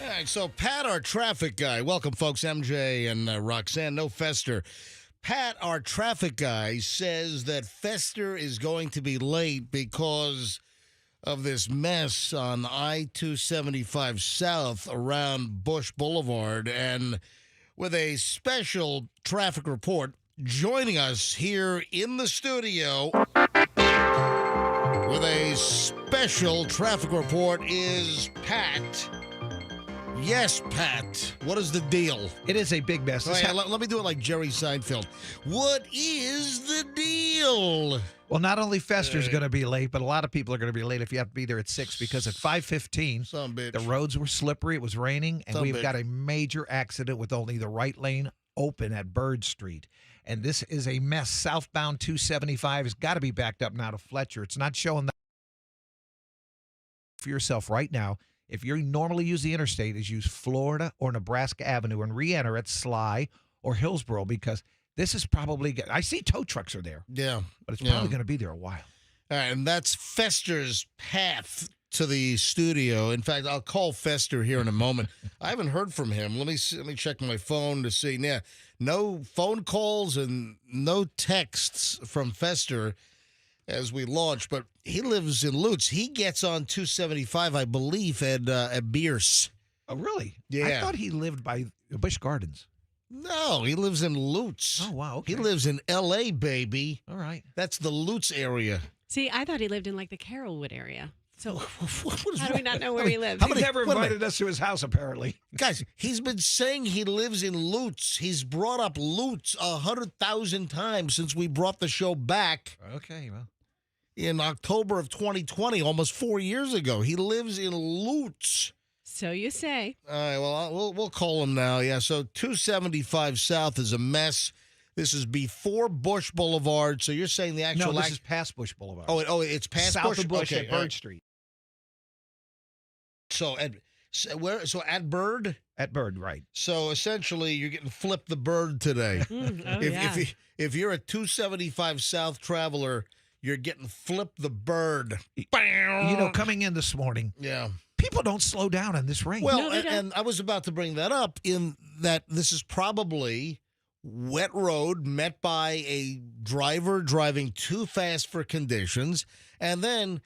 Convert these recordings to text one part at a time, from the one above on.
All right, so Pat, our traffic guy. Welcome, folks. MJ and Roxanne. No Fester. Pat, our traffic guy, says that Fester is going to be late because of this mess on I-275 South around Bush Boulevard. And with a special traffic report, joining us here in the studio with a special traffic report is Pat. Yes, Pat. What is the deal? It is a big mess. Let me do it like Jerry Seinfeld. What is the deal? Well, not only Fester's going to be late, but a lot of people are going to be late if you have to be there at 6 because at 5:15, the roads were slippery. It was raining, and we've got a major accident with only the right lane open at Bird Street. And this is a mess. Southbound 275 has got to be backed up now to Fletcher. It's not showing that for yourself right now. If you normally use the interstate, is use Florida or Nebraska Avenue and re-enter at Sly or Hillsborough because this is probably good. I see tow trucks are there. Yeah. But it's probably going to be there a while. All right, and that's Fester's path to the studio. In fact, I'll call Fester here in a moment. I haven't heard from him. Let me check my phone to see. Yeah, no phone calls and no texts from Fester as we launch, but he lives in Lutz. He gets on 275, I believe, at Bierce. Oh, really? Yeah. I thought he lived by Busch Gardens. No, he lives in Lutz. Oh, wow. Okay. He lives in L.A., baby. All right. That's the Lutz area. See, I thought he lived in, like, the Carrollwood area. So how do we not know where he lives? He never invited us to his house, apparently. Guys, he's been saying he lives in Lutz. He's brought up Lutz 100,000 times since we brought the show back. Okay, well. In October of 2020, almost 4 years ago. He lives in Lutz. So you say. All right, well, we'll call him now. Yeah, so 275 South is a mess. This is before Bush Boulevard, so you're saying the actual... No, this is past Bush Boulevard. Oh, it's past South Bush? Of Bush okay, at Bird Street. So at Bird? At Bird, right. So essentially, you're getting Flip the Bird today. If you're a 275 South traveler, you're getting Flip the Bird. You know, coming in this morning, people don't slow down in this rain. Well, and I was about to bring that up in that this is probably wet road met by a driver driving too fast for conditions. And then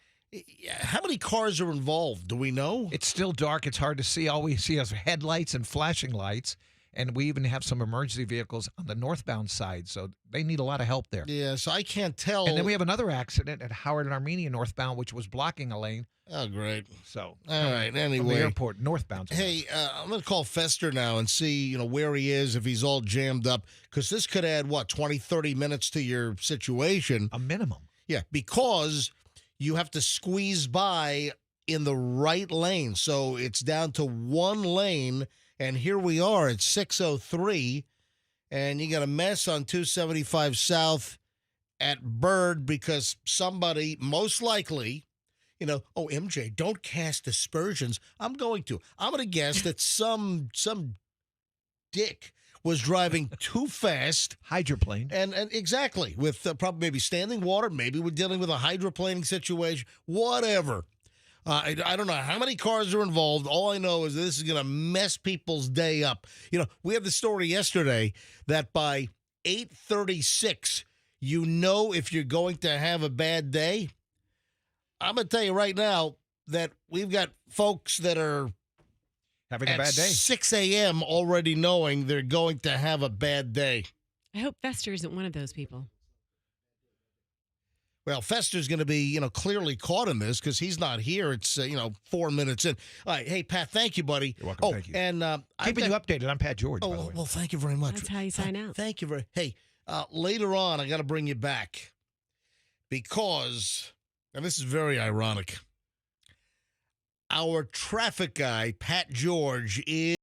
how many cars are involved? Do we know? It's still dark. It's hard to see. All we see is headlights and flashing lights. And we even have some emergency vehicles on the northbound side, so they need a lot of help there. Yeah, so I can't tell. And then we have another accident at Howard and Armenia northbound, which was blocking a lane. Oh, great. So, all right, anyway. From the airport, northbound. Hey, I'm going to call Fester now and see, where he is, if he's all jammed up, because this could add, 20, 30 minutes to your situation. A minimum. Yeah, because you have to squeeze by in the right lane. So it's down to one lane, and here we are at 6:03, and you got a mess on 275 South at Bird because somebody, most likely, oh, MJ, don't cast aspersions. I'm going to guess that some dick was driving too fast. Hydroplane. And exactly, with probably maybe standing water. Maybe we're dealing with a hydroplaning situation. Whatever. I don't know how many cars are involved. All I know is this is going to mess people's day up. We had the story yesterday that by 8:36, if you're going to have a bad day. I'm going to tell you right now that we've got folks that are having a bad day. 6 a.m. already knowing they're going to have a bad day. I hope Fester isn't one of those people. Well, Fester's going to be, clearly caught in this because he's not here. It's, 4 minutes in. All right. Hey, Pat, thank you, buddy. You're welcome. Thank you. And keeping you updated. I'm Pat George, by the way. Well, thank you very much. That's how you sign out. Thank you very Hey, later on, I got to bring you back because, and this is very ironic, our traffic guy, Pat George, is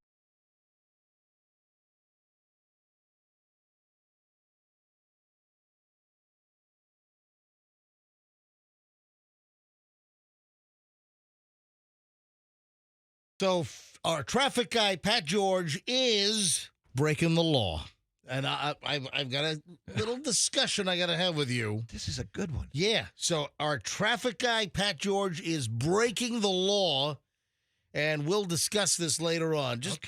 so our traffic guy, Pat George, is breaking the law. And I've got a little discussion I got to have with you. This is a good one. Yeah. So our traffic guy, Pat George, is breaking the law, and we'll discuss this later on. Just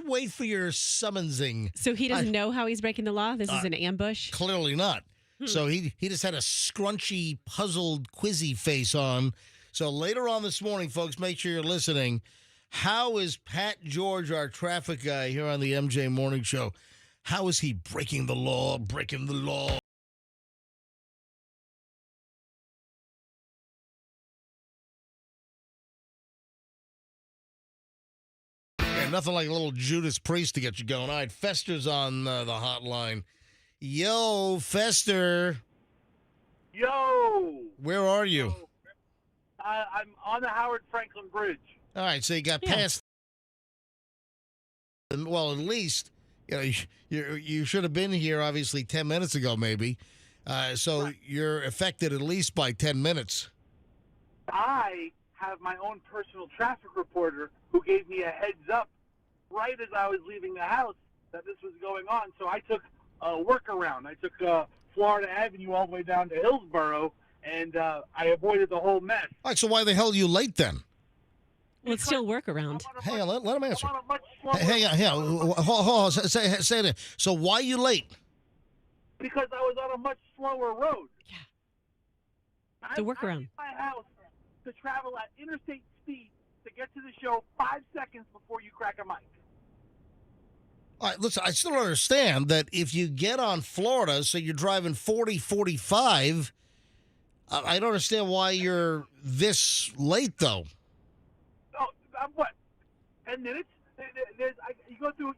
wait for your summonsing. So he doesn't know how he's breaking the law? This is an ambush? Clearly not. So he just had a scrunchy, puzzled, quizzy face on. So later on this morning, folks, make sure you're listening. How is Pat George, our traffic guy here on the MJ Morning Show, how is he breaking the law, breaking the law? Yeah, nothing like a little Judas Priest to get you going. All right, Fester's on the hotline. Yo, Fester. Yo. Where are you? I'm on the Howard Franklin Bridge. All right, so you got past. Well, at least you should have been here, obviously, 10 minutes ago, maybe. So right. You're affected at least by 10 minutes. I have my own personal traffic reporter who gave me a heads up right as I was leaving the house that this was going on. So I took a workaround. I took Florida Avenue all the way down to Hillsborough, and I avoided the whole mess. All right, so why the hell are you late then? Well, it's still workaround. Hang on, let him answer. Hang on. Hold on. Say it. So why are you late? Because I was on a much slower road. Yeah. The workaround. I leave my house to travel at interstate speed to get to the show 5 seconds before you crack a mic. All right, listen, I still don't understand that if you get on Florida, so you're driving 40, 45, I don't understand why you're this late, though. What? 10 minutes? You go through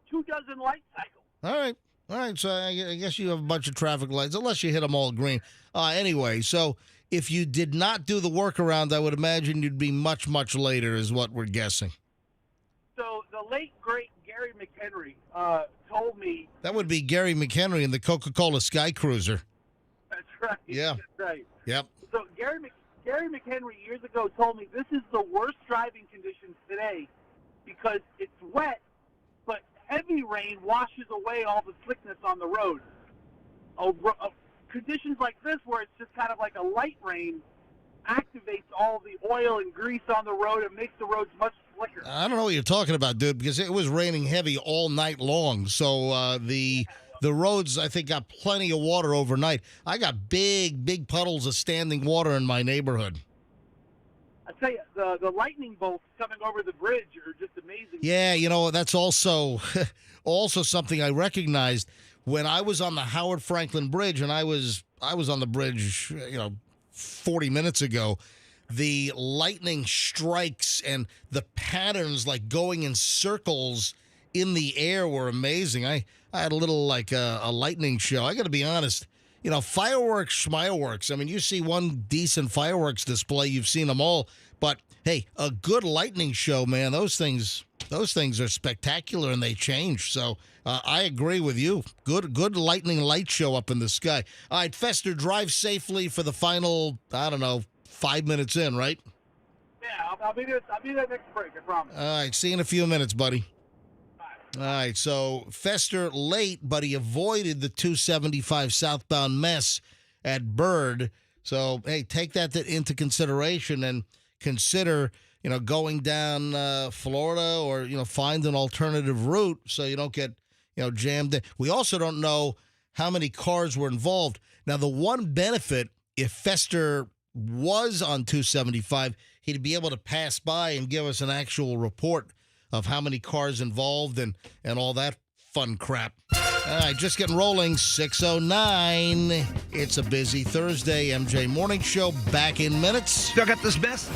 24 light cycles. All right. So I guess you have a bunch of traffic lights, unless you hit them all green. Anyway, so if you did not do the workaround, I would imagine you'd be much, much later, is what we're guessing. So the late great Gary McHenry told me that would be Gary McHenry in the Coca-Cola Sky Cruiser. That's right. Yeah. That's right. Yep. So Gary McHenry years ago told me this is the worst driving conditions today because it's wet, but heavy rain washes away all the slickness on the road. Conditions like this where it's just kind of like a light rain activates all the oil and grease on the road and makes the roads much slicker. I don't know what you're talking about, dude, because it was raining heavy all night long. So the roads, I think, got plenty of water overnight. I got big puddles of standing water in my neighborhood. I tell you, the lightning bolts coming over the bridge are just amazing. Yeah, that's also also something I recognized when I was on the Howard Franklin Bridge, and I was on the bridge, 40 minutes ago. The lightning strikes and the patterns, like going in circles in the air, were amazing. I had a little like a lightning show. I got to be honest. Fireworks, schmireworks. I mean, you see one decent fireworks display, you've seen them all. But hey, a good lightning show, man, those things are spectacular, and they change. So I agree with you. Good lightning light show up in the sky. All right, Fester, drive safely for the final, 5 minutes in, right? Yeah, I'll be there next break, I promise. All right, see you in a few minutes, buddy. All right, so Fester late, but he avoided the 275 southbound mess at Bird. So, hey, take that into consideration and consider, going down Florida, or, find an alternative route so you don't get, jammed in. We also don't know how many cars were involved. Now, the one benefit, if Fester was on 275, he'd be able to pass by and give us an actual report of how many cars involved and all that fun crap. All right, just getting rolling, 6:09. It's a busy Thursday. MJ Morning Show back in minutes. Still got this mess?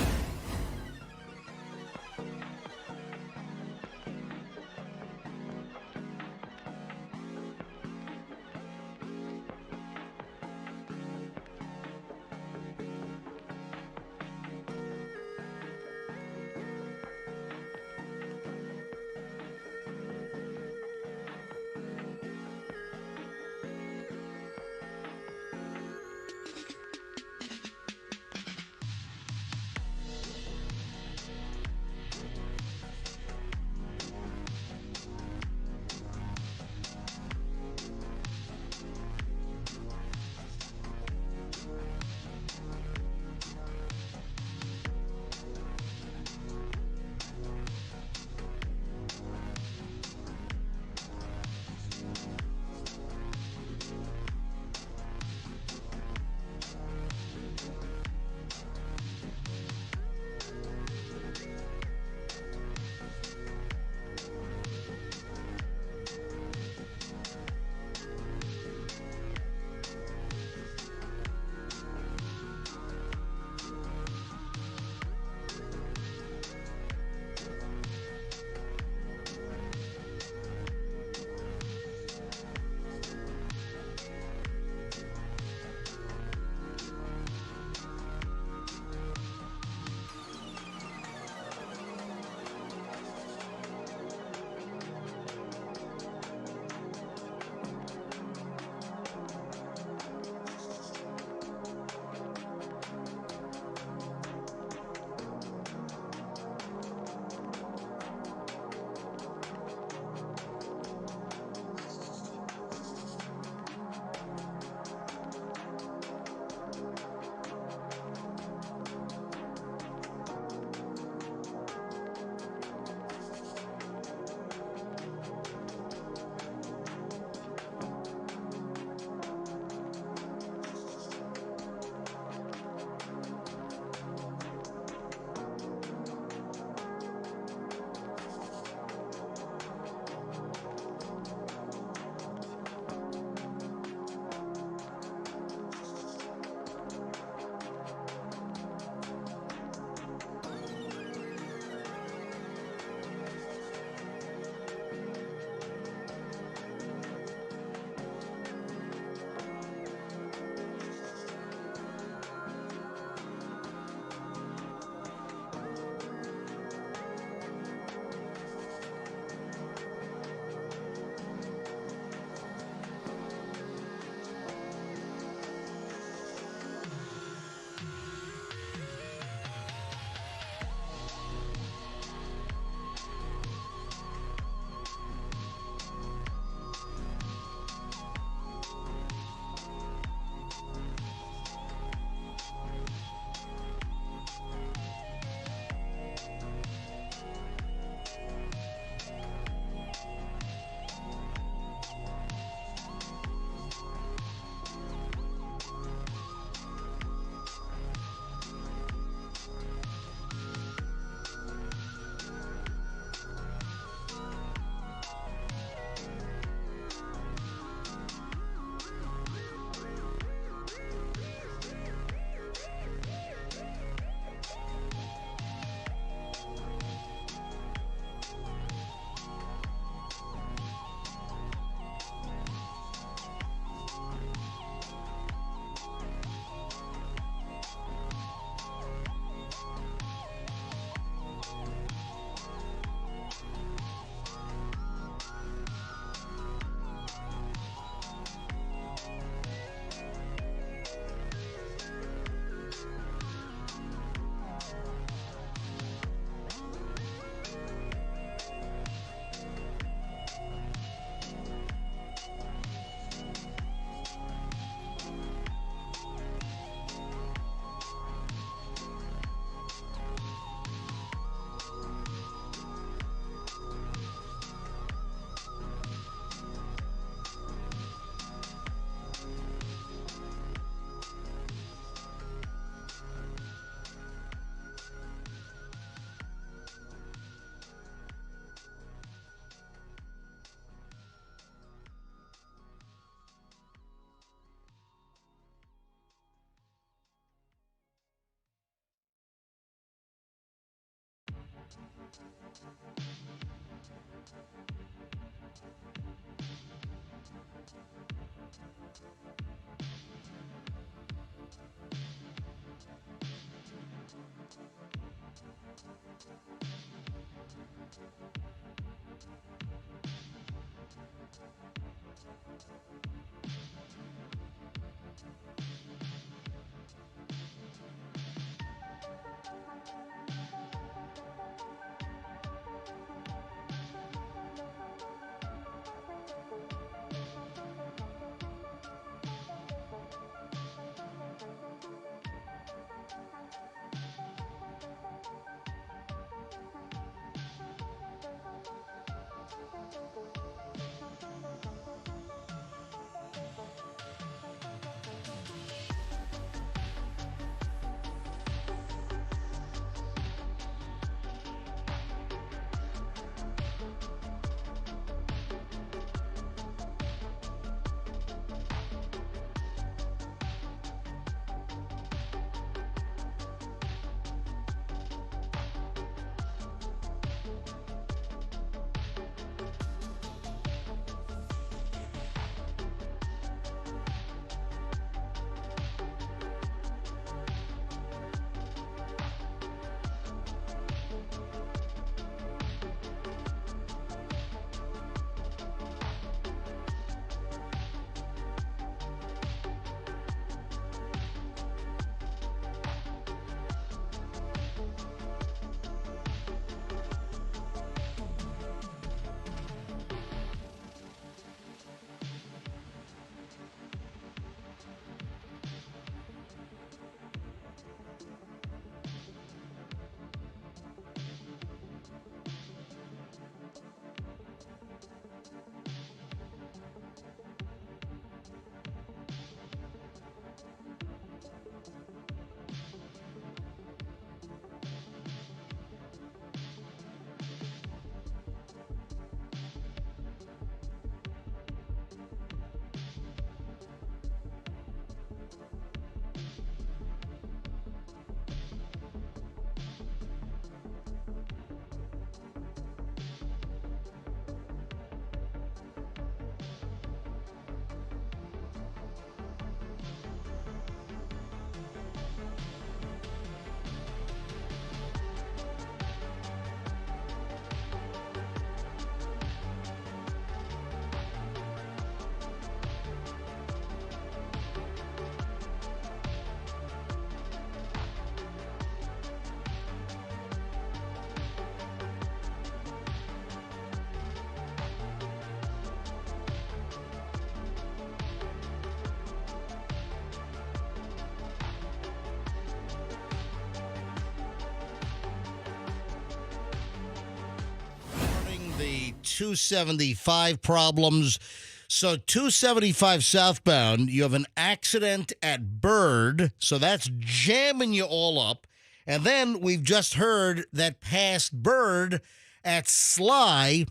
The 275 problems. So 275 southbound, you have an accident at Bird, so that's jamming you all up. And then we've just heard that past Bird at Sly,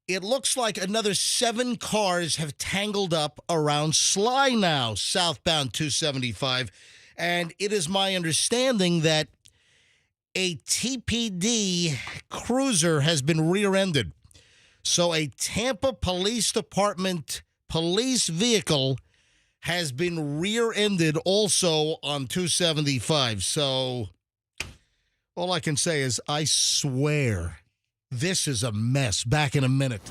it looks like another 7 cars have tangled up around Sly now, southbound 275. And it is my understanding that a TPD cruiser has been rear-ended. So a Tampa Police Department police vehicle has been rear-ended also on 275. So all I can say is I swear this is a mess. Back in a minute.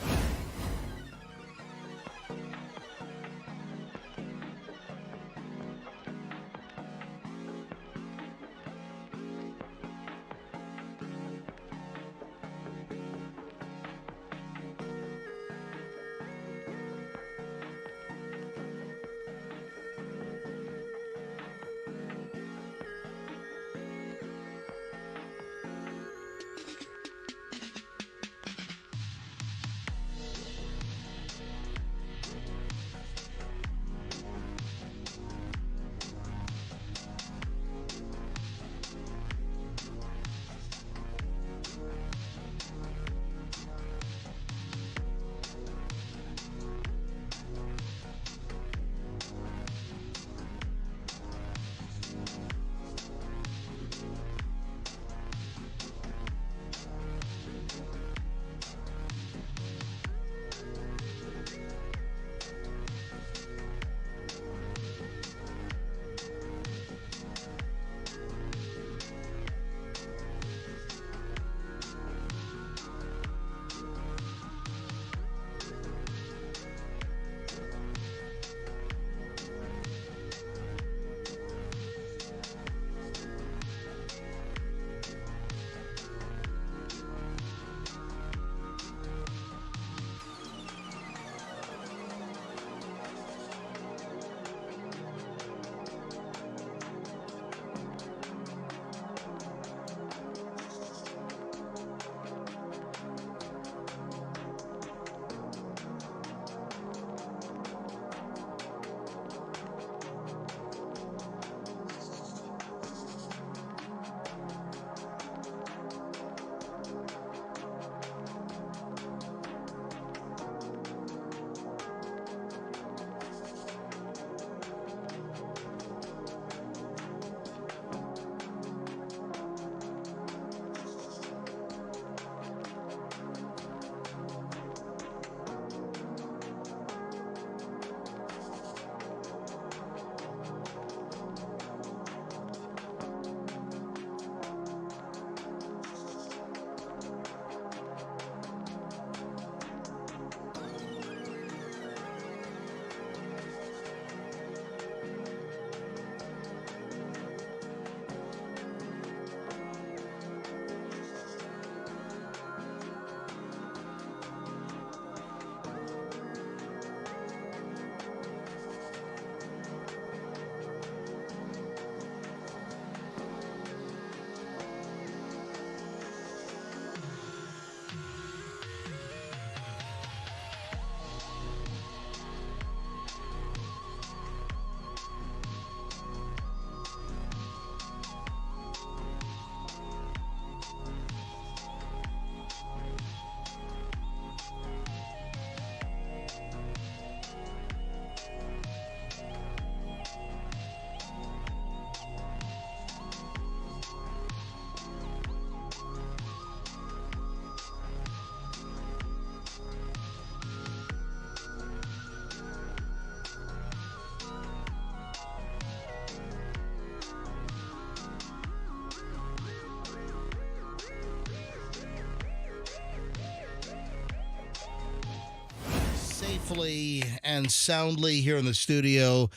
safely and soundly here in the studio.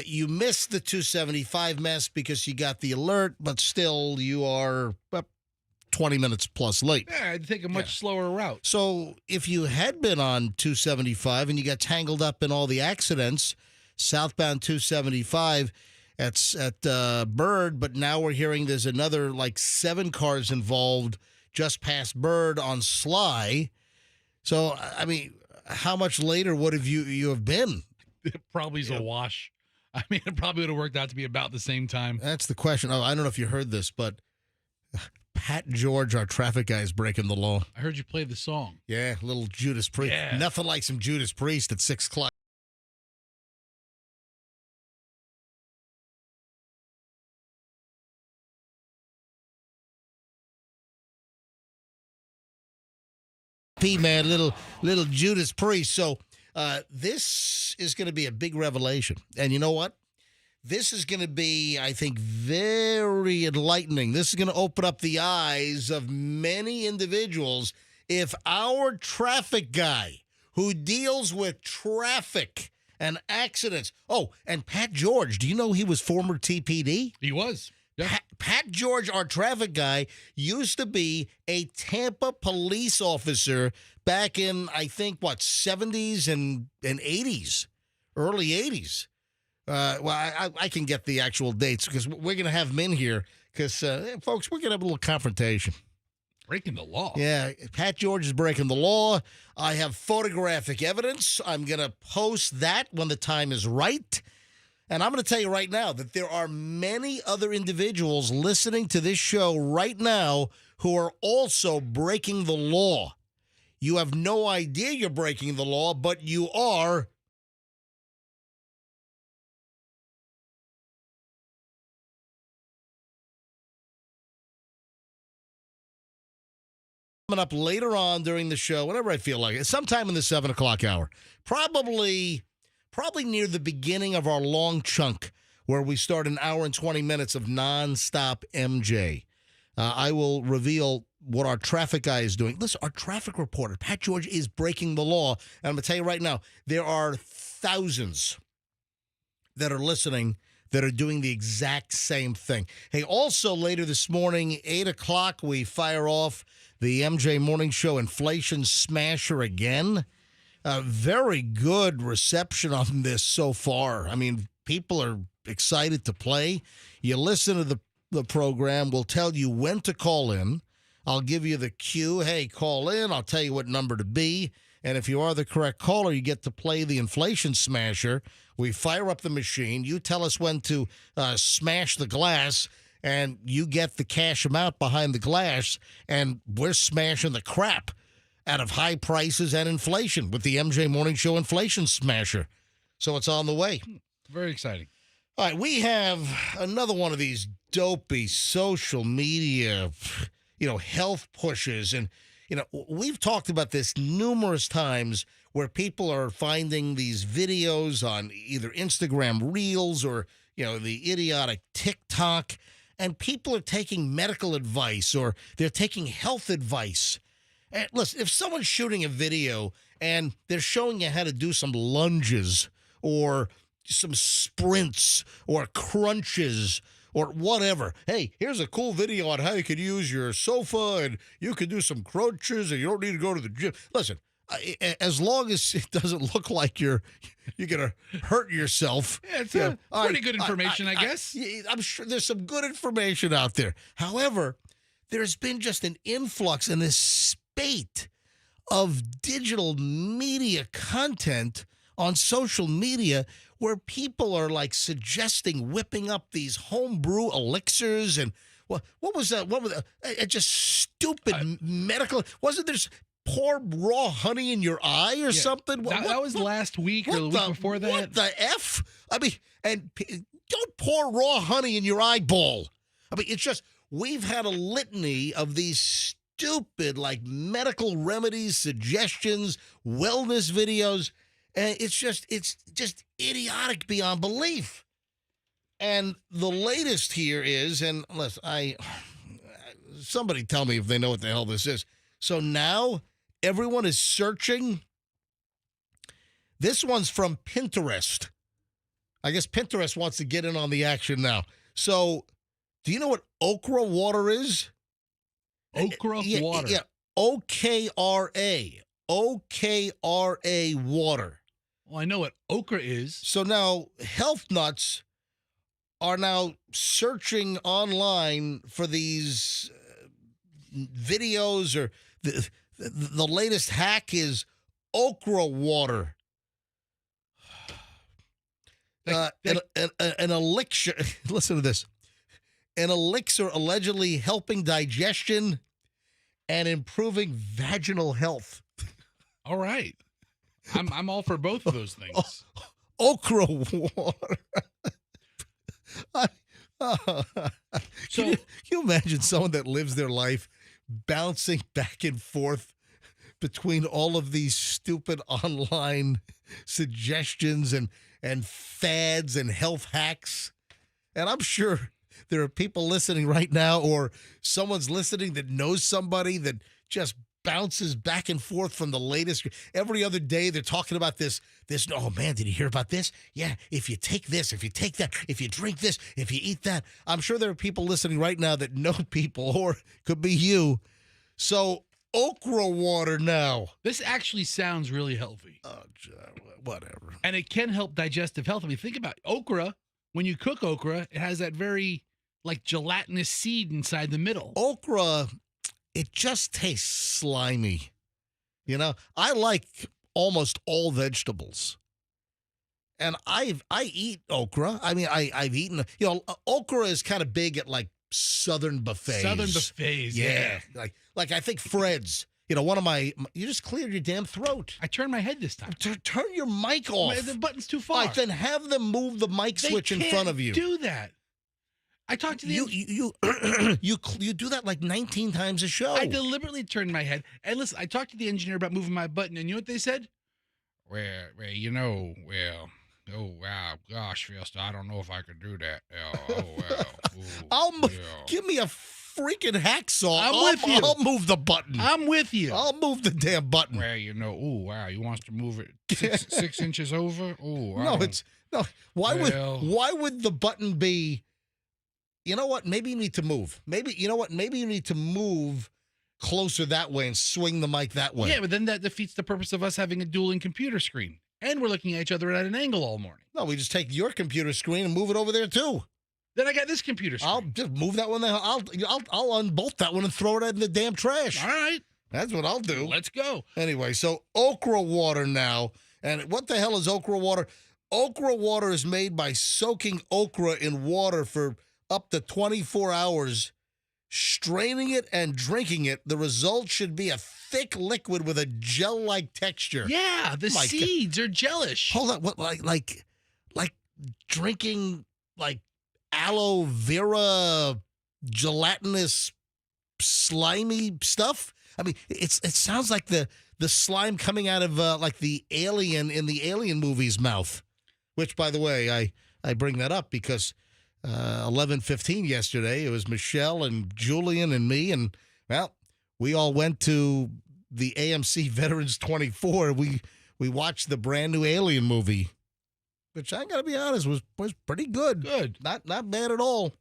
You missed the 275 mess because you got the alert, but still you are 20 minutes plus late. Yeah, I'd take a much slower route. So if you had been on 275 and you got tangled up in all the accidents, southbound 275, that's at Bird, but now we're hearing there's another 7 cars involved just past Bird on Sly. So, I mean, how much later would have you have been? It probably is a wash. I mean, it probably would have worked out to be about the same time. That's the question. Oh, I don't know if you heard this, but Pat George, our traffic guy, is breaking the law. I heard you play the song. Yeah, little Judas Priest. Yeah. Nothing like some Judas Priest at 6 o'clock. Man, little Judas Priest. So this is going to be a big revelation. And you know what? This is going to be, I think, very enlightening. This is going to open up the eyes of many individuals. If our traffic guy who deals with traffic and accidents. Oh, and Pat George, do you know he was former TPD? He was. Yeah. Pat George, our traffic guy, used to be a Tampa police officer back in, I think, 70s and 80s, early 80s. Well, I can get the actual dates because we're going to have him in here because, folks, we're going to have a little confrontation. Breaking the law. Yeah, Pat George is breaking the law. I have photographic evidence. I'm going to post that when the time is right. And I'm going to tell you right now that there are many other individuals listening to this show right now who are also breaking the law. You have no idea you're breaking the law, but you are. Coming up later on during the show, whenever I feel like it, sometime in the 7 o'clock hour, probably near the beginning of our long chunk where we start an hour and 20 minutes of nonstop MJ. I will reveal what our traffic guy is doing. Listen, our traffic reporter, Pat George, is breaking the law. And I'm going to tell you right now, there are thousands that are listening that are doing the exact same thing. Hey, also later this morning, 8 o'clock, we fire off the MJ Morning Show Inflation Smasher again. Very good reception on this so far. I mean, people are excited to play. You listen to the program. We'll tell you when to call in. I'll give you the cue. Hey, call in. I'll tell you what number to be. And if you are the correct caller, you get to play the Inflation Smasher. We fire up the machine. You tell us when to smash the glass, and you get the cash amount behind the glass, and we're smashing the crap out of high prices and inflation with the MJ Morning Show Inflation Smasher. So it's on the way. Very exciting. All right, we have another one of these dopey social media, health pushes. And, we've talked about this numerous times where people are finding these videos on either Instagram Reels or, the idiotic TikTok, and people are taking medical advice or they're taking health advice. And listen, if someone's shooting a video and they're showing you how to do some lunges or some sprints or crunches or whatever, hey, here's a cool video on how you could use your sofa and you could do some crunches and you don't need to go to the gym. Listen, as long as it doesn't look like you're going to hurt yourself. Yeah, it's pretty good information, I guess. I'm sure there's some good information out there. However, there's been just an influx in this spate of digital media content on social media where people are suggesting whipping up these homebrew elixirs and what was that? What was that? Just stupid medical. Wasn't there pour raw honey in your eye or something? That was last week or the week before that. What the F? I mean, and don't pour raw honey in your eyeball. I mean, it's just, we've had a litany of these stupid, medical remedies, suggestions, wellness videos. And it's just idiotic beyond belief. And the latest here is, and somebody tell me if they know what the hell this is. So now everyone is searching This one's from Pinterest. I guess Pinterest wants to get in on the action now. So, do you know what okra water is? Okra water. Yeah, OKRA. OKRA water. Well, I know what okra is. So now health nuts are now searching online for these videos, or the latest hack is okra water. An elixir. Listen to this. An elixir allegedly helping digestion and improving vaginal health. All right. I'm all for both of those things. Okra water. Can you imagine someone that lives their life bouncing back and forth between all of these stupid online suggestions and fads and health hacks? And I'm sure there are people listening right now, or someone's listening that knows somebody that just bounces back and forth from the latest. Every other day they're talking about this. Oh man, did you hear about this? Yeah, if you take this, if you take that, if you drink this, if you eat that. I'm sure there are people listening right now that know people, or could be you. So okra water now. This actually sounds really healthy. Oh, whatever. And it can help digestive health. I mean, think about okra. When you cook okra, it has that very like gelatinous seed inside the middle. Okra, it just tastes slimy. You know, I like almost all vegetables. And I eat okra. I mean, I've eaten, okra is kind of big at like Southern buffets. Southern buffets, yeah. Like I think Fred's. One of my, you just cleared your damn throat. I turned my head this time. Turn your mic off. The button's too far. All right, then have them move the mic switch in front of you. Do that. I talked to the you do that like 19 times a show. I deliberately turned my head. And listen, I talked to the engineer about moving my button, and you know what they said? Well, oh, wow, gosh, Fiesta, I don't know if I could do that. Give me a freaking hacksaw. I'm with you. I'll move the button. I'm with you. I'll move the damn button. Well, he wants to move it 6 inches over? Why would the button be, you know what, maybe you need to move. Maybe you need to move closer that way and swing the mic that way. Yeah, but then that defeats the purpose of us having a dueling computer screen. And we're looking at each other at an angle all morning. No, we just take your computer screen and move it over there too. Then I got this computer screen. I'll just move that one there. I'll unbolt that one and throw it in the damn trash. All right. That's what I'll do. Let's go. Anyway, so okra water now. And what the hell is okra water? Okra water is made by soaking okra in water for up to 24 hours, straining it and drinking it. The result should be a thick liquid with a gel-like texture. Yeah, the seeds are gelish. Hold on, what, like drinking like aloe vera gelatinous slimy stuff? I mean, it sounds like the slime coming out of like the alien in the Alien movie's mouth. Which, by the way, I bring that up because 11:15 yesterday, it was Michelle and Julian and me, and well, we all went to the AMC Veterans 24. We watched the brand new Alien movie, which I gotta be honest was pretty good. Good, not bad at all.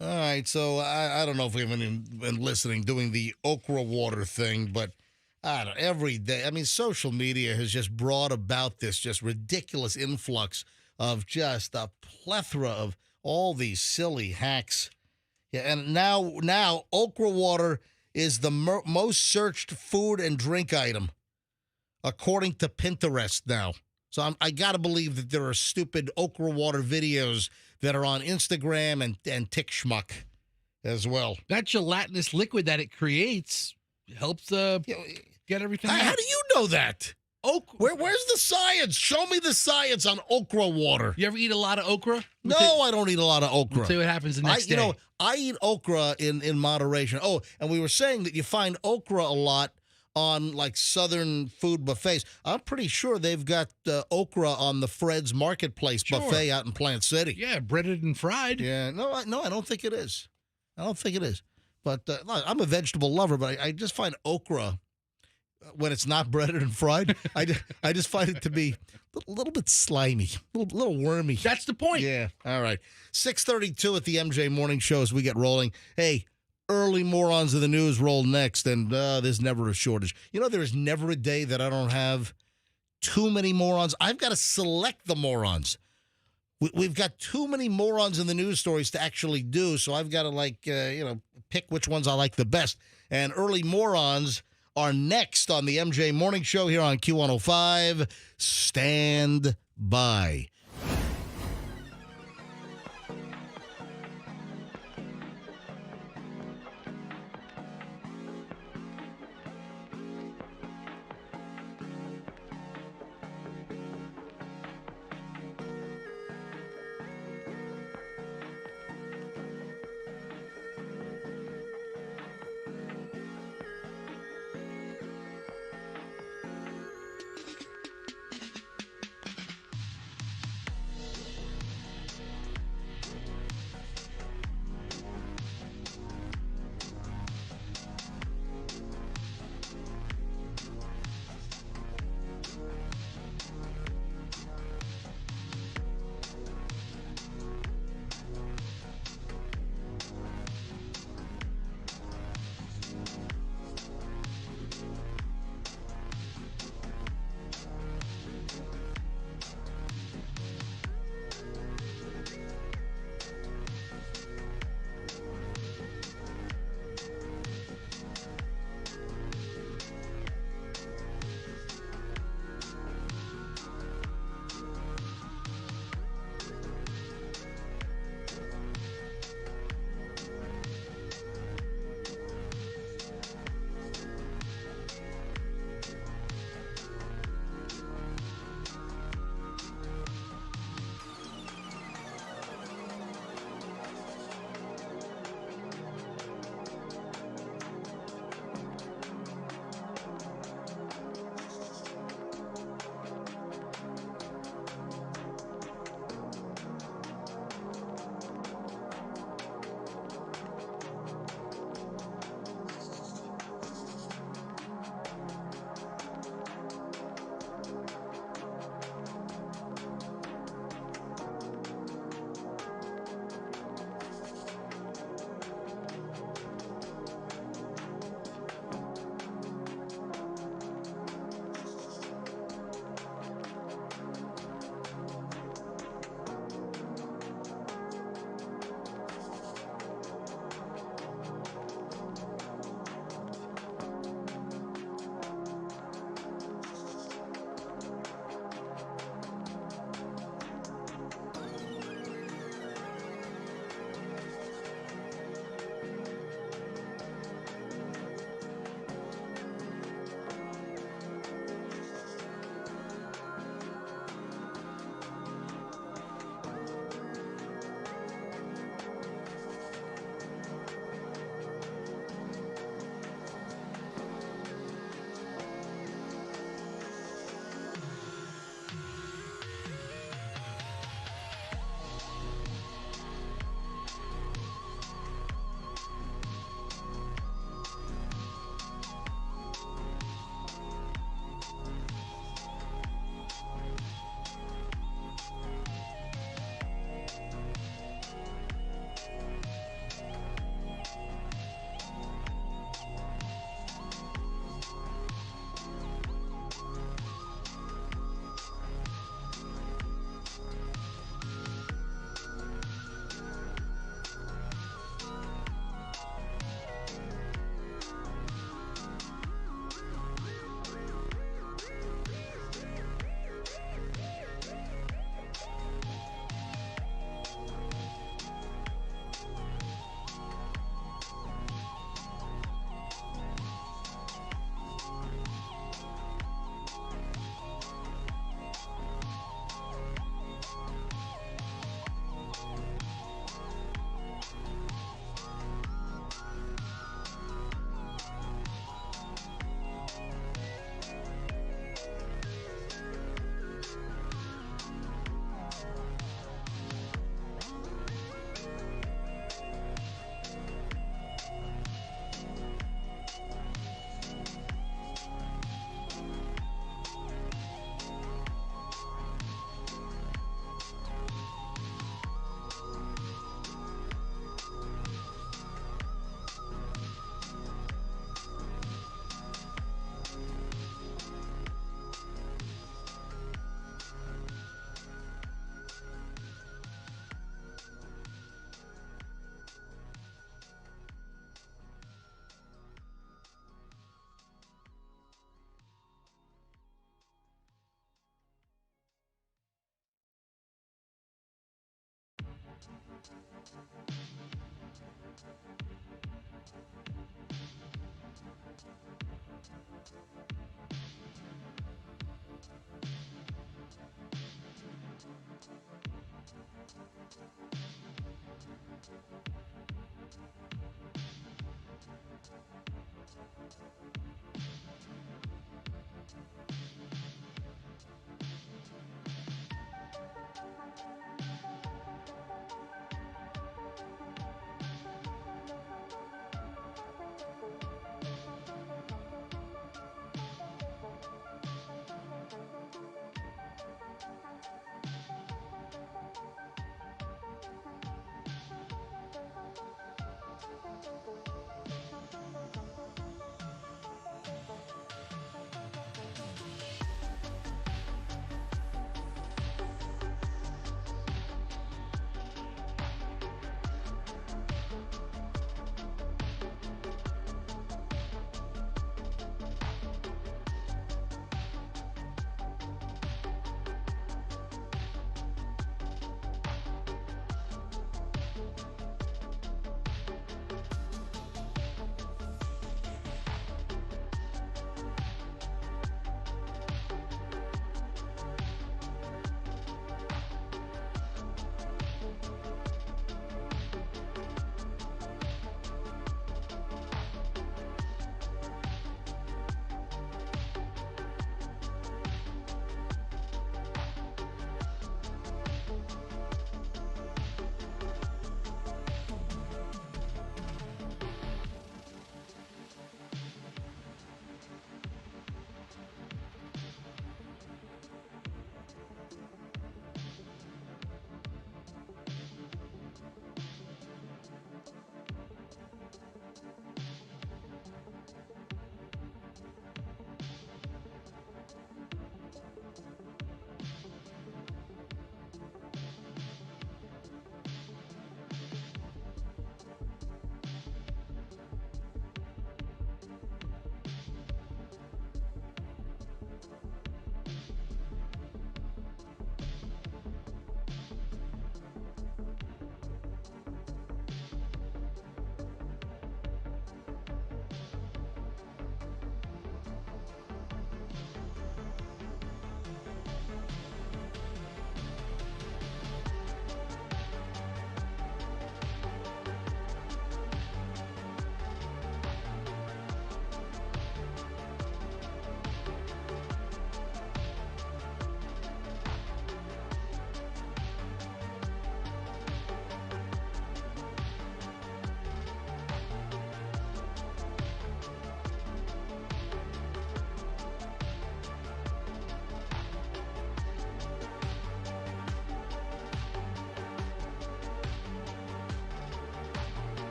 All right, so I don't know if we've been listening, doing the okra water thing, but I don't know, every day. I mean, social media has just brought about this just ridiculous influx of just a plethora of all these silly hacks. Yeah, and now okra water is the most searched food and drink item, according to Pinterest now. So I got to believe that there are stupid okra water videos that are on Instagram and TikTok as well. That gelatinous liquid that it creates helps get everything out. How do you know that? Where's the science? Show me the science on okra water. You ever eat a lot of okra? No, I don't eat a lot of okra. I'll tell you what happens the next day. I eat okra in moderation. Oh, and we were saying that you find okra a lot on like Southern food buffets. I'm pretty sure they've got okra on the Fred's Marketplace buffet out in Plant City. Yeah, breaded and fried. Yeah, no, I don't think it is. I don't think it is. But I'm a vegetable lover, but I just find okra when it's not breaded and fried. I just find it to be a little bit slimy, a little wormy. That's the point. Yeah. All right. 6:32 at the MJ Morning Show as we get rolling. Hey, early morons of the news roll next, and there's never a shortage. You know, there is never a day that I don't have too many morons. I've got to select the morons. We've got too many morons in the news stories to actually do, so I've got to, pick which ones I like the best. And early morons are next on the MJ Morning Show here on Q105. Stand by.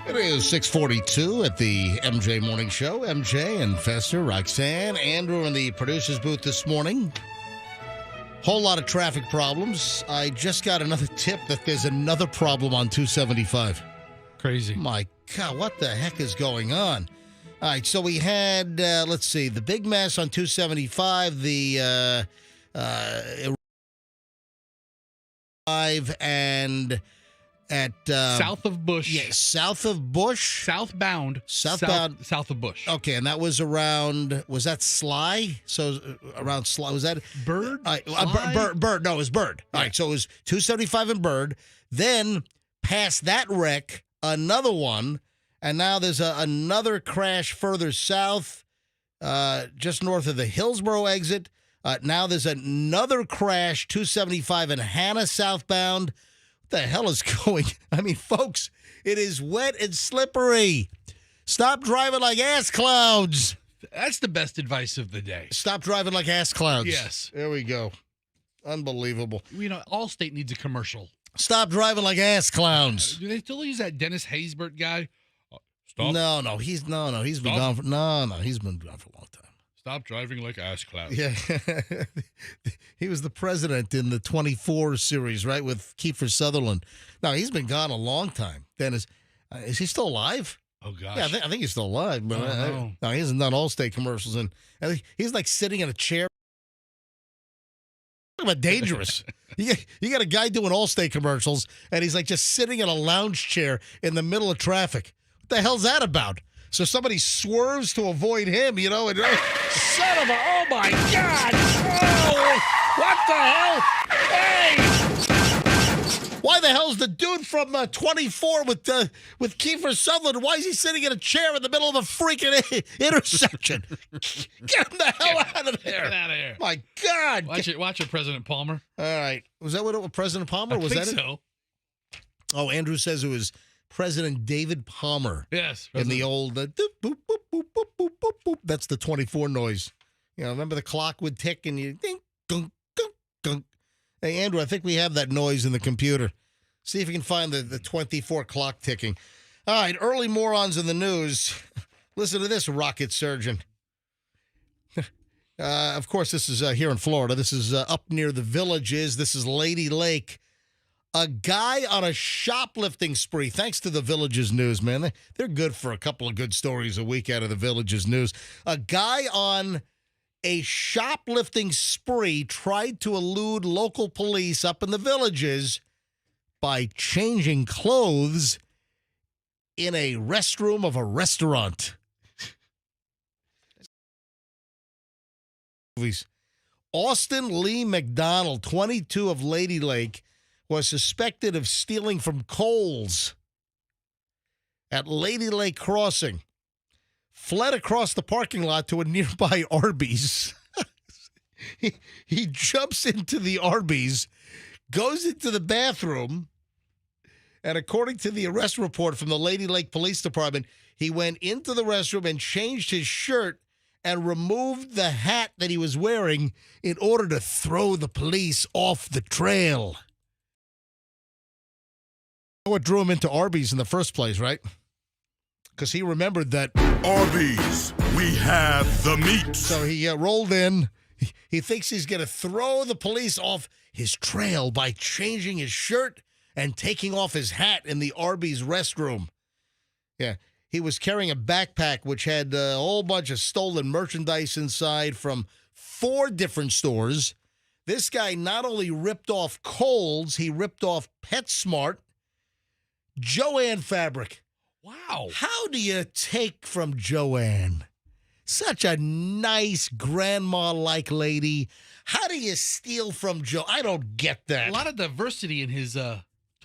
It is 6:42 at the MJ Morning Show. MJ and Fester, Roxanne, Andrew in the producer's booth this morning. Whole lot of traffic problems. I just got another tip that there's another problem on 275. Crazy. My God, what the heck is going on? All right, so we had, let's see, the big mess on 275, the and at south of Bush. Yeah, south of Bush. Southbound. South of Bush. Okay, and that was around, was that Sly? So around Sly, was that? Bird? Bird. No, it was Bird. Yeah. All right, so it was 275 and Bird. Then past that wreck, another one. And now there's another crash further south, just north of the Hillsborough exit. Now there's another crash, 275 in Hannah southbound. What the hell is going? I mean, folks, it is wet and slippery. Stop driving like ass clouds. That's the best advice of the day. Stop driving like ass clouds. Yes. There we go. Unbelievable. You know, Allstate needs a commercial. Stop driving like ass clowns. Do they still use that Dennis Haysbert guy? Stop. No, he's been gone for he's been gone for a long time. Stop driving like ass clouds. Yeah. He was the president in the 24 series, right, with Kiefer Sutherland. No, he's been gone a long time. Dennis, is he still alive? Oh, gosh. Yeah, I think he's still alive. But no, he hasn't done Allstate commercials. And he's like sitting in a chair. Talk about dangerous. You got a guy doing Allstate commercials, and he's like just sitting in a lounge chair in the middle of traffic. What the hell's that about? So somebody swerves to avoid him, and son of a, oh my God! Oh, what the hell? Hey! Why the hell's the dude from 24 with Kiefer Sutherland? Why is he sitting in a chair in the middle of a freaking intersection? Get him the hell out of there! Get out of here! My God! Watch it, President Palmer. All right, was that what it was? President Palmer? Was I that think it? so. Oh, Andrew says it was President David Palmer. Yes. In the old, doop, boop, boop, boop, boop, boop, boop, boop. That's the 24 noise. You know, remember the clock would tick and you ding, gunk, gunk, gunk. Hey, Andrew, I think we have that noise in the computer. See if you can find the 24 clock ticking. All right, early morons in the news. Listen to this, rocket surgeon. Of course, this is here in Florida. This is up near the Villages. This is Lady Lake. A guy on a shoplifting spree, thanks to the Villages News, man. They're good for a couple of good stories a week out of the Villages News. A guy on a shoplifting spree tried to elude local police up in the Villages by changing clothes in a restroom of a restaurant. Austin Lee McDonald, 22 of Lady Lake, was suspected of stealing from Kohl's at Lady Lake Crossing, fled across the parking lot to a nearby Arby's. He jumps into the Arby's, goes into the bathroom, and according to the arrest report from the Lady Lake Police Department, he went into the restroom and changed his shirt and removed the hat that he was wearing in order to throw the police off the trail. What drew him into Arby's in the first place, right? Because he remembered that Arby's, we have the meat. So he rolled in. He thinks he's going to throw the police off his trail by changing his shirt and taking off his hat in the Arby's restroom. Yeah, he was carrying a backpack which had a whole bunch of stolen merchandise inside from 4 different stores. This guy not only ripped off Kohl's, he ripped off PetSmart, Joanne Fabric. Wow. How do you take from Joanne? Such a nice grandma-like lady. How do you steal from Joe? I don't get that. A lot of diversity in his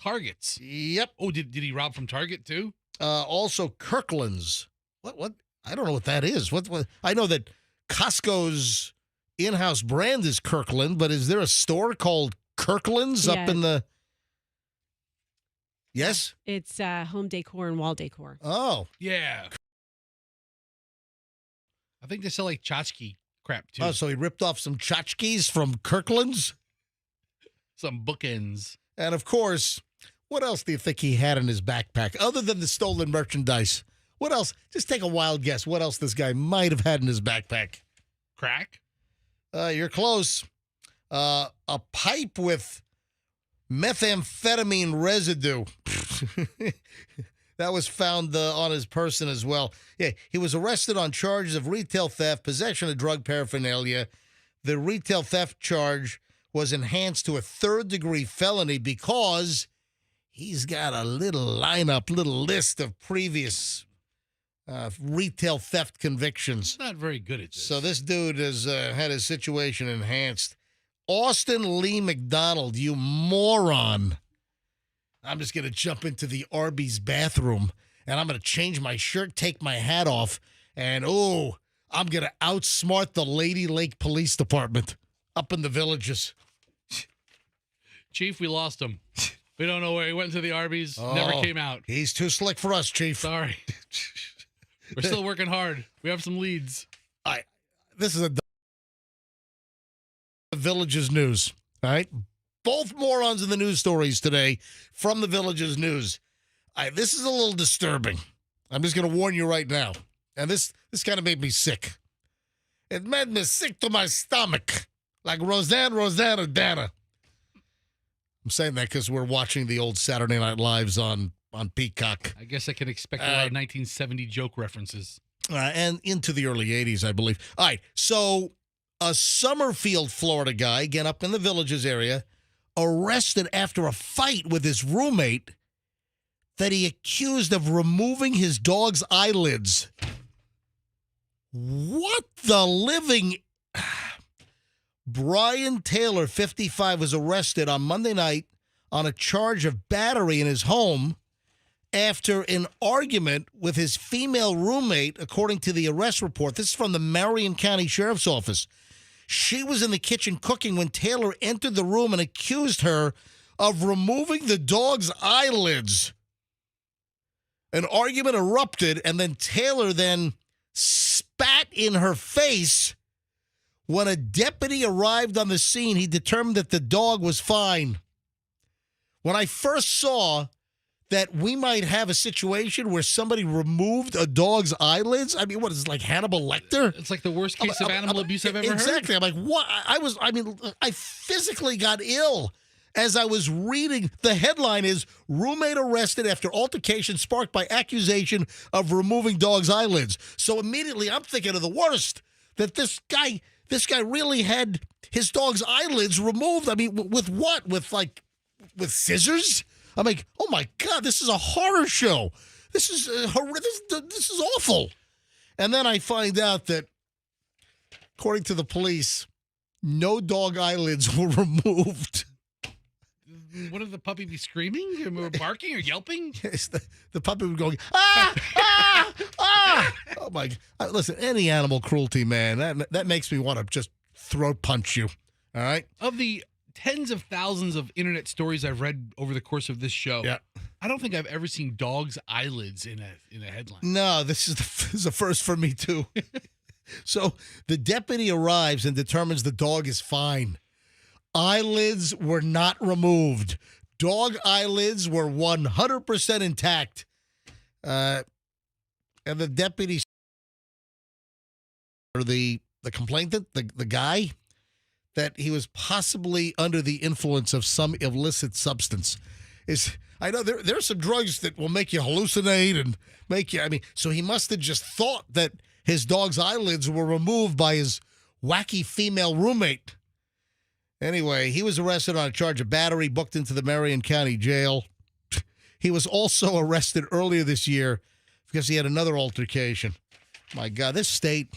targets. Yep. Oh, did he rob from Target too? Also Kirkland's. What? I don't know what that is. What? I know that Costco's in-house brand is Kirkland, but is there a store called Kirkland's up in the... Yes? It's home decor and wall decor. Oh. Yeah. I think they sell like tchotchke crap too. Oh, so he ripped off some tchotchkes from Kirkland's? Some bookends. And of course, What else do you think he had in his backpack other than the stolen merchandise? What else? Just take a wild guess. What else this guy might have had in his backpack? Crack? You're close. A pipe with methamphetamine residue. That was found on his person as well. Yeah, he was arrested on charges of retail theft, possession of drug paraphernalia. The retail theft charge was enhanced to a third-degree felony because he's got a little list of previous retail theft convictions. Not very good at this. So this dude has had his situation enhanced. Austin Lee McDonald, you moron. I'm just going to jump into the Arby's bathroom, and I'm going to change my shirt, take my hat off, and, I'm going to outsmart the Lady Lake Police Department up in the Villages. Chief, we lost him. We don't know where he went to the Arby's. Never came out. He's too slick for us, Chief. Sorry. We're still working hard. We have some leads. This is the Villages news, all right? Both morons in the news stories today from the Villages news. This is a little disturbing. I'm just going to warn you right now. And this kind of made me sick. It made me sick to my stomach. Like Roxanne, or Dana. I'm saying that because we're watching the old Saturday Night Lives on Peacock. I guess I can expect a lot of 1970 joke references. And into the early 80s, I believe. All right, so a Summerfield, Florida guy, again up in the Villages area, arrested after a fight with his roommate that he accused of removing his dog's eyelids. What the living... Brian Taylor, 55, was arrested on Monday night on a charge of battery in his home after an argument with his female roommate, according to the arrest report. This is from the Marion County Sheriff's Office. She was in the kitchen cooking when Taylor entered the room and accused her of removing the dog's eyelids. An argument erupted, and then Taylor spat in her face. When a deputy arrived on the scene, he determined that the dog was fine. When I first saw that we might have a situation where somebody removed a dog's eyelids, I mean, what is it, like Hannibal Lecter? It's like the worst case of animal abuse I've ever heard. Exactly. I'm like, what? I physically got ill as I was reading. The headline is, roommate arrested after altercation sparked by accusation of removing dog's eyelids. So immediately I'm thinking of the worst, that this guy really had his dog's eyelids removed. I mean, with what? With scissors? I'm like, oh my God, this is a horror show. This is this is awful. And then I find out that, according to the police, no dog eyelids were removed. Wouldn't the puppy be screaming or barking or yelping? Yes, the puppy would go, ah, ah, ah. Oh my God. Listen, any animal cruelty, man, that makes me want to just throat punch you. All right? Of the tens of thousands of internet stories I've read over the course of this show, yeah, I don't think I've ever seen dog's eyelids in a headline. No, this is the first for me too. So the deputy arrives and determines the dog is fine. Eyelids were not removed. Dog eyelids were 100% intact. And the deputy, or the complainant, the guy, that he was possibly under the influence of some illicit substance. I know there are some drugs that will make you hallucinate and make you, so he must have just thought that his dog's eyelids were removed by his wacky female roommate. Anyway, he was arrested on a charge of battery, booked into the Marion County Jail. He was also arrested earlier this year because he had another altercation. My God, this state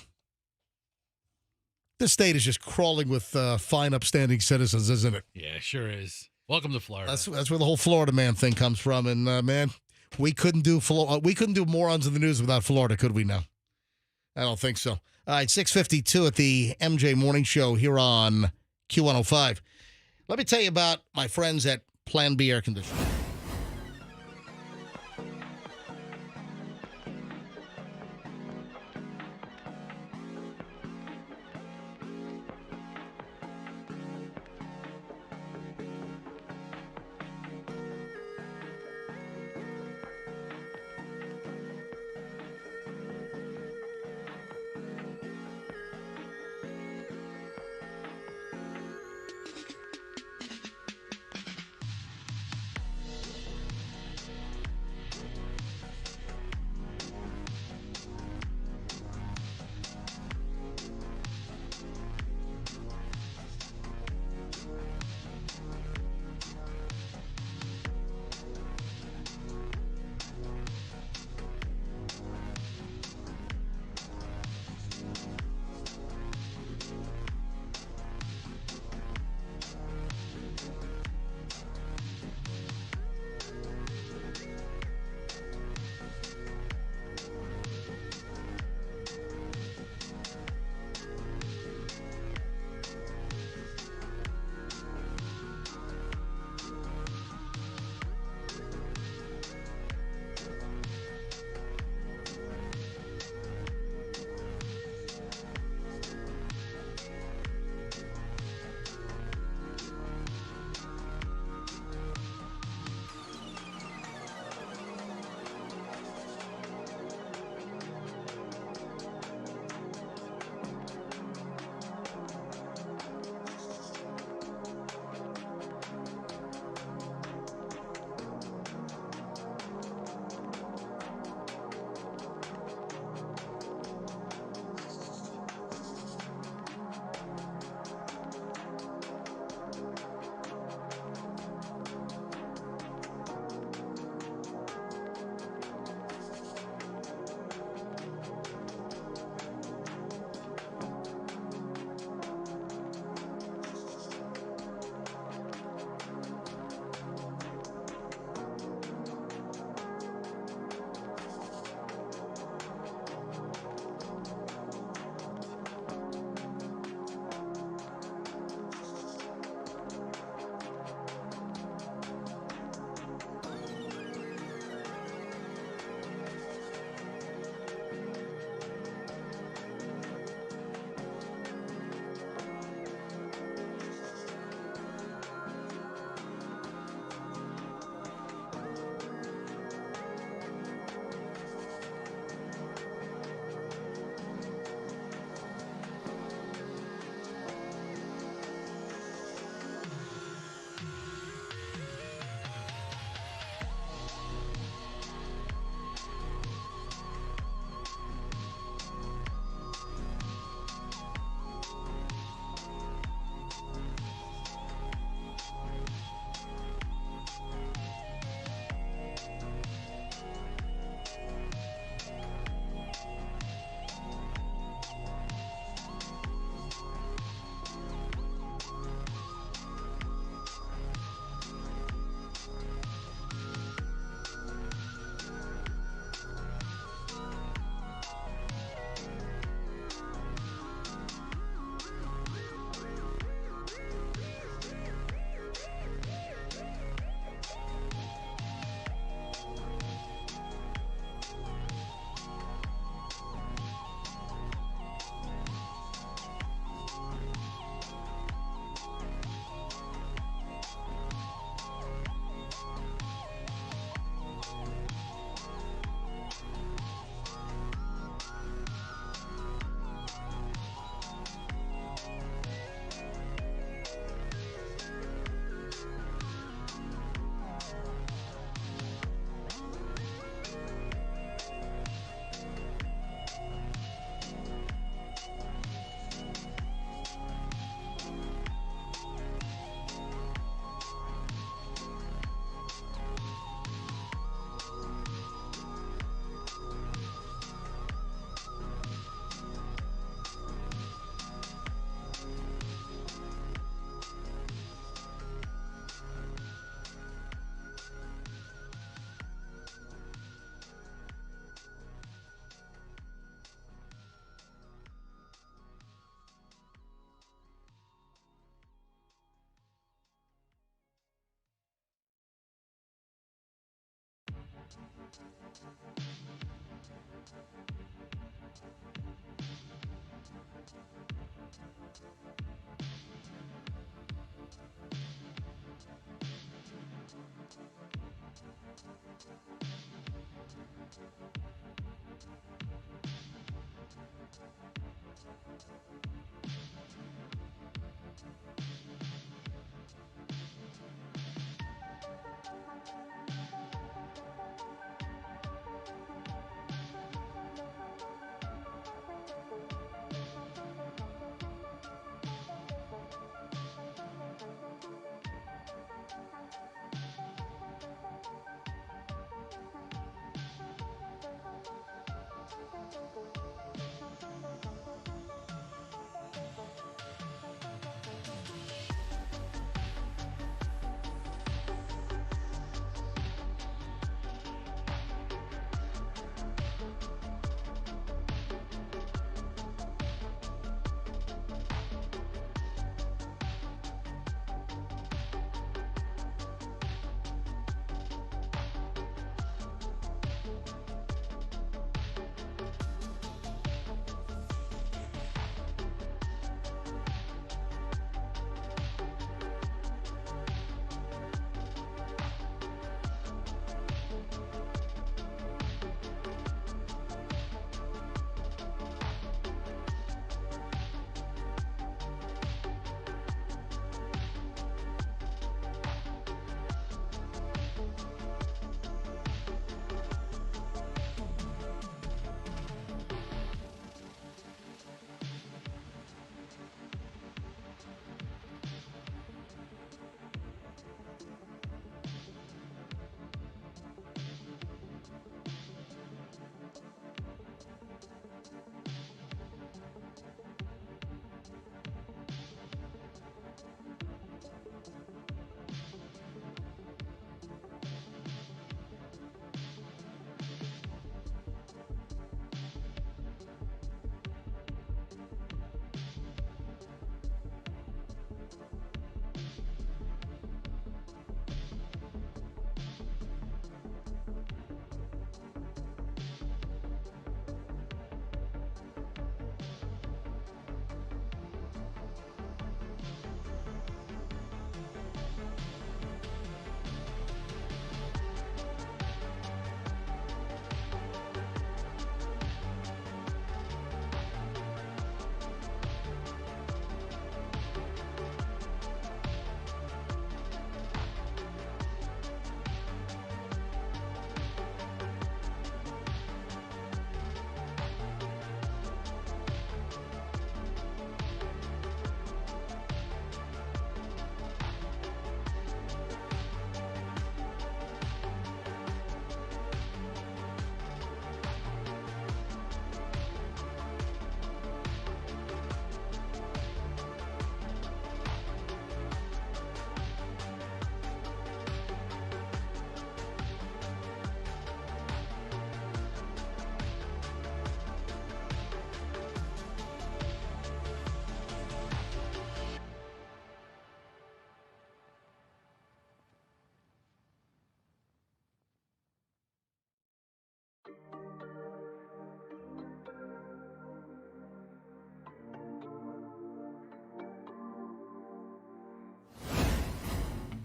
is just crawling with fine, upstanding citizens, isn't it? Yeah, sure is. Welcome to Florida. That's where the whole Florida man thing comes from. And man, we couldn't do morons in the news without Florida, could we? Now, I don't think so. All right, 6:52 at the MJ Morning Show here on Q105. Let me tell you about my friends at Plan B Air Conditioning.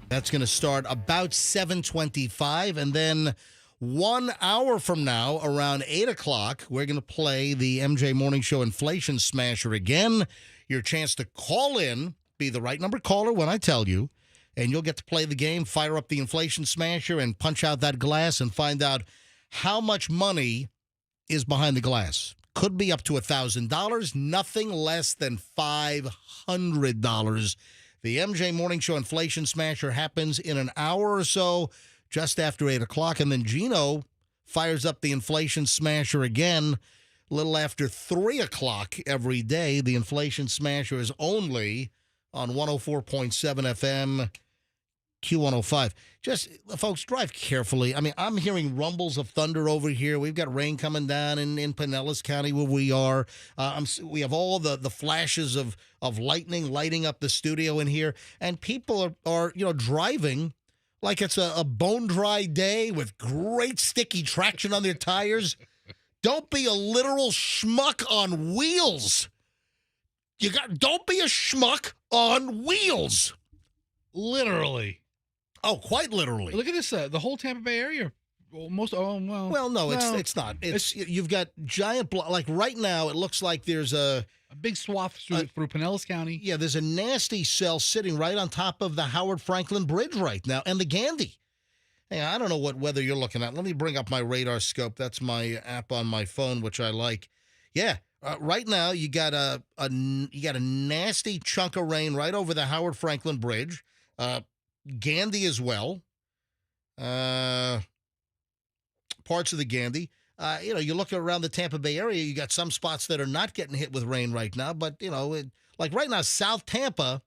That's going to start about 7:25, and then 1 hour from now, around 8 o'clock, we're going to play the MJ Morning Show Inflation Smasher again. Your chance to call in, be the right number caller when I tell you, and you'll get to play the game, fire up the Inflation Smasher, and punch out that glass and find out how much money is behind the glass. Could be up to $1,000, nothing less than $500. The MJ Morning Show Inflation Smasher happens in an hour or so, just after 8 o'clock. And then Gino fires up the Inflation Smasher again a little after 3 o'clock every day. The Inflation Smasher is only on 104.7 FM, Q105. Just, folks, drive carefully. I mean, I'm hearing rumbles of thunder over here. We've got rain coming down in Pinellas County where we are. We have all the flashes of lightning lighting up the studio in here. And people are driving like it's a bone-dry day with great sticky traction on their tires. Don't be a literal schmuck on wheels. Don't be a schmuck on wheels. Literally. Oh, quite literally. Look at this. The whole Tampa Bay area Most. Oh well. Well, no, it's not. You've got giant like right now. It looks like there's a big swath through Pinellas County. Yeah, there's a nasty cell sitting right on top of the Howard Franklin Bridge right now, and the Gandy. Hey, I don't know what weather you're looking at. Let me bring up my radar scope. That's my app on my phone, which I like. Yeah, right now you got a nasty chunk of rain right over the Howard Franklin Bridge, Gandy as well. Parts of the Gandy. You look around the Tampa Bay area, you got some spots that are not getting hit with rain right now, but like right now, South Tampa,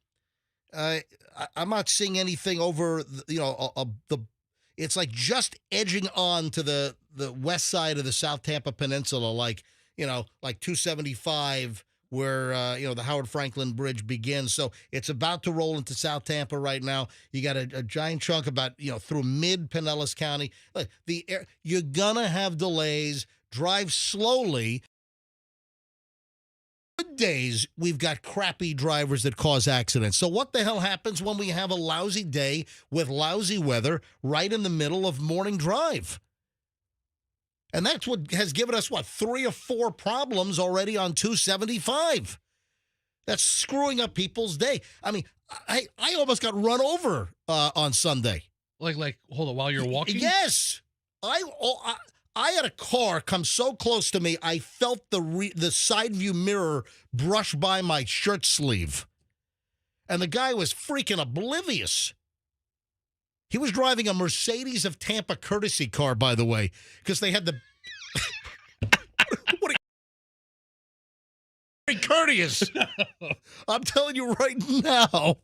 I'm not seeing anything over. It's like just edging on to the west side of the South Tampa Peninsula, like 275, where the Howard Franklin Bridge begins. So it's about to roll into South Tampa right now. You got a giant chunk about through mid Pinellas County. Look, you're gonna have delays. Drive slowly. Good days, we've got crappy drivers that cause accidents. So what the hell happens when we have a lousy day with lousy weather right in the middle of morning drive? And that's what has given us, 3 or 4 problems already on 275. That's screwing up people's day. I mean, I almost got run over on Sunday. Like, hold on, while you're walking? Yes. I had a car come so close to me, I felt the side view mirror brush by my shirt sleeve. And the guy was freaking oblivious. He was driving a Mercedes of Tampa courtesy car, by the way, because they had the... Very courteous. I'm telling you right now.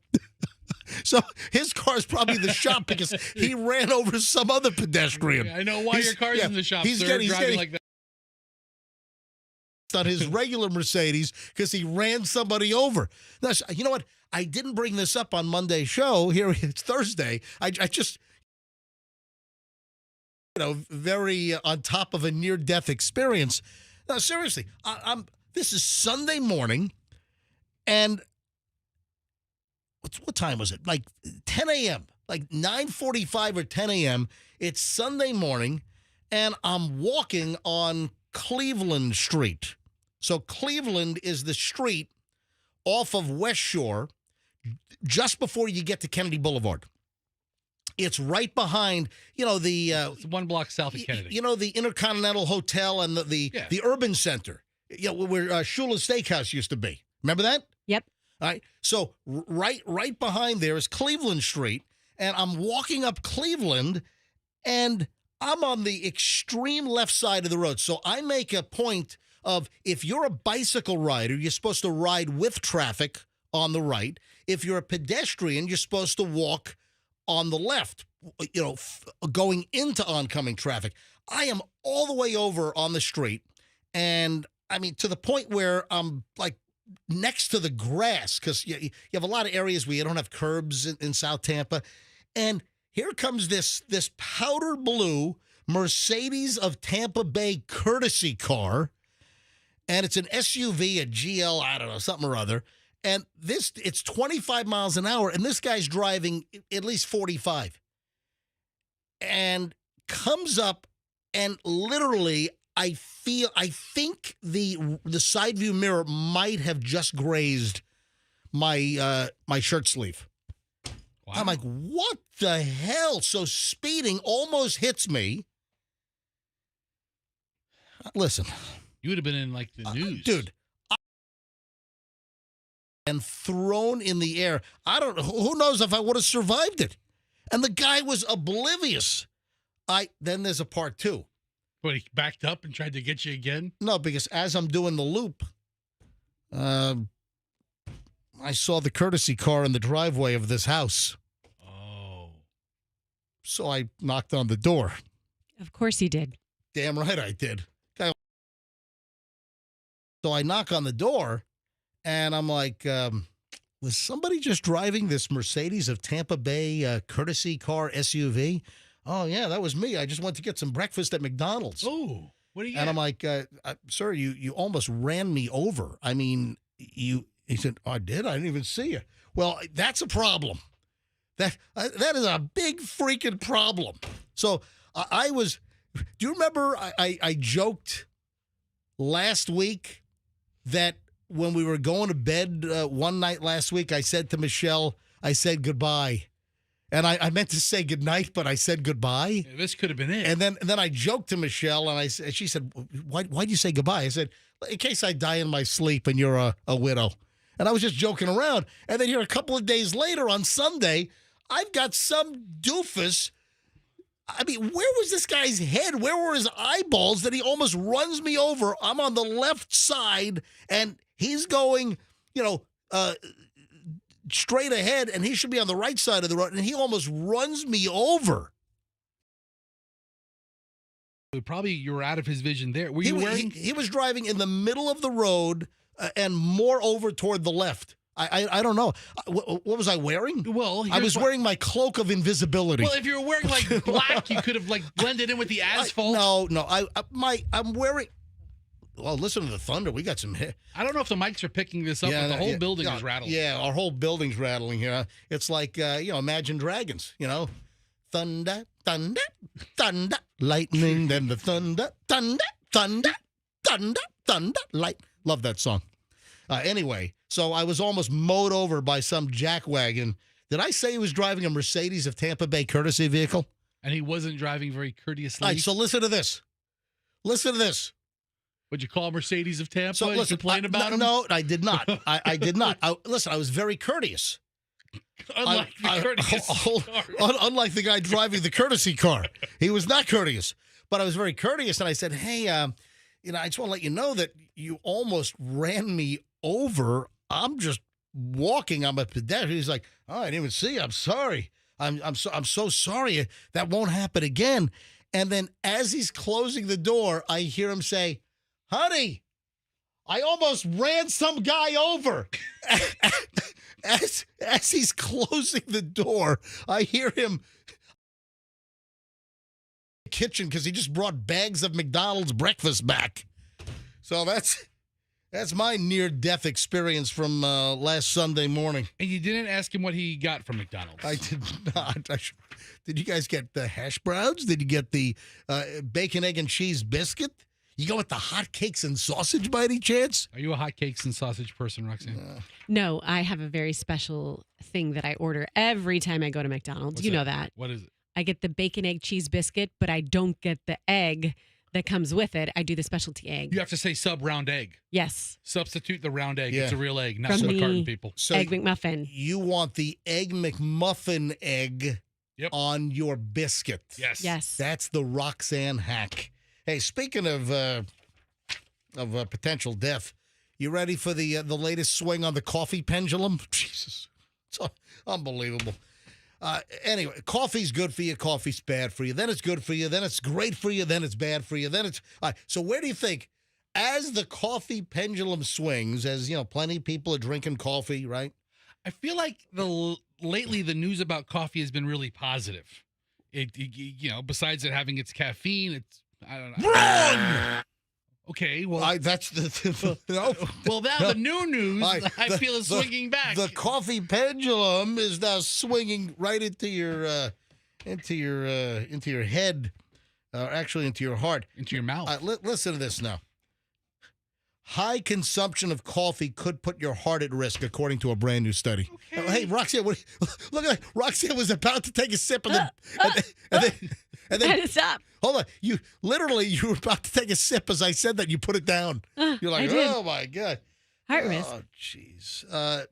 So his car's probably the shop because he ran over some other pedestrian. Yeah, I know why your car's in the shop, sir, driving like that. On his regular Mercedes because he ran somebody over. Now, you know what? I didn't bring this up on Monday's show. Here it's Thursday. I just, very on top of a near-death experience. Now, seriously, this is Sunday morning, and what time was it? Like 10 a.m., like 9:45 or 10 a.m. It's Sunday morning, and I'm walking on Cleveland Street. So Cleveland is the street off of West Shore, just before you get to Kennedy Boulevard. It's right behind, it's 1 block south of Kennedy. The Intercontinental Hotel and the Urban Center, where Shula's Steakhouse used to be. Remember that? Yep. All right. So right behind there is Cleveland Street, and I'm walking up Cleveland, and I'm on the extreme left side of the road. So I make a point of, if you're a bicycle rider, you're supposed to ride with traffic on the right. If you're a pedestrian, you're supposed to walk on the left, going into oncoming traffic. I am all the way over on the street, and I mean, to the point where I'm like next to the grass, because you have a lot of areas where you don't have curbs in South Tampa. And here comes this powder blue Mercedes of Tampa Bay courtesy car, and it's an SUV, a GL, I don't know, something or other. And it's 25 miles an hour, and this guy's driving at least 45. And comes up, and literally, I think the side view mirror might have just grazed my shirt sleeve. Wow. I'm like, what the hell? So speeding almost hits me. Listen. You would have been in, like, the news. Dude. And thrown in the air. Who knows if I would have survived it. And the guy was oblivious. Then there's a part 2. But he backed up and tried to get you again? No, because as I'm doing the loop, I saw the courtesy car in the driveway of this house. Oh. So I knocked on the door. Of course he did. Damn right I did. So I knock on the door, and I'm like, was somebody just driving this Mercedes of Tampa Bay courtesy car SUV? Oh, yeah, that was me. I just went to get some breakfast at McDonald's. Oh, what do you get? And I'm like, sir, you almost ran me over. I mean, he said, I did? I didn't even see you. Well, that's a problem. That is a big freaking problem. So I was, Do you remember I joked last week that when we were going to bed one night last week, I said to Michelle, I said goodbye. And I meant to say goodnight, but I said goodbye. Yeah, this could have been it. And then I joked to Michelle, and she said, why'd you say goodbye? I said, in case I die in my sleep and you're a widow. And I was just joking around. And then here a couple of days later on Sunday, I've got some doofus. I mean, where was this guy's head? Where were his eyeballs that he almost runs me over? I'm on the left side, and he's going, straight ahead, and he should be on the right side of the road, and he almost runs me over. Probably you were out of his vision there. Were you wearing? He was driving in the middle of the road and more over toward the left. I don't know. What was I wearing? Well, I was wearing my cloak of invisibility. Well, if you were wearing like black, you could have like blended in with the asphalt. No. I'm wearing. Well, listen to the thunder. We got some hit. I don't know if the mics are picking this up, but the whole building is rattling. Yeah, our whole building's rattling here. It's like Imagine Dragons. Thunder, thunder, thunder, lightning, then the thunder, thunder, thunder, thunder, thunder, light. Love that song. Anyway, so I was almost mowed over by some jackwagon. Did I say he was driving a Mercedes of Tampa Bay courtesy vehicle? And he wasn't driving very courteously. All right, so listen to this. Listen to this. Would you call Mercedes of Tampa? So listen, complain about him? No, I did not. I did not. Listen, I was very courteous. Unlike unlike the guy driving the courtesy car. He was not courteous. But I was very courteous, and I said, hey, I just want to let you know that you almost ran me over. I'm just walking. I'm a pedestrian. He's like, oh, I didn't even see you. I'm sorry. I'm so sorry. That won't happen again. And then as he's closing the door, I hear him say, honey, I almost ran some guy over. As he's closing the door, I hear him in the kitchen because he just brought bags of McDonald's breakfast back. So that's my near-death experience from last Sunday morning. And you didn't ask him what he got from McDonald's. I did not. Did you guys get the hash browns? Did you get the bacon, egg, and cheese biscuit? You go with the hotcakes and sausage by any chance? Are you a hotcakes and sausage person, Roxanne? No, I have a very special thing that I order every time I go to McDonald's. What's you that? know that. What is it? I get the bacon, egg, cheese biscuit, but I don't get the egg that comes with it. I do the specialty egg. You have to say sub-round egg. Yes. Substitute the round egg. Yeah. It's a real egg, not From what the carton people. So egg McMuffin. you want the Egg McMuffin egg Yep. on your biscuit. Yes. Yes. That's the Roxanne hack. Hey, speaking of potential death, you ready for the latest swing on the coffee pendulum? Jesus, it's unbelievable. Anyway, coffee's good for you. Coffee's bad for you. Then it's good for you. Then it's great for you. Then it's bad for you. Then it's so where do you think, as the coffee pendulum swings, as plenty of people are drinking coffee, right? I feel like lately the news about coffee has been really positive. It besides it having its caffeine, it's I don't know. Wrong. Okay, well, That's the no. well now the new news I feel is the- swinging back. The coffee pendulum is now swinging right into your head, actually into your heart, into your mouth. Listen to this now. High consumption of coffee could put your heart at risk, according to a brand new study. Okay. Hey, Roxanne, look at that. Roxanne was about to take a sip, and then Stop. hold on. You were about to take a sip as I said that. You put it down. You're like, I did. oh my God. Heart risk. Oh, jeez.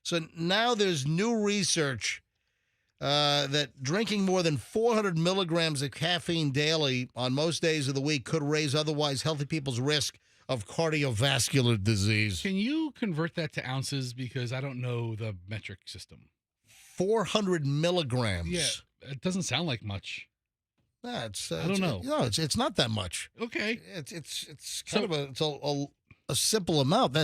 So now there's new research that drinking more than 400 milligrams of caffeine daily on most days of the week could raise otherwise healthy people's risk of cardiovascular disease. Can you convert that to ounces? Because I don't know the metric system. 400 milligrams. Yeah, it doesn't sound like much. That's I don't know. No, it's not that much. Okay. It's kind of a simple amount.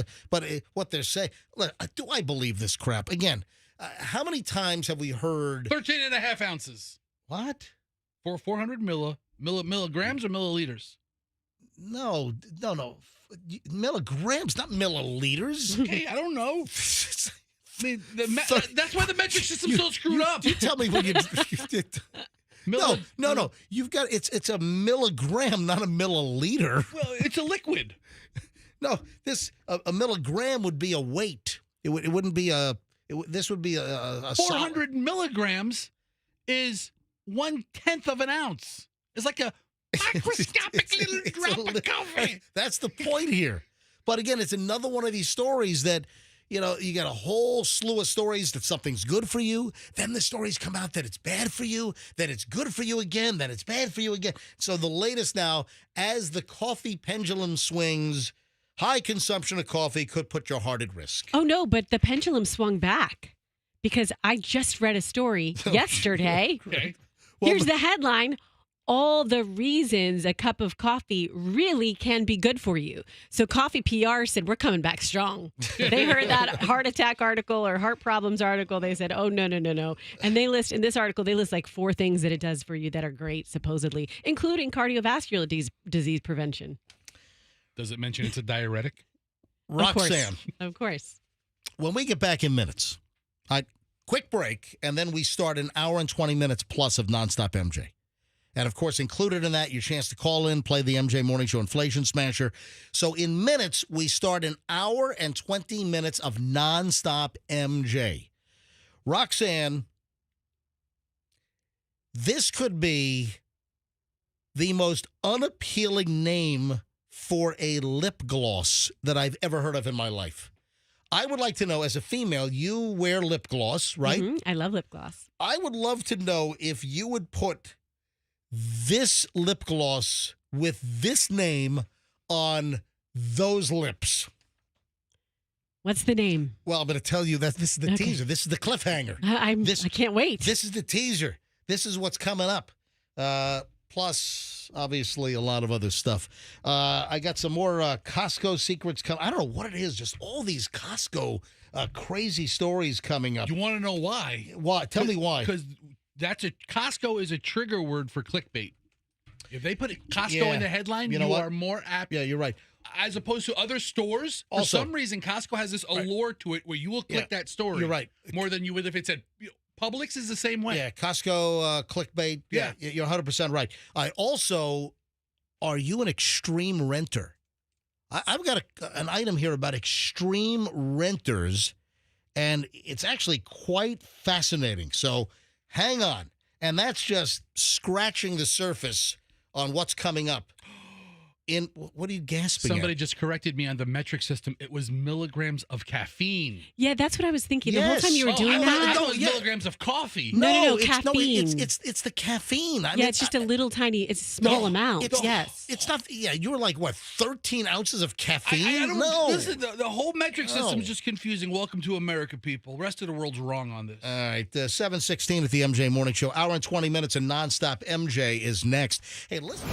What they're saying. Look, do I believe this crap? Again, how many times have we heard 13.5 ounces. what? For 400 milligrams or milliliters? No. Milligrams, not milliliters. Okay, I don't know. I mean, that's why the metric system's so screwed up. You tell me when you No. You've got it's a milligram, not a milliliter. Well, it's a liquid. No, a milligram would be a weight. It wouldn't be this would be a 400 milligrams is 1/10 of an ounce. It's like a microscopic little drop of coffee. That's the point here. But again, it's another one of these stories that, you got a whole slew of stories that something's good for you. Then the stories come out that it's bad for you, that it's good for you again, that it's bad for you again. So the latest now, as the coffee pendulum swings, high consumption of coffee could put your heart at risk. Oh, no, but the pendulum swung back because I just read a story yesterday. Okay. Here's the headline. All the reasons a cup of coffee really can be good for you. So Coffee PR said, we're coming back strong. They heard that heart attack article or heart problems article. They said, oh, no. And in this article, they list like 4 things that it does for you that are great, supposedly, including cardiovascular disease prevention. Does it mention it's a diuretic? Roxanne. Of course. When we get back in minutes, quick break, and then we start an hour and 20 minutes plus of nonstop MJ. And, of course, included in that, your chance to call in, play the MJ Morning Show Inflation Smasher. So in minutes, we start an hour and 20 minutes of nonstop MJ. Roxanne, this could be the most unappealing name for a lip gloss that I've ever heard of in my life. I would like to know, as a female, you wear lip gloss, right? Mm-hmm. I love lip gloss. I would love to know if you would put this lip gloss with this name on those lips. What's the name? Well, I'm going to tell you that this is the teaser. This is the cliffhanger. I can't wait. This is the teaser. This is what's coming up. Plus, obviously, a lot of other stuff. I got some more Costco secrets coming. I don't know what it is. Just all these Costco crazy stories coming up. You want to know why? Why? Tell me why. Because Costco is a trigger word for clickbait. If they put Costco in the headline, you are more apt. Yeah, you're right. As opposed to other stores, for some reason, Costco has this allure to it where you will click that story. You're right. More than you would if it said Publix is the same way. Yeah, Costco clickbait. Yeah, you're 100% right. Also, are you an extreme renter? I've got an item here about extreme renters, and it's actually quite fascinating. So hang on. And that's just scratching the surface on what's coming up. What are you gasping Somebody at? just corrected me on the metric system. It was milligrams of caffeine. Yeah, that's what I was thinking. The whole Yes. time you were doing I that. thought it was milligrams of coffee. No, it's, caffeine. It's the caffeine. I Yeah, mean, it's just a little tiny, it's a small amount. Yes. It's not. Yeah, you were like, what, 13 ounces of caffeine? I don't, no. Listen, the whole metric system is just confusing. Welcome to America, people. The rest of the world's wrong on this. All right, 7:16 at the MJ Morning Show. Hour and 20 minutes of nonstop MJ is next. Hey, listen.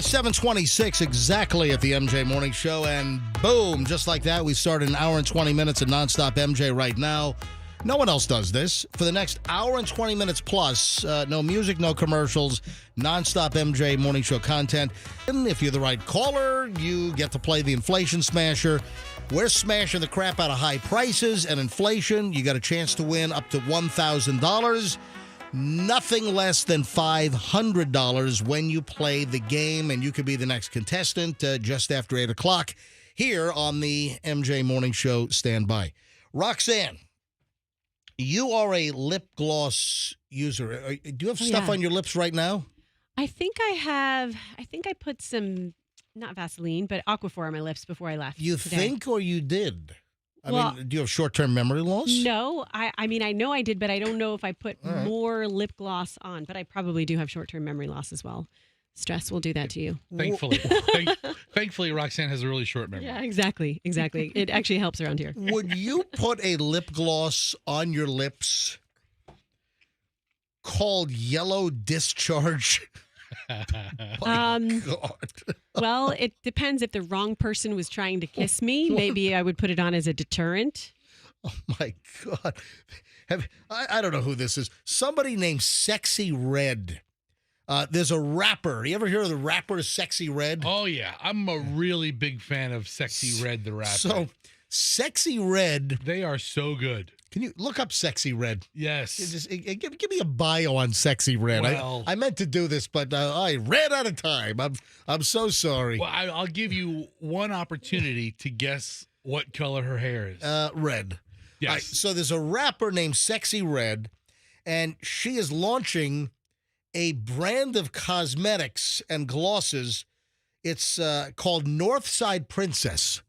7:26 exactly at the MJ Morning Show, and boom, just like that, we start an hour and 20 minutes of nonstop MJ right now. No one else does this. For the next hour and 20 minutes plus, no music, no commercials, nonstop MJ Morning Show content. And if you're the right caller, you get to play the Inflation Smasher. We're smashing the crap out of high prices and inflation. You got a chance to win up to $1,000. Nothing less than $500 when you play the game, and you could be the next contestant just after 8 o'clock here on the MJ Morning Show. Stand by. Roxanne, you are a lip gloss user. Do you have stuff on your lips right now? I think I have. I think I put some, not Vaseline, but Aquaphor on my lips before I left. You today. think, or you did? I mean, do you have short-term memory loss? No, I mean, I know I did, but I don't know if I put more lip gloss on. But I probably do have short-term memory loss as well. Stress will do that to you. Thankfully. Thankfully, Roxanne has a really short memory. Yeah, exactly. It actually helps around here. Would you put a lip gloss on your lips called Yellow Discharge? God. Well, it depends. If the wrong person was trying to kiss me, maybe I would put it on as a deterrent. Oh, my God. I don't know who this is. Somebody named Sexy Red. There's a rapper. You ever hear of the rapper Sexy Red? Oh, yeah. I'm a really big fan of Sexy Red, the rapper. So, Sexy Red. They are so good. Can you look up Sexy Red? Yes. Just, give me a bio on Sexy Red. Well, I meant to do this, but I ran out of time. I'm so sorry. Well, I'll give you one opportunity to guess what color her hair is. Red. Yes. So there's a rapper named Sexy Red, and she is launching a brand of cosmetics and glosses. It's called Northside Princess.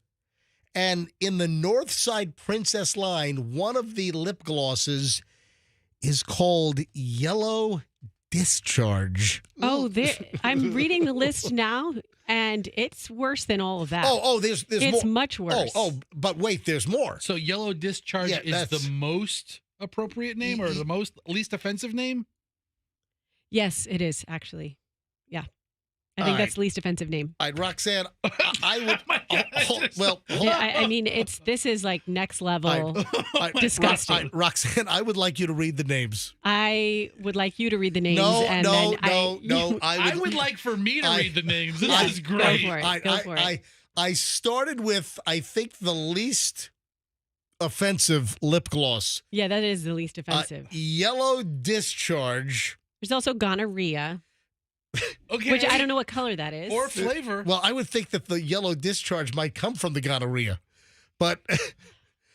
And in the Northside Princess line, one of the lip glosses is called Yellow Discharge. Oh, I'm reading the list now, and it's worse than all of that. There's more. It's much worse. But wait, there's more. So Yellow Discharge is the most appropriate name, or the most least offensive name? Yes, it is, actually. Yeah. I think that's the least offensive name. All right, Roxanne, I would. I mean, this is like next level disgusting. Roxanne, I would like you to read the names. I would like you to read the names. No. I would like for me to read the names. This is great. Go for it. I started with, I think, the least offensive lip gloss. Yeah, that is the least offensive. Yellow Discharge. There's also gonorrhea. Okay. Which I don't know what color that is. Or flavor. Well, I would think that the Yellow Discharge might come from the gonorrhea. But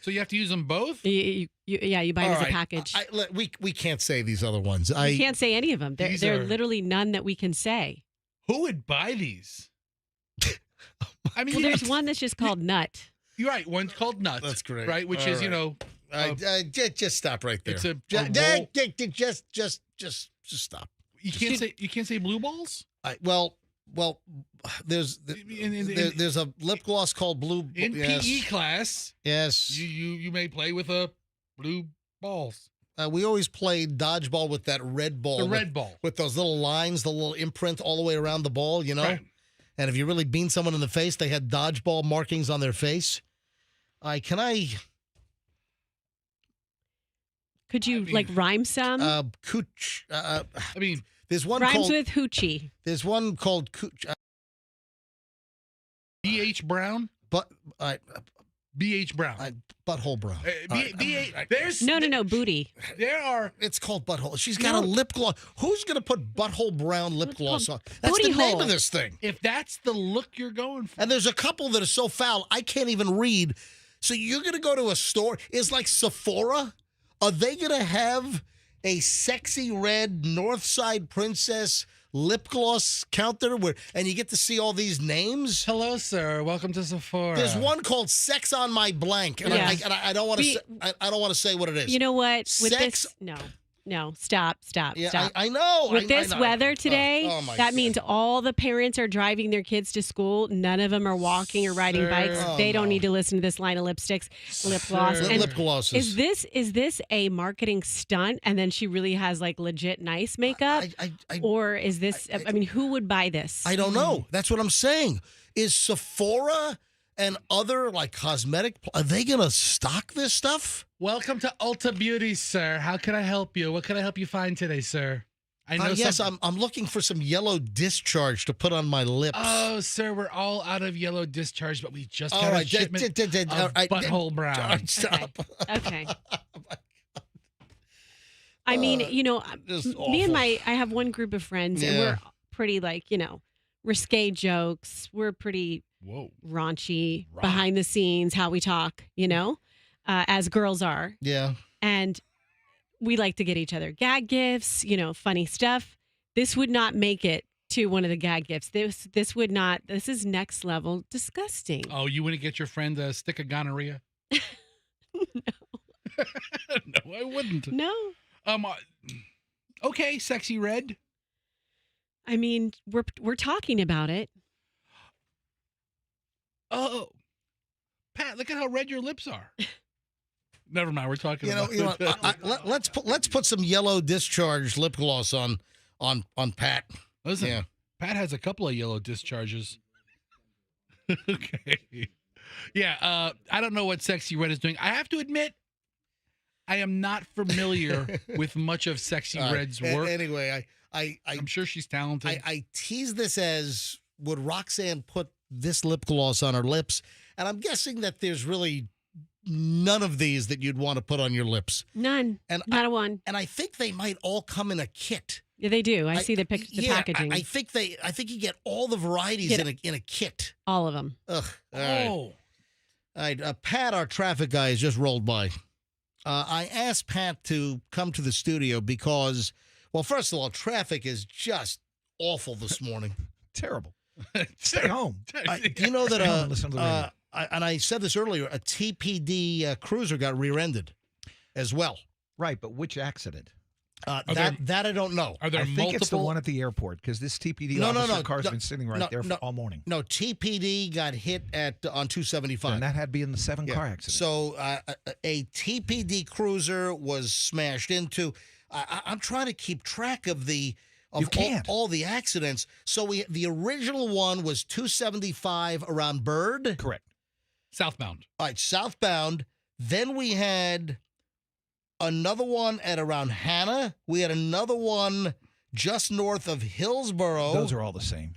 so you have to use them both? You buy it as a package. We can't say these other ones. We can't say any of them. There are literally none that we can say. Who would buy these? I mean, there's one that's just called Nut. You're right. One's called Nut. That's great. Right, which is, just stop right there. It's a just stop. You can't say blue balls? There's a lip gloss called Blue. In PE class, yes, you may play with a blue balls. We always played dodgeball with that red ball. The red ball with those little lines, the little imprint all the way around the ball. Right. And if you really bean someone in the face, they had dodgeball markings on their face. Could you rhyme some? Cooch. There's one rhymes called with hoochie. There's one called Cooch. B.H. Brown. B.H. Brown. Butthole Brown. There's no booty. It's called butthole. She's got a lip gloss. Who's gonna put Butthole Brown lip gloss on? That's the name of this thing. If that's the look you're going for. And there's a couple that are so foul I can't even read. So you're gonna go to a store. It's like Sephora. Are they gonna have a Sexy Red Northside Princess lip gloss counter and you get to see all these names? Hello, sir. Welcome to Sephora. There's one called Sex on My Blank, and I don't want to. I don't want to say what it is. You know what? No. No, stop. Yeah, I know. With I this know. weather today, oh my that God. means all the parents are driving their kids to school. None of them are walking or riding bikes. Oh, They don't no. need to listen to this line of lipsticks, lip gloss. Sir. And Lip glosses. is this a marketing stunt? And then she really has like legit nice makeup, or is this? I mean, who would buy this? I don't know. That's what I'm saying. Is Sephora and other like cosmetic, are they going to stock this stuff? Welcome to Ulta Beauty, sir. How can I help you? What can I help you find today, sir? I know. Yes, I'm looking for some yellow discharge to put on my lips. Oh, sir, we're all out of yellow discharge, but we just got All a right, shipment of butthole brown. All right, stop. Okay. I mean, Just me and awful. I have one group of friends, and Yeah. we're pretty like, risque jokes. We're pretty Whoa. raunchy behind the scenes, how we talk, as girls are. Yeah. And we like to get each other gag gifts, funny stuff. This would not make it to one of the gag gifts. This would not. This is next level disgusting. Oh, you wouldn't get your friend a stick of gonorrhea? No, I wouldn't. No. Okay, sexy red. I mean, we're talking about it. Oh, Pat, look at how red your lips are. Never mind, we're talking about. Let's put some yellow discharge lip gloss on Pat. Listen, Yeah. Pat has a couple of yellow discharges. Okay. Yeah, I don't know what Sexy Red is doing. I have to admit, I am not familiar with much of Sexy Red's work. Anyway, I'm sure she's talented. I tease this as, would Roxanne put this lip gloss on her lips? And I'm guessing that there's really none of these that you'd want to put on your lips. None. And Not a one. And I think they might all come in a kit. Yeah, they do. I see the packaging. I think you get all the varieties in a kit. All of them. Ugh. All right. Oh. All right. Pat, our traffic guy, has just rolled by. I asked Pat to come to the studio because, well, first of all, traffic is just awful this morning. Terrible. Stay home. You know that, Stay home and listen to the radio. I said this earlier, a TPD cruiser got rear-ended as well. Right, but which accident? That I don't know. Are there I think multiple? it's the one at the airport because this TPD car's been sitting right there all morning. No, TPD got hit on 275. And that had to be in the 7-car accident. So a TPD cruiser was smashed into. I'm trying to keep track of all the accidents. So the original one was 275 around Bird. Correct. Southbound. All right, southbound. Then we had another one at around Hannah. We had another one just north of Hillsboro. Those are all the same.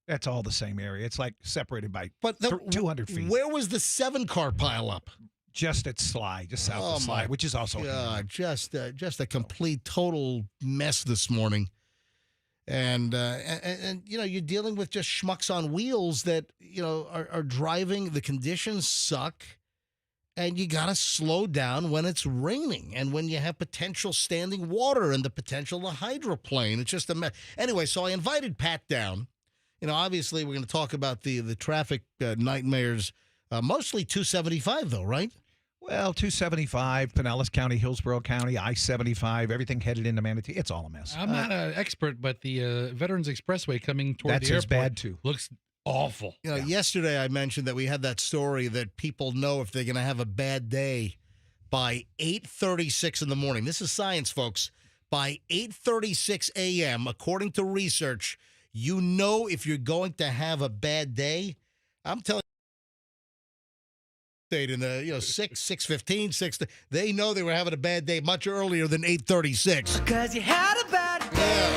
That's all the same area. It's like separated by 200 feet. Where was the 7-car pileup? Just at Sly, just south of Sly, which is also just a complete total mess this morning. And you're dealing with just schmucks on wheels that are driving. The conditions suck, and you got to slow down when it's raining and when you have potential standing water and the potential to hydroplane. It's just a mess. Anyway, so I invited Pat down. Obviously we're going to talk about the traffic nightmares. Mostly 275 though, right? Well, 275, Pinellas County, Hillsborough County, I-75, everything headed into Manatee. It's all a mess. I'm not an expert, but the Veterans Expressway coming toward That's the as airport bad, too. looks awful. Yesterday I mentioned that we had that story that people know if they're going to have a bad day by 8:36 in the morning. This is science, folks. By 8:36 a.m., according to research, you know if you're going to have a bad day. I'm telling you. In the 6:15, 6, they know they were having a bad day much earlier than 8:36. Because you had a bad day.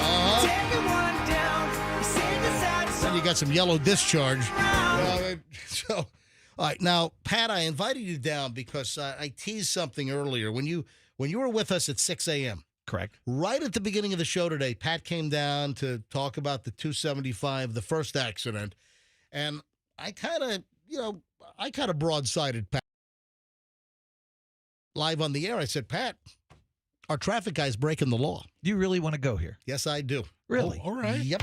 Yeah, Take one down. You sing a sad song. And you got some yellow discharge. So, all right, now Pat, I invited you down because I teased something earlier when you were with us at 6 a.m. Correct. Right at the beginning of the show today, Pat came down to talk about the 275, the first accident, and I kind of broadsided Pat. Live on the air, I said, Pat, our traffic guy's breaking the law. Do you really want to go here? Yes, I do. Really? Oh, all right. Yep.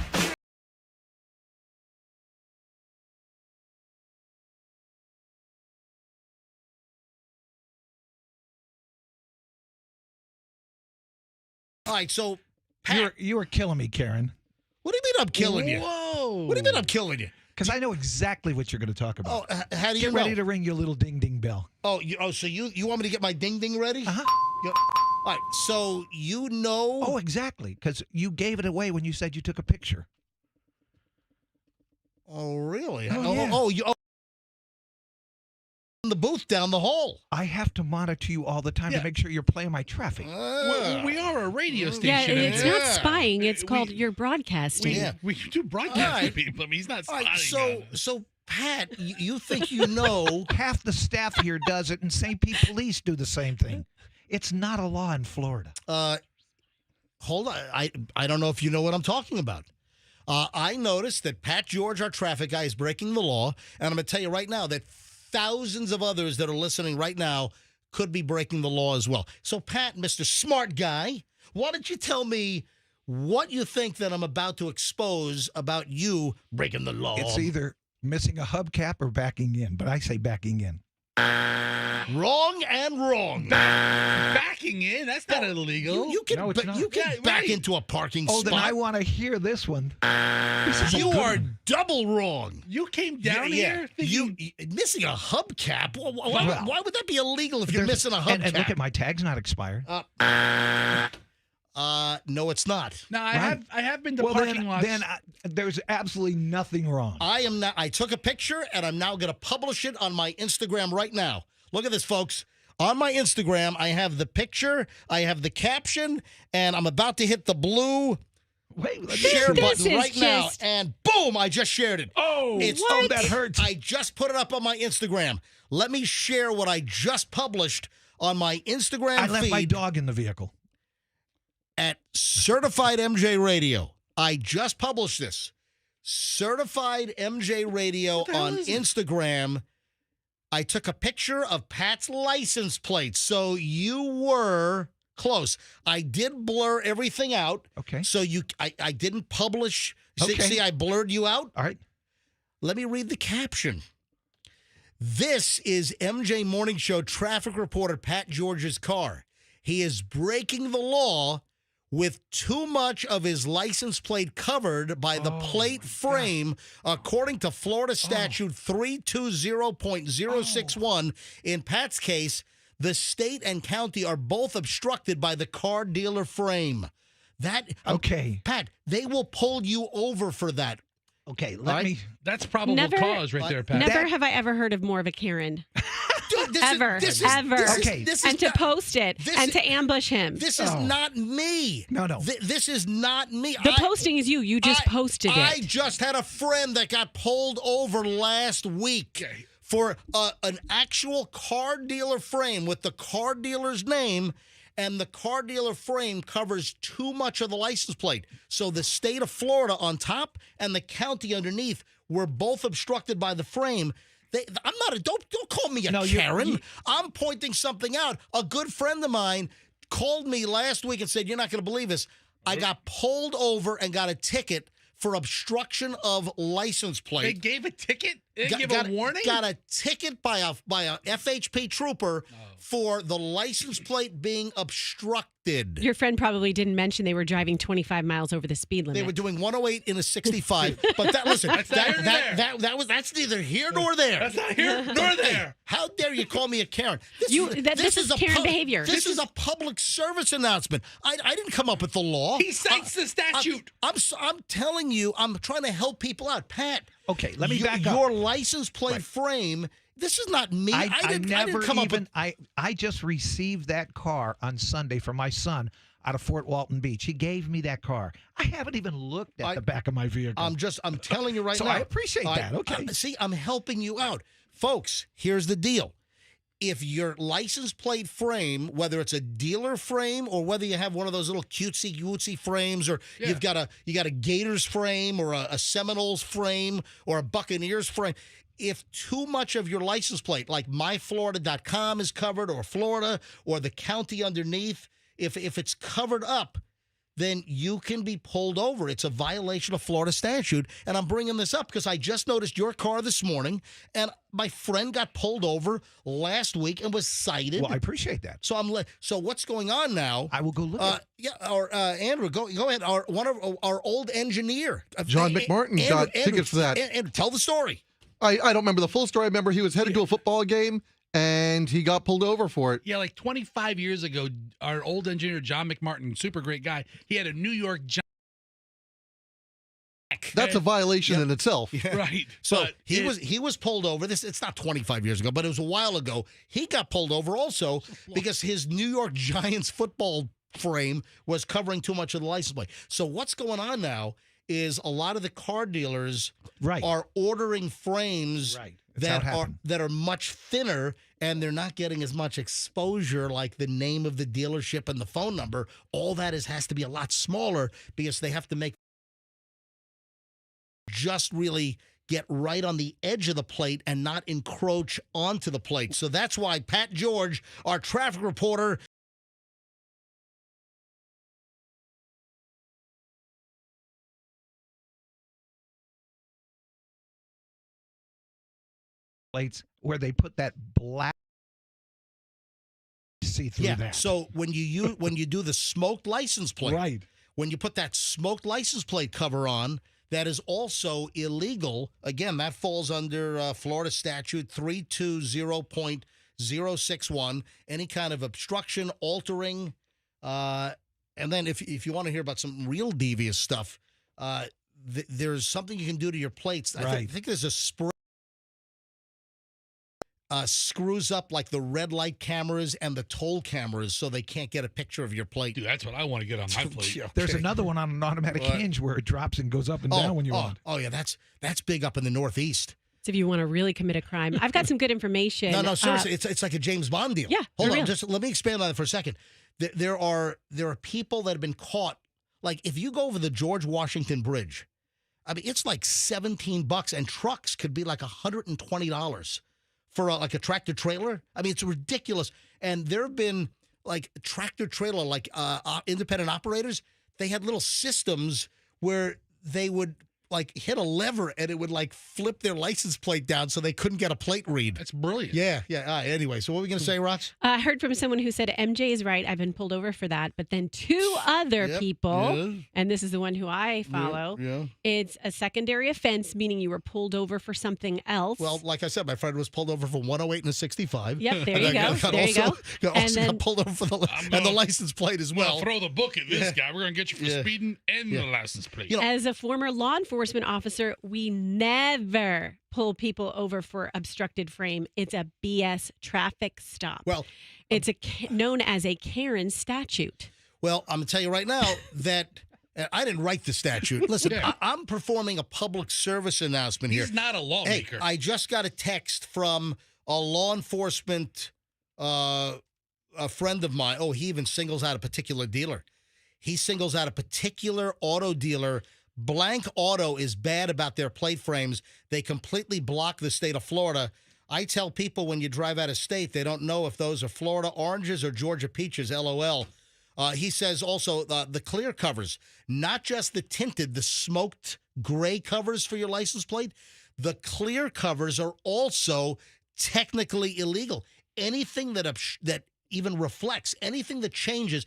All right, so Pat, You were killing me, Karen. what do you mean I'm killing you? Whoa. What do you mean I'm killing you? Because I know exactly what you're going to talk about. Oh, how do you Get know? ready to ring your little ding-ding bell. Oh, so you want me to get my ding ready? Uh-huh. All right, so you know. Oh, exactly. Because you gave it away when you said you took a picture. Oh, really? Oh, yeah. You in the booth down the hall. I have to monitor you all the time Yeah. to make sure you're playing my traffic. We are a radio station. Yeah, it's not Yeah. spying. It's called We- you're broadcasting. We do broadcast All right. to people. I mean, he's not All spying. right, so Pat, you think you know? Half the staff here does it, and St. Pete Police do the same thing. It's not a law in Florida. Hold on, I don't know if you know what I'm talking about. I noticed that Pat George, our traffic guy, is breaking the law, and I'm going to tell you right now that thousands of others that are listening right now could be breaking the law as well. So, Pat, Mr. Smart Guy, why don't you tell me what you think that I'm about to expose about you breaking the law? It's either missing a hubcap or backing in, but I say backing in. Wrong and wrong. Backing in? That's not illegal. You can, No, it's not. you can Yeah, back right. into a parking Oh, spot. then I want to hear this one. This is a You good are one. double wrong. You came down here thinking... You missing a hubcap? Why would that be illegal if you're There's- missing a hubcap? and look at my tag's not expired. No, it's not. No, Right. I have been to Well, parking lots. then there's absolutely nothing wrong. I am not. I took a picture and I'm now going to publish it on my Instagram right now. Look at this, folks. On my Instagram, I have the picture, I have the caption, and I'm about to hit the blue Wait, let me share see. This button is right now, just- and boom, I just shared it. Oh, It's oh, that hurts. I just put it up on my Instagram. Let me share what I just published on my Instagram I left feed my dog in the vehicle. at Certified MJ Radio. I just published this. Certified MJ Radio What the hell on is it? Instagram. I took a picture of Pat's license plate, so you were close. I did blur everything out, Okay. so I didn't publish. Okay. See, I blurred you out. All right. Let me read the caption. This is MJ Morning Show traffic reporter Pat George's car. He is breaking the law with too much of his license plate covered by the plate frame, according to Florida statute 320.061. In Pat's case, the state and county are both obstructed by the car dealer frame. That Okay. Pat, they will pull you over for that. Okay. All Let right. me. That's probable Never- cause right there, Pat. Never have I ever heard of more of a Karen. Dude, this Ever. Ever. Okay. This is And to not, post it this and is- to ambush him. this is Oh. not me. No. This is not me. The posting is you. You just posted it. I just had a friend that got pulled over last week for an actual car dealer frame with the car dealer's name, and the car dealer frame covers too much of the license plate. So the state of Florida on top and the county underneath were both obstructed by the frame. Don't call me a No, Karen. I'm pointing something out. A good friend of mine called me last week and said, "You're not going to believe this. I got pulled over and got a ticket for obstruction of license They plate." gave a ticket? They Got- gave got a warning? Got a ticket by a FHP trooper Oh. for the license plate being obstructed. Your friend probably didn't mention they were driving 25 miles over the speed limit. They were doing 108 in a 65, but that's neither here nor there. That's not here nor there. How dare you call me a Karen? This is Karen behavior. This is a public service announcement. I didn't come up with the law. He cites the statute. I'm telling you, I'm trying to help people out. Pat, Okay. Let me back your up. license plate frame, this is not me. I didn't never come up even. with. I just received that car on Sunday from my son out of Fort Walton Beach. He gave me that car. I haven't even looked at the back of my vehicle. I'm telling you right So now. I appreciate that. Okay. See, I'm helping you out. Folks, here's the deal. If your license plate frame, whether it's a dealer frame or whether you have one of those little cutesy frames, or you got a Gators frame or a Seminoles frame or a Buccaneers frame, if too much of your license plate, like myflorida.com is covered, or Florida or the county underneath, if it's covered up, then you can be pulled over. It's a violation of Florida statute. And I'm bringing this up because I just noticed your car this morning, and my friend got pulled over last week and was cited. Well, I appreciate that. So so what's going on now? I will go look at it. Yeah, or Andrew, go ahead. One of our old engineer, John McMartin, got tickets for that. And tell the story. I don't remember the full story. I remember he was headed to a football game, and he got pulled over for it. Yeah, like 25 years ago, our old engineer, John McMartin, super great guy, he had a New York Giants. That's a violation in itself. Yeah. Right. So he was pulled over. It's not 25 years ago, but it was a while ago. He got pulled over also because his New York Giants football frame was covering too much of the license plate. So what's going on now is a lot of the car dealers are ordering frames that are much thinner, and they're not getting as much exposure, like the name of the dealership and the phone number. All that has to be a lot smaller because they have to make just really get right on the edge of the plate and not encroach onto the plate. So that's why Pat George, our traffic reporter, plates where they put that black see through that. So when you do the smoked license plate, when you put that smoked license plate cover on, that is also illegal. Again, that falls under Florida statute 320.061. Any kind of obstruction, altering, and then if you want to hear about some real devious stuff, there's something you can do to your plates. I think there's a spray. Screws up like the red light cameras and the toll cameras so they can't get a picture of your plate. Dude, that's what I want to get on my plate. Okay. There's another one on an automatic hinge where it drops and goes up and down when you want. Oh, yeah, that's big up in the Northeast. So if you want to really commit a crime, I've got some good information. No, seriously, it's like a James Bond deal. Yeah, hold on, real. just let me expand on that for a second. There are people that have been caught. Like if you go over the George Washington Bridge, I mean it's like $17, and trucks could be like $120. For like a tractor trailer. I mean, it's ridiculous. And there have been like tractor trailer, like independent operators. They had little systems where they would like hit a lever and it would like flip their license plate down so they couldn't get a plate read. That's brilliant. Yeah. Anyway, so what were we going to say, Rox? I heard from someone who said MJ is right. I've been pulled over for that. But then two other people, and this is the one who I follow, it's a secondary offense, meaning you were pulled over for something else. Well, like I said, my friend was pulled over for 108 and a 65. Yep, there you go. Got pulled over for the license plate as well. Throw the book at this guy. We're going to get you for speeding and the license plate. As a former law enforcement officer, we never pull people over for obstructed frame. It's a BS traffic stop. Well, it's known as a Karen statute. Well, I'm going to tell you right now that I didn't write the statute. Listen, I'm performing a public service announcement here. He's not a lawmaker. Hey, I just got a text from a law enforcement a friend of mine. Oh, he even singles out a particular dealer. He singles out a particular auto dealer. Blank Auto is bad about their plate frames. They completely block the state of Florida. I tell people when you drive out of state, they don't know if those are Florida oranges or Georgia peaches, LOL. He says also the clear covers, not just the tinted, the smoked gray covers for your license plate. The clear covers are also technically illegal. Anything that even reflects, anything that changes.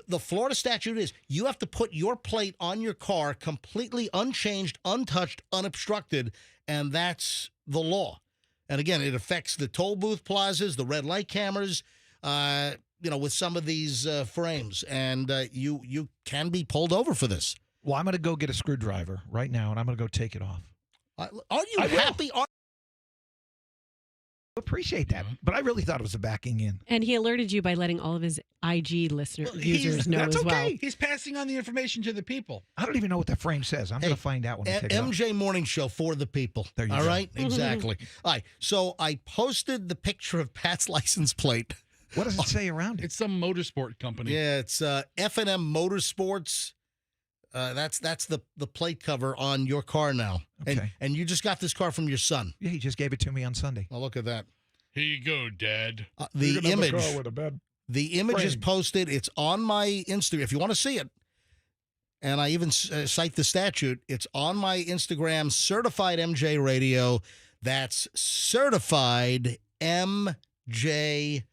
The Florida statute is you have to put your plate on your car completely unchanged, untouched, unobstructed, and that's the law. And again, it affects the toll booth plazas, the red light cameras, with some of these frames, and you can be pulled over for this. Well, I'm going to go get a screwdriver right now, and I'm going to go take it off. Are you happy? Appreciate that, but I really thought it was a backing in. And he alerted you by letting all of his IG users know as well. He's passing on the information to the people. I don't even know what that frame says. I'm going to find out when I take it off. MJ Morning Show for the people. There you go. All right? Exactly. All right. So I posted the picture of Pat's license plate. What does it say around it? It's some motorsport company. Yeah, it's F&M Motorsports. That's the plate cover on your car now. Okay. And you just got this car from your son. Yeah, he just gave it to me on Sunday. Oh, look at that. Here you go, Dad. The image is posted. It's on my Instagram. If you want to see it, and I even cite the statute. It's on my Instagram, Certified MJ Radio. That's Certified MJ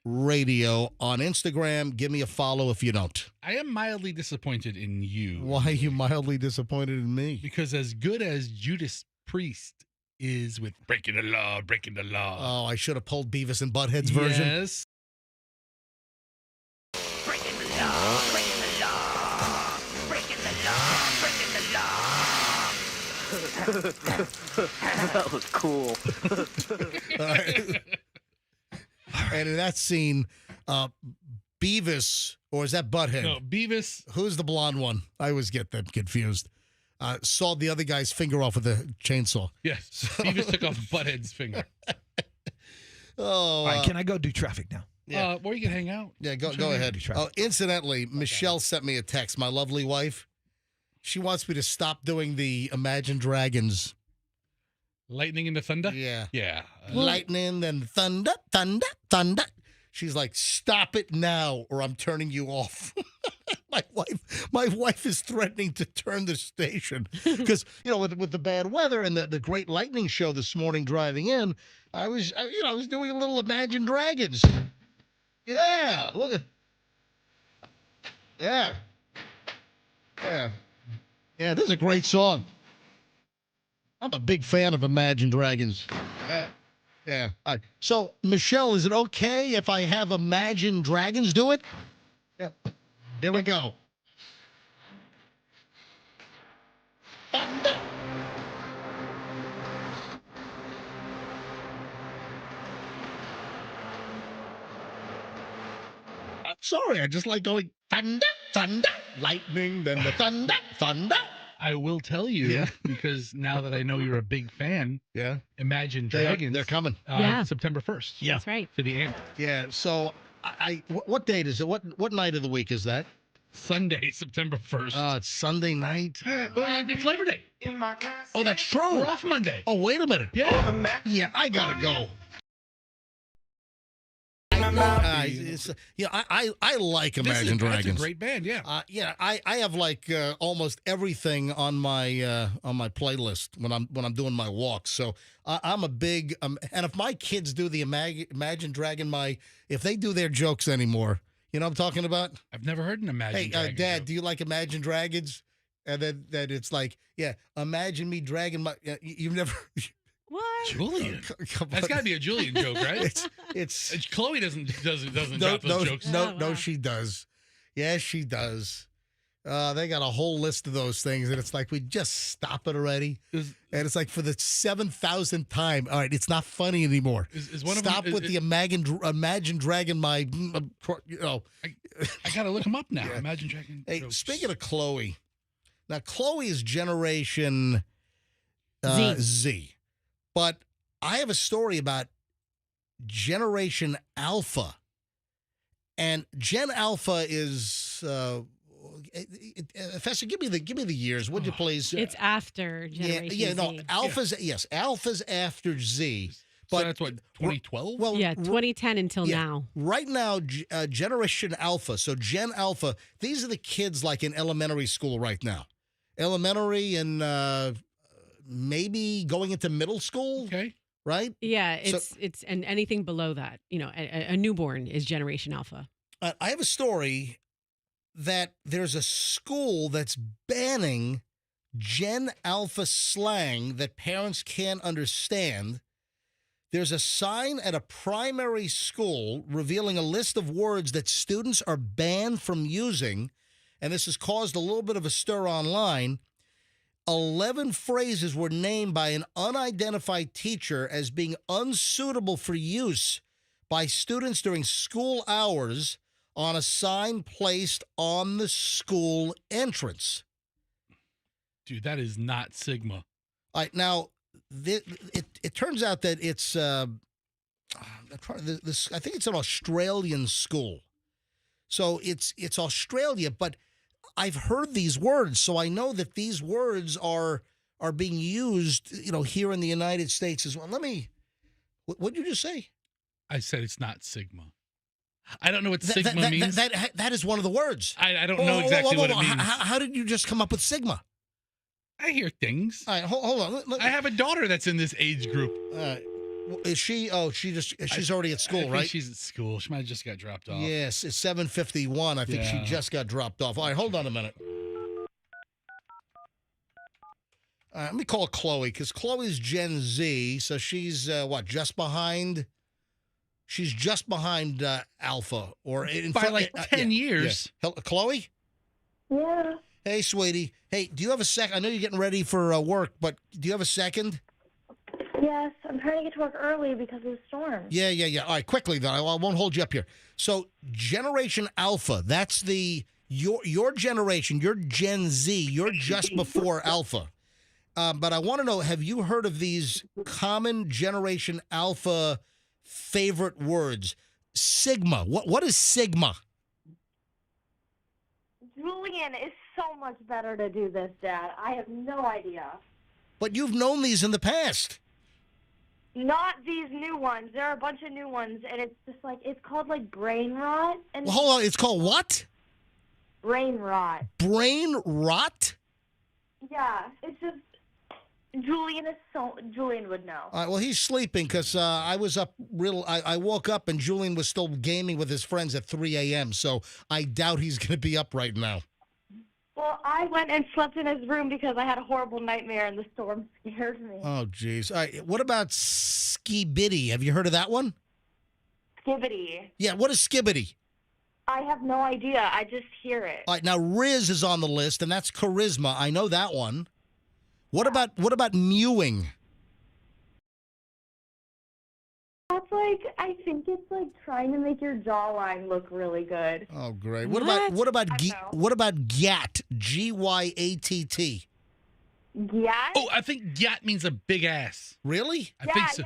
Radio on Instagram. Give me a follow if you don't. I am mildly disappointed in you. Why are you mildly disappointed in me? Because as good as Judas Priest is with breaking the law. Oh, I should have pulled Beavis and Butthead's version. Yes. Breaking the law, breaking the law, breaking the law, breaking the law. That was cool. All right. And in that scene, Beavis, or is that Butthead? No, Beavis. Who's the blonde one? I always get them confused. Sawed the other guy's finger off with a chainsaw. Yes. Beavis took off Butthead's finger. Oh, All right, can I go do traffic now? Yeah. Or you can hang out. Yeah, go ahead. Oh, incidentally, Michelle sent me a text. My lovely wife. She wants me to stop doing the Imagine Dragons. Lightning and the thunder? Yeah. Yeah. Lightning and thunder, thunder, thunder. She's like, stop it now, or I'm turning you off. My wife is threatening to turn the station because with the bad weather and the great lightning show this morning driving in, I was doing a little Imagine Dragons. Yeah, look at. Yeah. This is a great song. I'm a big fan of Imagine Dragons. Yeah. All right. So, Michelle, is it okay if I have Imagine Dragons do it? Yeah. There we go. I'm sorry, I just like going thunder, thunder, lightning, then the thunder, thunder. I will tell you, because now that I know you're a big fan, Imagine Dragons. They're coming. September 1st. Yeah. That's right. To the end. Yeah, so what date is it? What night of the week is that? Sunday, September 1st. It's Sunday night. It's Labor Day. Oh, that's true. We're off Monday. Oh, wait a minute. Yeah. Yeah, I gotta go. I like Imagine Dragons. That's a great band, yeah. I have like almost everything on my playlist when I'm doing my walks. So I'm a big and if my kids do the Imagine Dragon, if they do their jokes anymore, you know what I'm talking about? I've never heard an Imagine Dragon Dad, joke. do you like Imagine Dragons? And then it's like, imagine me dragging my. You've never. What? Julian. That's got to be a Julian joke, right? It's Chloe doesn't drop those jokes. No, she does. Yes, she does. They got a whole list of those things, and it's like we just stop it already. And it's like for the 7,000th time. All right, it's not funny anymore. Stop with the Imagine Dragon. I gotta look him up now. Imagine Dragon. Hey, jokes. speaking of Chloe, now Chloe is Generation Z. But I have a story about Generation Alpha. And Gen Alpha is Fester, give me the years, would you please? It's after Generation Z. Alpha's after Z. So But that's what, 2012? Well, 2010 until now. Right now, Generation Alpha, so Gen Alpha, these are the kids like in elementary school right now. Elementary and maybe going into middle school. Okay. Right? Yeah, it's and anything below that. A newborn is Generation Alpha. I have a story that there's a school that's banning Gen Alpha slang that parents can't understand. There's a sign at a primary school revealing a list of words that students are banned from using, and this has caused a little bit of a stir online. 11 phrases were named by an unidentified teacher as being unsuitable for use by students during school hours on a sign placed on the school entrance. Dude, that is not Sigma. All right, now, it turns out that it's, I think it's an Australian school. So it's Australia, but I've heard these words, so I know that these words are being used, here in the United States as well. What did you just say? I said it's not Sigma. I don't know what Sigma means. That is one of the words. I don't know exactly what it means. How did you just come up with Sigma? I hear things. All right, hold on. I have a daughter that's in this age group. Is she? Oh, she's already at school, I think right? She's at school. She might have just got dropped off. Yes, it's 7:51. I think she just got dropped off. All right, hold on a minute. Let me call Chloe, because Chloe's Gen Z, so she's just behind. She's just behind Alpha, or by 10 years. Yeah. Chloe? Yeah. Hey, sweetie. Hey, do you have a sec? I know you're getting ready for work, but do you have a second? Yes, I'm trying to get to work early because of the storm. Yeah. All right, quickly though. I won't hold you up here. So, Generation Alpha, that's your generation. You're Gen Z. You're just before Alpha. But I want to know, have you heard of these common Generation Alpha favorite words? Sigma. What is Sigma? Julian is so much better to do this, Dad. I have no idea. But you've known these in the past. Not these new ones. There are a bunch of new ones, and it's just it's called brain rot. And Well, hold on. It's called what? Brain rot. Brain rot? Yeah, it's just Julian would know. All right, well, he's sleeping because I was up I woke up and Julian was still gaming with his friends at 3 a.m., so I doubt he's going to be up right now. Well, I went and slept in his room because I had a horrible nightmare and the storm scared me. Oh, jeez. All right, what about skibidi? Have you heard of that one? Skibbity. Yeah, what is skibidi? I have no idea. I just hear it. All right, now Riz is on the list, and that's charisma. I know that one. What about mewing? That's I think it's trying to make your jawline look really good. Oh, great. What about gat? G-Y-A-T-T. Gat? Oh, I think gat means a big ass. Really? I think so.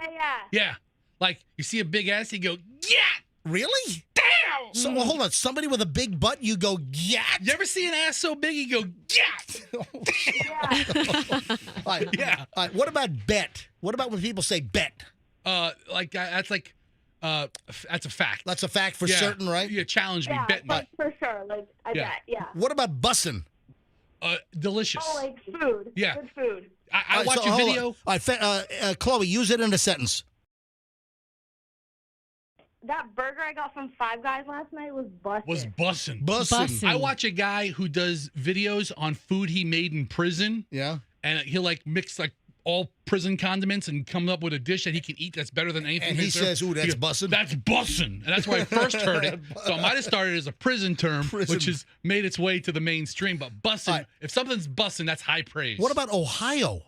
Yeah. Yeah. You see a big ass, you go, gat! Really? Damn! So, well, hold on. Somebody with a big butt, you go, gat? You ever see an ass so big, you go, gat! Yeah. All right. Yeah. All right. What about bet? What about when people say bet? That's a fact. That's a fact for certain, right? Yeah, challenge me, bet me. For sure. I bet, yeah. What about bussin'? Delicious. Oh, food. Yeah. Good food. I watch a video. All right, Chloe, use it in a sentence. That burger I got from Five Guys last night was bussin'. Bussin'. I watch a guy who does videos on food he made in prison. Yeah. And he'll mix all prison condiments and come up with a dish that he can eat that's better than anything. And he says, ooh, that's bussin'. That's bussin'. And that's where I first heard it. So I might have started as a prison term, which has made its way to the mainstream. But bussin', right. If something's bussin', that's high praise. What about Ohio?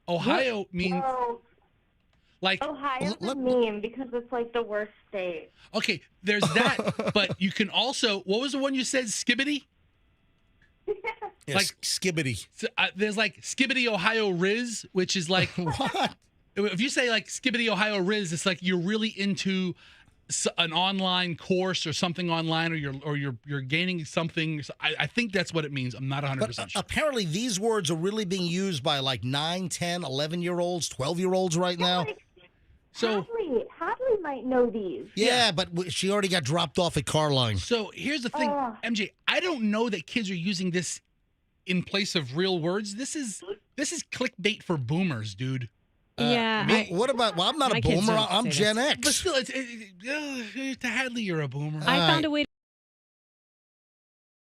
Ohio means... Ohio's a meme because it's the worst state. Okay, there's that. But you can also... What was the one you said? Skibbity? Yes, skibbity. So, there's Skibbity Ohio Riz, which is what? If you say Skibbity Ohio Riz, it's you're really into an online course or something online, or you're gaining something. I think that's what it means. I'm not 100% sure. Apparently, these words are really being used by 9, 10, 11-year-olds, 12-year-olds right now. So Hadley might know these. Yeah, but she already got dropped off at Carline. So here's the thing, MJ. I don't know that kids are using this in place of real words. This is clickbait for boomers, dude. Yeah. What about? Well, I'm not a boomer. I'm Gen X. But still, to Hadley, you're a boomer. I found a way.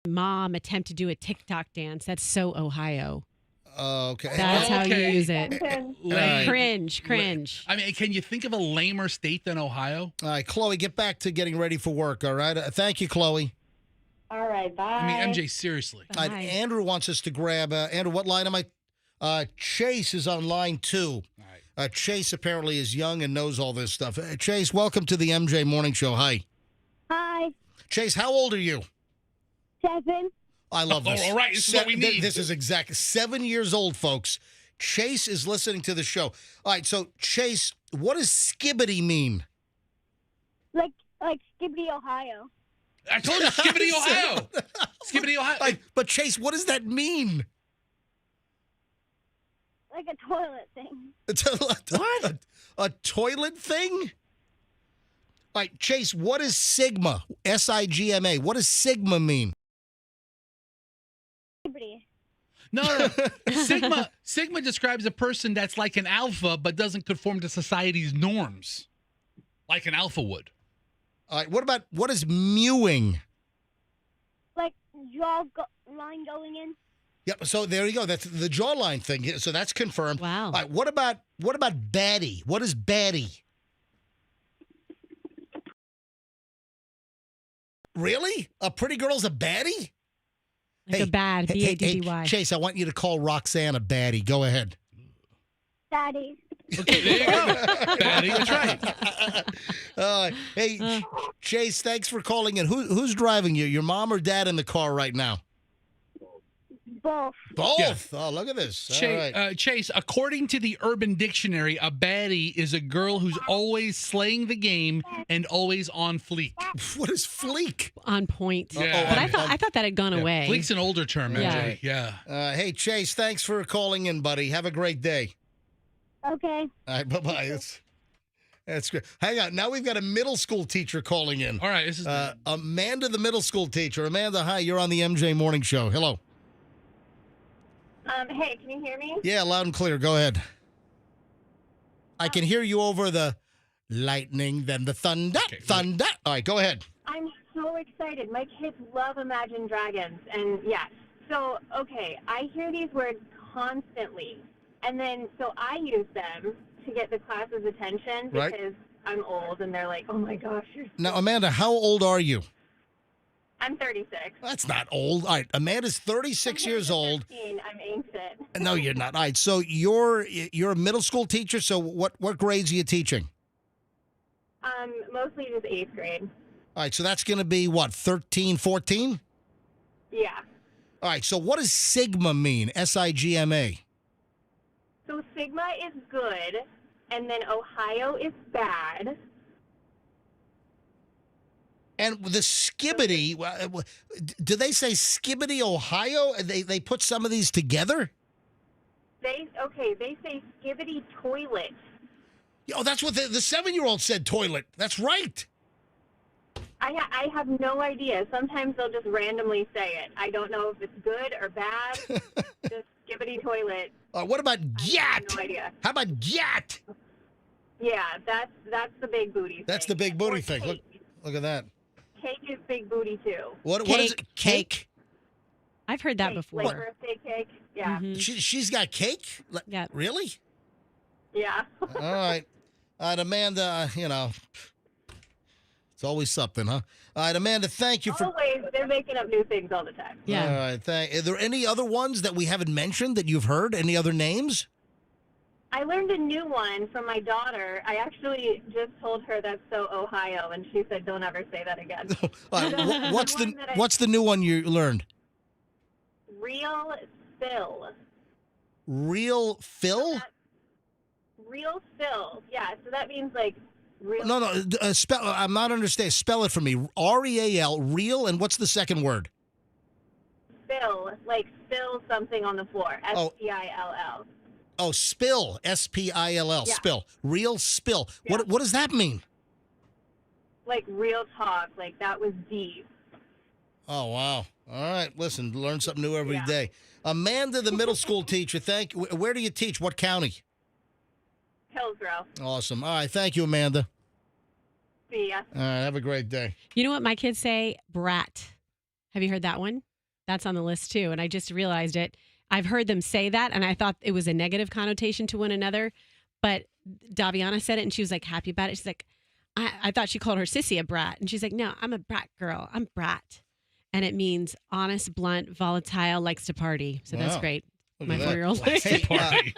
Mom attempt to do a TikTok dance. That's so Ohio. Okay. That's how you use it. Cringe. I mean, can you think of a lamer state than Ohio? All right, Chloe, get back to getting ready for work, all right? Thank you, Chloe. All right, bye. I mean, MJ, seriously. All right, Andrew wants us to grab, Andrew, what line am I? Chase is on line 2. All right. Chase apparently is young and knows all this stuff. Chase, welcome to the MJ Morning Show. Hi. Hi. Chase, how old are you? 7. I love this. All right, this is what we need. This is exactly 7 years old, folks. Chase is listening to the show. All right, so Chase, what does skibbity mean? Like Skibbity, Ohio. I told you, Skibbity, Ohio. Skibbity, Ohio. But Chase, what does that mean? Like a toilet thing. What? A toilet thing? All right, Chase, what is Sigma? S-I-G-M-A. What does Sigma mean? No. Sigma describes a person that's like an alpha but doesn't conform to society's norms, like an alpha would. All right, what is mewing? Like line going in. Yep. So there you go. That's the jawline thing. So that's confirmed. Wow. All right. What about baddie? What is baddie? Really? A pretty girl's a baddie? Like a bad, B-A-D-D-Y. Hey, Chase, I want you to call Roxanne a baddie. Go ahead. Daddy. Okay, there you go. Daddy, that's right. Hey, Chase, thanks for calling in. Who's driving you? Your mom or dad in the car right now? Both. Both? Yeah. Oh, look at this. Chase, All right. Chase, according to the Urban Dictionary, a baddie is a girl who's always slaying the game and always on fleek. What is fleek? On point. Yeah. But I thought that had gone away. Fleek's an older term, MJ. Yeah. Hey, Chase, thanks for calling in, buddy. Have a great day. Okay. All right, bye-bye. That's great. Hang on. Now we've got a middle school teacher calling in. All right. This is Amanda, the middle school teacher. Amanda, hi. You're on the MJ Morning Show. Hello. Hey, can you hear me? Yeah, loud and clear. Go ahead. I can hear you over the lightning, then the thunder. Thunder. All right, go ahead. I'm so excited. My kids love Imagine Dragons, and yeah. So, okay, I hear these words constantly, and then so I use them to get the class's attention because Right. I'm old, and they're like, "Oh my gosh, you're." Now, Amanda, how old are you? I'm 36. That's not old. All right, Amanda's 36 years old. 15. I'm ancient. No, you're not. All right, so you're a middle school teacher. So what grades are you teaching? Mostly just 8th grade. All right, so that's going to be what, 13, 14? Yeah. All right, so what does Sigma mean? S-I-G-M-A. So Sigma is good, and then Ohio is bad. And the skibbity, do they say skibbity Ohio? They put some of these together? They say skibbity toilet. Oh, that's what the 7-year-old said, toilet. That's right. I have no idea. Sometimes they'll just randomly say it. I don't know if it's good or bad. Just skibbity toilet. What about I gat? have no idea. How about gat? Yeah, that's the big booty thing. That's the big booty Or thing. Cake. Look at that. Cake is big booty too. What is it? Cake? I've heard that Cake, before. like birthday cake. Yeah. Mhm. She's got cake? Yeah. Really? Yeah. All right. All right, Amanda, it's always something, huh? All right, Amanda, thank you for... Always, they're making up new things all the time. Yeah. All right, are there any other ones that we haven't mentioned that you've heard? Any other names? I learned a new one from my daughter. I actually just told her that's so Ohio, and she said, "Don't ever say that again." All right, what's one that I- what's the new one you learned? Real spill. Real Phil? Real spill. Yeah. So that means like real. No, spell. I'm not understanding. Spell it for me. R-E-A-L. Real, and what's the second word? Spill, like spill something on the floor. Oh. S-P-I-L-L. Oh, spill. S-P-I-L-L. Yeah. Spill. Real spill. Yeah. What does that mean? Like real talk. Like that was deep. Oh, wow. All right. Listen, learn something new every Yeah. day. Amanda, the middle school teacher, thank you. Where do you teach? What county? Hillsborough. Awesome. All right. Thank you, Amanda. See ya. All right. Have a great day. You know what my kids say? Brat. Have you heard that one? That's on the list too. And I just realized it. I've heard them say that, and I thought it was a negative connotation to one another. But Daviana said it, and she was like happy about it. She's like, I thought she called her sissy a brat. And she's like, no, I'm a brat girl. I'm brat. And it means honest, blunt, volatile, likes to party. So that's Wow. great. Look My at that. 4-year-old.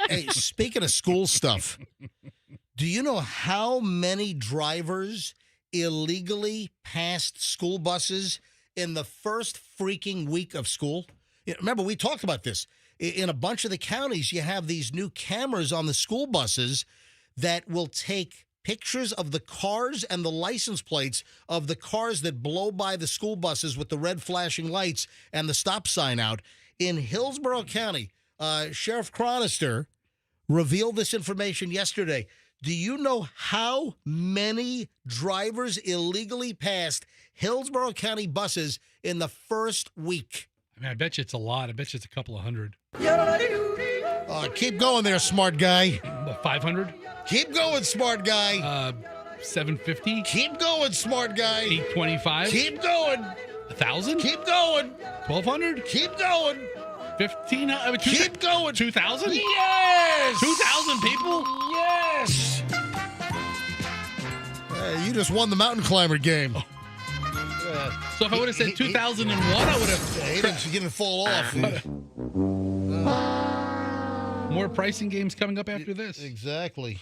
Hey, speaking of school stuff, do you know how many drivers illegally passed school buses in the first freaking week of school? Remember, we talked about this. In a bunch of the counties, you have these new cameras on the school buses that will take pictures of the cars and the license plates of the cars that blow by the school buses with the red flashing lights and the stop sign out. In Hillsborough County, Sheriff Chronister revealed this information yesterday. Do you know how many drivers illegally passed Hillsborough County buses in the first week? I mean, I bet you it's a lot. I bet you it's a couple of hundred. Keep going there, smart guy. 500? Keep going, smart guy. 750? Keep going, smart guy. 825? Keep going. 1,000? Keep going. 1,200? Keep going. 1,500? Keep going. 2,000? Yes. 2,000 people? Yes. You just won the mountain climber game. So if I would have said 2001, I would have. He didn't fall off. More pricing games coming up after this. Exactly.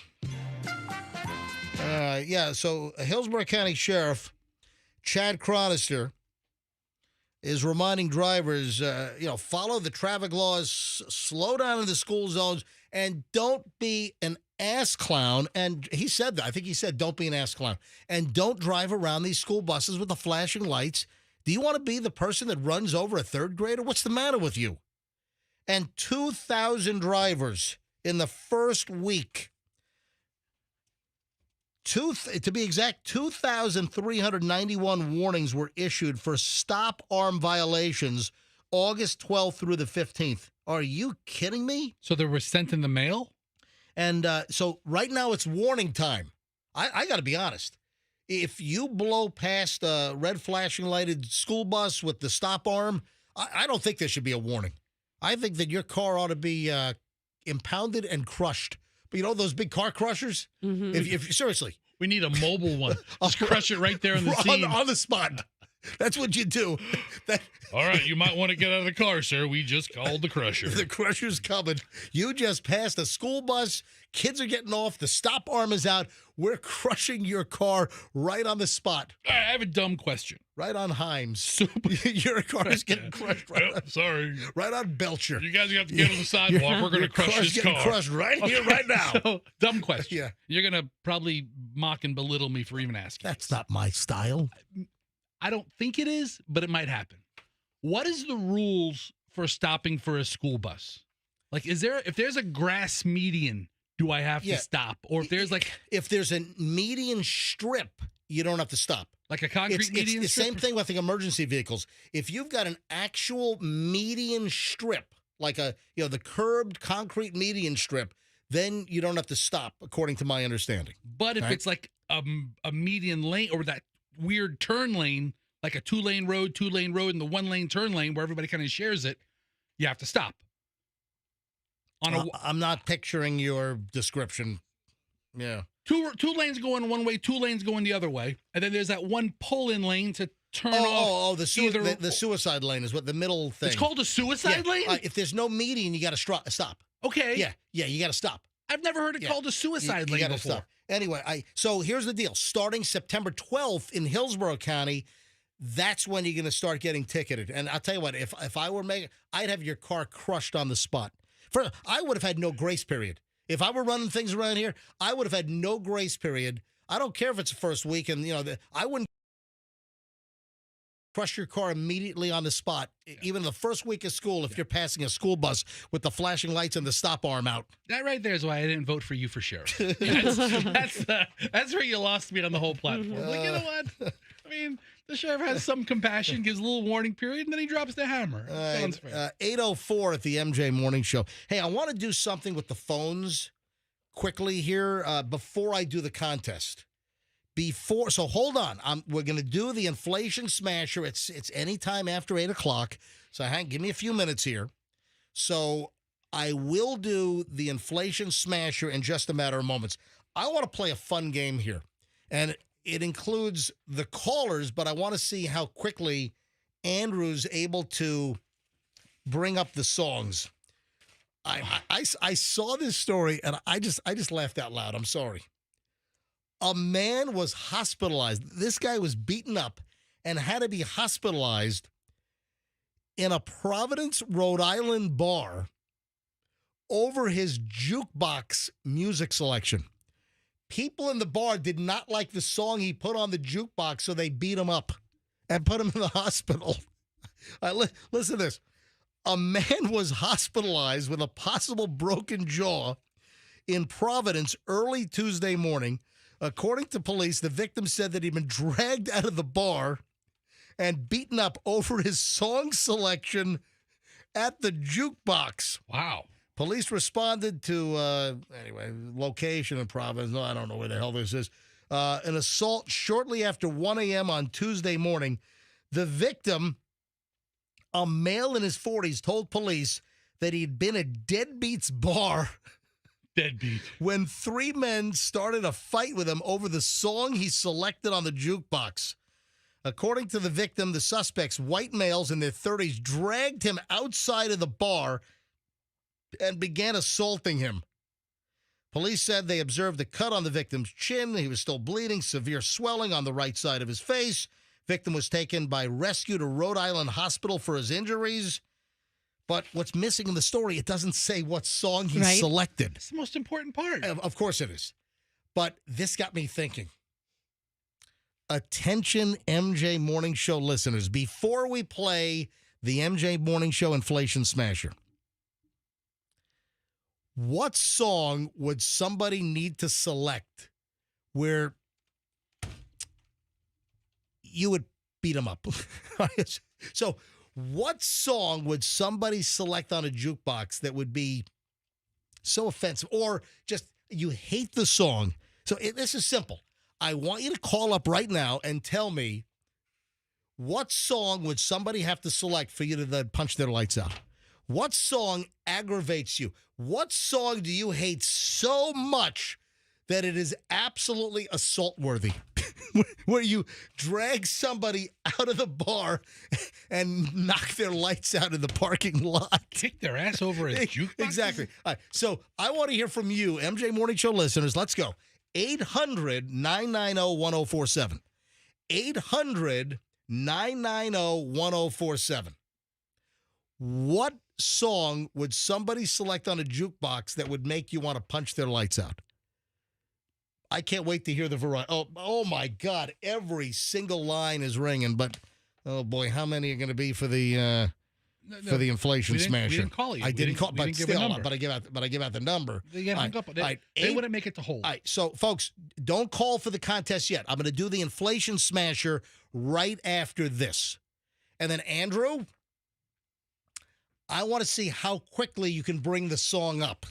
So Hillsborough County Sheriff Chad Chronister is reminding drivers, follow the traffic laws, slow down in the school zones, and don't be an ass clown. And he said that. I think he said, don't be an ass clown. And don't drive around these school buses with the flashing lights. Do you want to be the person that runs over a third grader? What's the matter with you? And 2,000 drivers in the first week. To be exact, 2,391 warnings were issued for stop arm violations August 12th through the 15th. Are you kidding me? So they were sent in the mail? And so right now it's warning time. I got to be honest. If you blow past a red flashing lighted school bus with the stop arm, I don't think there should be a warning. I think that your car ought to be impounded and crushed. But you know those big car crushers? Mm-hmm. If seriously. We need a mobile one. Just crush it right there in the scene. On the spot. That's what you do. All right, you might want to get out of the car, sir. We just called the crusher. The crusher's coming. You just passed a school bus. Kids are getting off. The stop arm is out. We're crushing your car right on the spot. I have a dumb question. Right on Himes. Your car is getting crushed sorry. Right on Belcher. You guys have to get on the sidewalk. We're going to crush this car. Crushed right here, right now. So, dumb question. Yeah. You're going to probably mock and belittle me for even asking. That's not my style. I don't think it is, but it might happen. What is the rules for stopping for a school bus? Like, if there's a grass median, do I have to stop? Or if there's a median strip, you don't have to stop. Like a concrete median it's the same thing with the emergency vehicles. If you've got an actual median strip, like the curbed concrete median strip, then you don't have to stop, according to my understanding. But if it's like a median lane or that weird turn lane, like a two-lane road and the one-lane turn lane where everybody kind of shares it, you have to stop. I'm not picturing your description. Yeah. Two lanes going one way, 2 lanes going the other way, and then there's that one pull-in lane to turn off. The suicide lane is what the middle thing. It's called a suicide lane? If there's no median, you got to stop. Okay. Yeah, you got to stop. I've never heard it called a suicide lane before. Stop. Anyway, so here's the deal. Starting September 12th in Hillsborough County, that's when you're going to start getting ticketed. And I'll tell you what, if I were making, I'd have your car crushed on the spot. I would have had no grace period. If I were running things around here, I would have had no grace period. I don't care if it's the first week, and I wouldn't crush your car immediately on the spot, even the first week of school, if you're passing a school bus with the flashing lights and the stop arm out. That right there is why I didn't vote for you for sheriff. That's where you lost me on the whole platform. Like, you know what? I mean, the sheriff has some compassion, gives a little warning period, and then he drops the hammer. 8:04 at the MJ Morning Show. Hey, I want to do something with the phones quickly here before I do the contest. So hold on. We're going to do the inflation smasher. It's any time after 8 o'clock. So give me a few minutes here. So I will do the inflation smasher in just a matter of moments. I want to play a fun game here. And it includes the callers, but I want to see how quickly Andrew's able to bring up the songs. I saw this story, and I just laughed out loud. I'm sorry. A man was hospitalized. This guy was beaten up and had to be hospitalized in a Providence, Rhode Island bar over his jukebox music selection. People in the bar did not like the song he put on the jukebox, so they beat him up and put him in the hospital. Listen to this. A man was hospitalized with a possible broken jaw in Providence early Tuesday morning. According to police, the victim said that he'd been dragged out of the bar and beaten up over his song selection at the Jukebox. Wow. Police responded to, location in Providence. No, I don't know where the hell this is. An assault shortly after 1 a.m. on Tuesday morning. The victim, a male in his 40s, told police that he'd been at Deadbeat's bar Deadbeat. when three men started a fight with him over the song he selected on the jukebox. According to the victim, the suspects, white males in their 30s, dragged him outside of the bar and began assaulting him. Police said they observed a cut on the victim's chin. He was still bleeding, severe swelling on the right side of his face. Victim was taken by rescue to Rhode Island Hospital for his injuries. But what's missing in the story, it doesn't say what song he selected. It's the most important part. Of course it is. But this got me thinking. Attention, MJ Morning Show listeners. Before we play the MJ Morning Show Inflation Smasher, what song would somebody need to select where you would beat them up? So what song would somebody select on a jukebox that would be so offensive, or just you hate the song? So this is simple. I want you to call up right now and tell me what song would somebody have to select for you to then punch their lights out? What song aggravates you? What song do you hate so much that it is absolutely assault worthy? Where you drag somebody out of the bar and knock their lights out in the parking lot. Kick their ass over a jukebox? Exactly. All right. So I want to hear from you, MJ Morning Show listeners. Let's go. 800-990-1047. 800-990-1047. What song would somebody select on a jukebox that would make you want to punch their lights out? I can't wait to hear the variety. Oh my God. Every single line is ringing, but oh boy, how many are going to be for the inflation smasher? We didn't call you. I didn't call, but still, but I give out the number. They hung up. They wouldn't make it to hold. All right, so folks, don't call for the contest yet. I'm going to do the inflation smasher right after this. And then Andrew, I want to see how quickly you can bring the song up.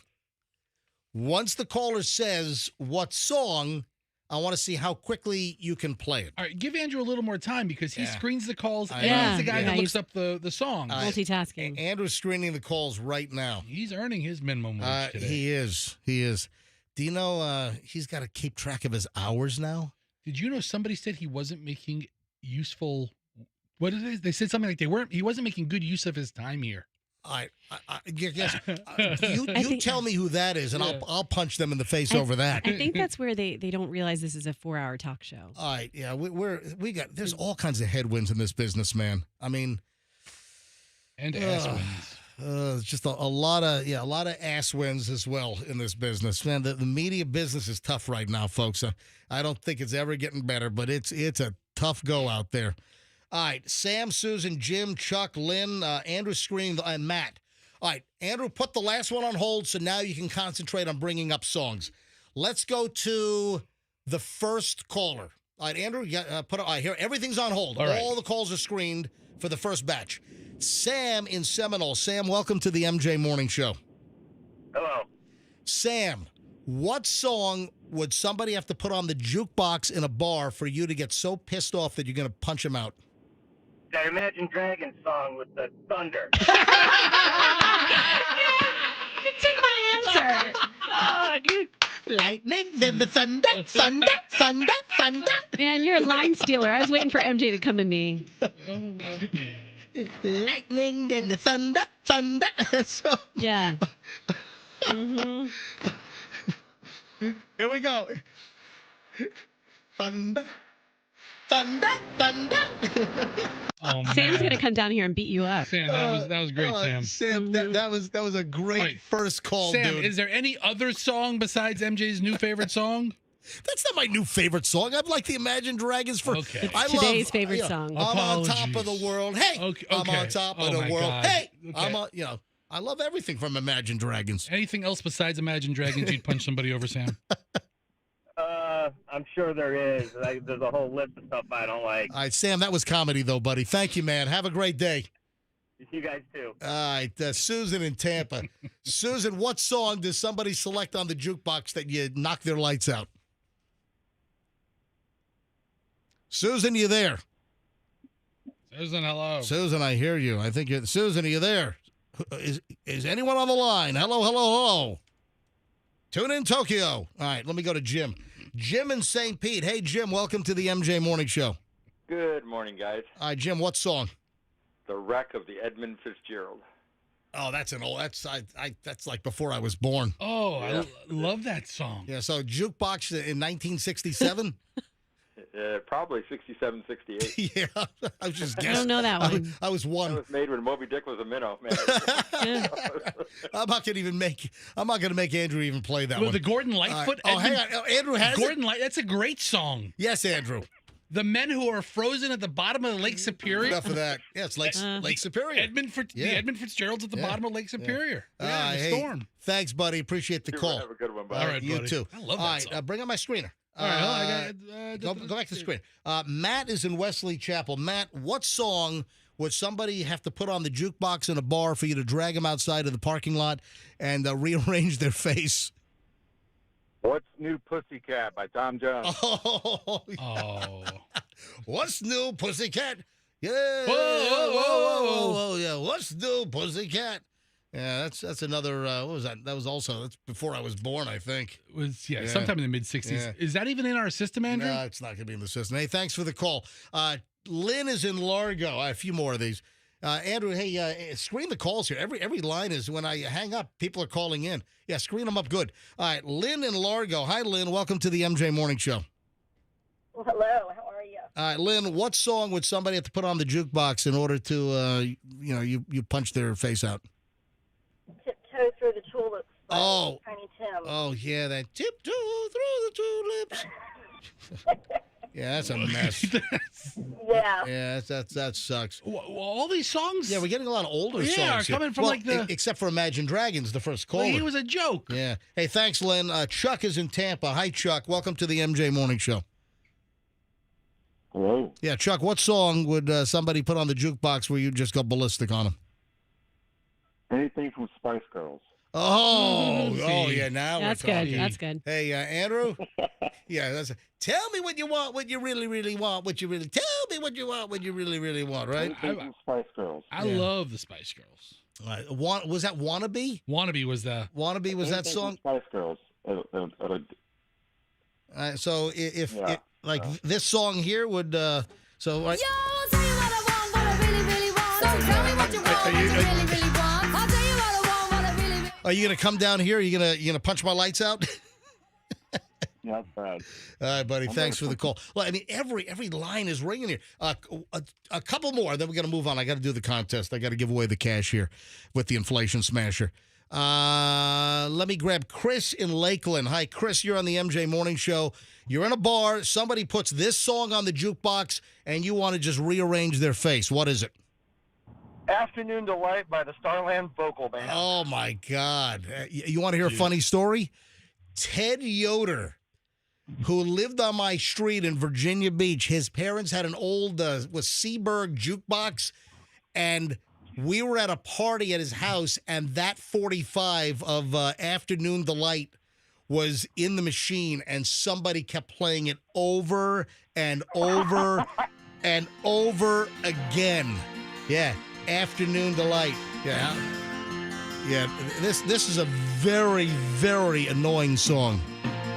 Once the caller says what song, I want to see how quickly you can play it. All right, give Andrew a little more time because he screens the calls and Yeah. he's the guy Yeah, that looks up the song. Multitasking. Andrew's screening the calls right now. He's earning his minimum wage today. He is. Do you know he's got to keep track of his hours now? Did you know somebody said he wasn't making useful? What is it? They said something like he wasn't making good use of his time here. You tell me who that is, and I'll punch them in the face over that. I think that's where they don't realize this is a 4-hour talk show. All right, yeah, there's all kinds of headwinds in this business, man. I mean, and ass wins. Just a lot of ass wins as well in this business, man. The media business is tough right now, folks. I don't think it's ever getting better, but it's a tough go out there. All right, Sam, Susan, Jim, Chuck, Lynn, Andrew screening, and Matt. All right, Andrew, put the last one on hold so now you can concentrate on bringing up songs. Let's go to the first caller. All right, Andrew, here, everything's on hold. All the calls are screened for the first batch. Sam in Seminole. Sam, welcome to the MJ Morning Show. Hello. Sam, what song would somebody have to put on the jukebox in a bar for you to get so pissed off that you're going to punch them out? That Imagine Dragons song with the thunder. You took my answer. Oh, dude. Lightning, then the thunder, thunder, thunder, thunder. Man, you're a line stealer. I was waiting for MJ to come to me. Lightning, then the thunder, thunder. So, Yeah. Mm-hmm. Here we go. Thunder, thunder, thunder. Oh, man. Sam's gonna come down here and beat you up. Sam, that was great, Sam. Sam, that was a great first call, Sam, dude. is there any other song besides MJ's new favorite song? That's not my new favorite song. I'd like the Imagine Dragons for Today's favorite song. I'm on top of the world. Hey, I'm on top of the world. God. Hey, Okay. I'm on. I love everything from Imagine Dragons. Anything else besides Imagine Dragons you'd punch somebody over, Sam? I'm sure there is. There's a whole list of stuff I don't like. All right, Sam, that was comedy, though, buddy. Thank you, man. Have a great day. You guys too. All right, Susan in Tampa. Susan, what song does somebody select on the jukebox that you knock their lights out? Susan, you there? Susan, hello. Susan, I hear you. I think you're Susan. Are you there? Is anyone on the line? Hello, hello, hello. Tune in, Tokyo. All right, let me go to Jim. Jim in St. Pete. Hey, Jim, welcome to the MJ Morning Show. Good morning, guys. All right, Jim, what song? The Wreck of the Edmund Fitzgerald. Oh, that's an old. That's like before I was born. Oh, yeah. I love that song. Yeah, so Jukebox in 1967. Probably 67, 68. Yeah, I was just guessing. I don't know that one. I was one. That was made when Moby Dick was a minnow, man. I'm not gonna make Andrew even play that one. The Gordon Lightfoot. Oh, hang on. Andrew has Gordon Light. That's a great song. Yes, Andrew. The men who are frozen at the bottom of Lake Superior. Enough of that. Yeah, it's Lake Superior. The Edmund Fitzgerald's at the bottom of Lake Superior. Yeah, the hey, storm. Thanks, buddy. Appreciate the call. Have a good one, buddy. All right, you buddy. too. I love that All right, song. bring up my screener. All right, go back to the screen. Matt is in Wesley Chapel. Matt, what song would somebody have to put on the jukebox in a bar for you to drag them outside of the parking lot and rearrange their face? What's New Pussycat by Tom Jones? Oh. What's new, Pussycat? Yeah. Whoa. Yeah. What's new, Pussycat? Yeah, that's another. What was that? That's before I was born, I think. It was sometime in the mid '60s. Yeah. Is that even in our system, Andrew? No, it's not going to be in the system. Hey, thanks for the call. Lynn is in Largo. A few more of these. Andrew, hey, screen the calls here. Every line is when I hang up, people are calling in. Yeah, screen them up good. All right, Lynn in Largo. Hi, Lynn. Welcome to the MJ Morning Show. Well, hello. How are you? All right, Lynn, what song would somebody have to put on the jukebox in order to, you punch their face out? Tiptoe Through the Tulips by Oh. Tiny Tim. Oh, yeah, that tiptoe through the tulips. Yeah, that's a mess. Yeah. Yeah, that sucks. Well, all these songs. Yeah, we're getting a lot of older songs. Yeah, here. coming from except for Imagine Dragons, the first caller. Well, he was a joke. Yeah. Hey, thanks, Lynn. Chuck is in Tampa. Hi, Chuck. Welcome to the MJ Morning Show. Hello. Yeah, Chuck, what song would somebody put on the jukebox where you just go ballistic on them? Anything from Spice Girls. Oh, yeah. Now That's we're talking. good. That's good. Hey, Andrew. Yeah, tell me what you want, what you really, really want, tell me what you want, what you really, really want, right? Anything from Spice Girls. I love the Spice Girls. Was that Wannabe? Wannabe was that Song? Spice Girls. So if this song here would Yo, tell you what I want, what I really, really want. So tell me what you want, what you really, really want. I'll tell you what I want, what I really, really Are you gonna come down here? Are you gonna punch my lights out? Yeah, that's bad. All right, buddy. Thanks for the call. Well, I mean, every line is ringing here. A couple more, then we're gonna move on. I got to do the contest. I got to give away the cash here with the inflation smasher. Let me grab Chris in Lakeland. Hi, Chris. You're on the MJ Morning Show. You're in a bar. Somebody puts this song on the jukebox, and you want to just rearrange their face. What is it? Afternoon Delight by the Starland Vocal Band. Oh my God! You want to hear a funny story? Ted Yoder, who lived on my street in Virginia Beach, his parents had an old Seaberg jukebox, and we were at a party at his house, and that 45 of Afternoon Delight was in the machine, and somebody kept playing it over and over and over again. Yeah, Afternoon Delight. Yeah. Yeah, this is a very, very annoying song.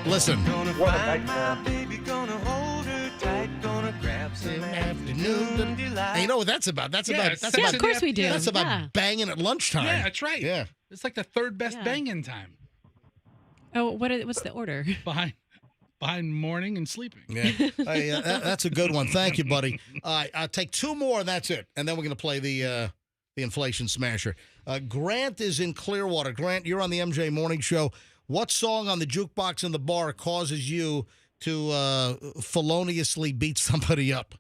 Listen. What a nightmare. Afternoon delight. And you know what that's about? That's about. Of course we do. That's about banging at lunchtime. Yeah, that's right. Yeah, it's like the third best banging time. Oh, what's the order? Behind morning and sleeping. Yeah, that's a good one. Thank you, buddy. All right, I'll take two more, and that's it. And then we're going to play the inflation smasher. Grant is in Clearwater. Grant, you're on the MJ Morning Show. What song on the jukebox in the bar causes you to feloniously beat somebody up?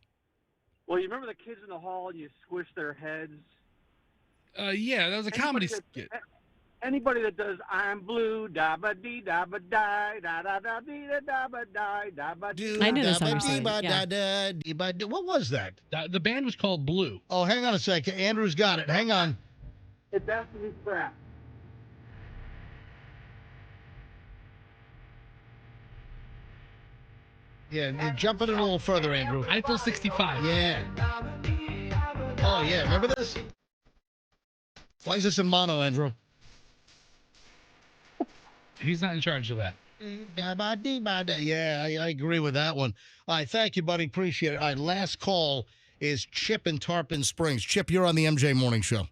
Well, you remember the kids in the hall and you squish their heads? Yeah, that was a comedy skit. Anybody that does "I'm blue, da ba dee da ba die, da da da dee da ba die, da ba dee." I know the song you're saying, What was that? The band was called Blue. Oh, hang on a second. Andrew's got it. Hang on. It's absolute crap. Yeah, jump it a little further, Andrew. Eiffel 65. Yeah. Oh, yeah. Remember this? Why is this in mono, Andrew? He's not in charge of that. Yeah, I agree with that one. All right, thank you, buddy. Appreciate it. All right, last call is Chip in Tarpon Springs. Chip, you're on the MJ Morning Show.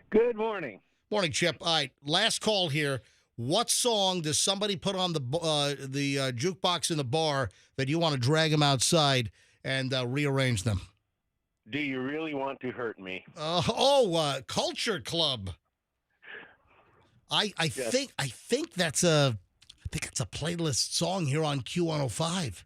Good morning. Morning, Chip. All right, last call here. What song does somebody put on the jukebox in the bar that you want to drag them outside and rearrange them? Do you really want to hurt me? Culture Club. I Yes. think that's a playlist song here on Q105.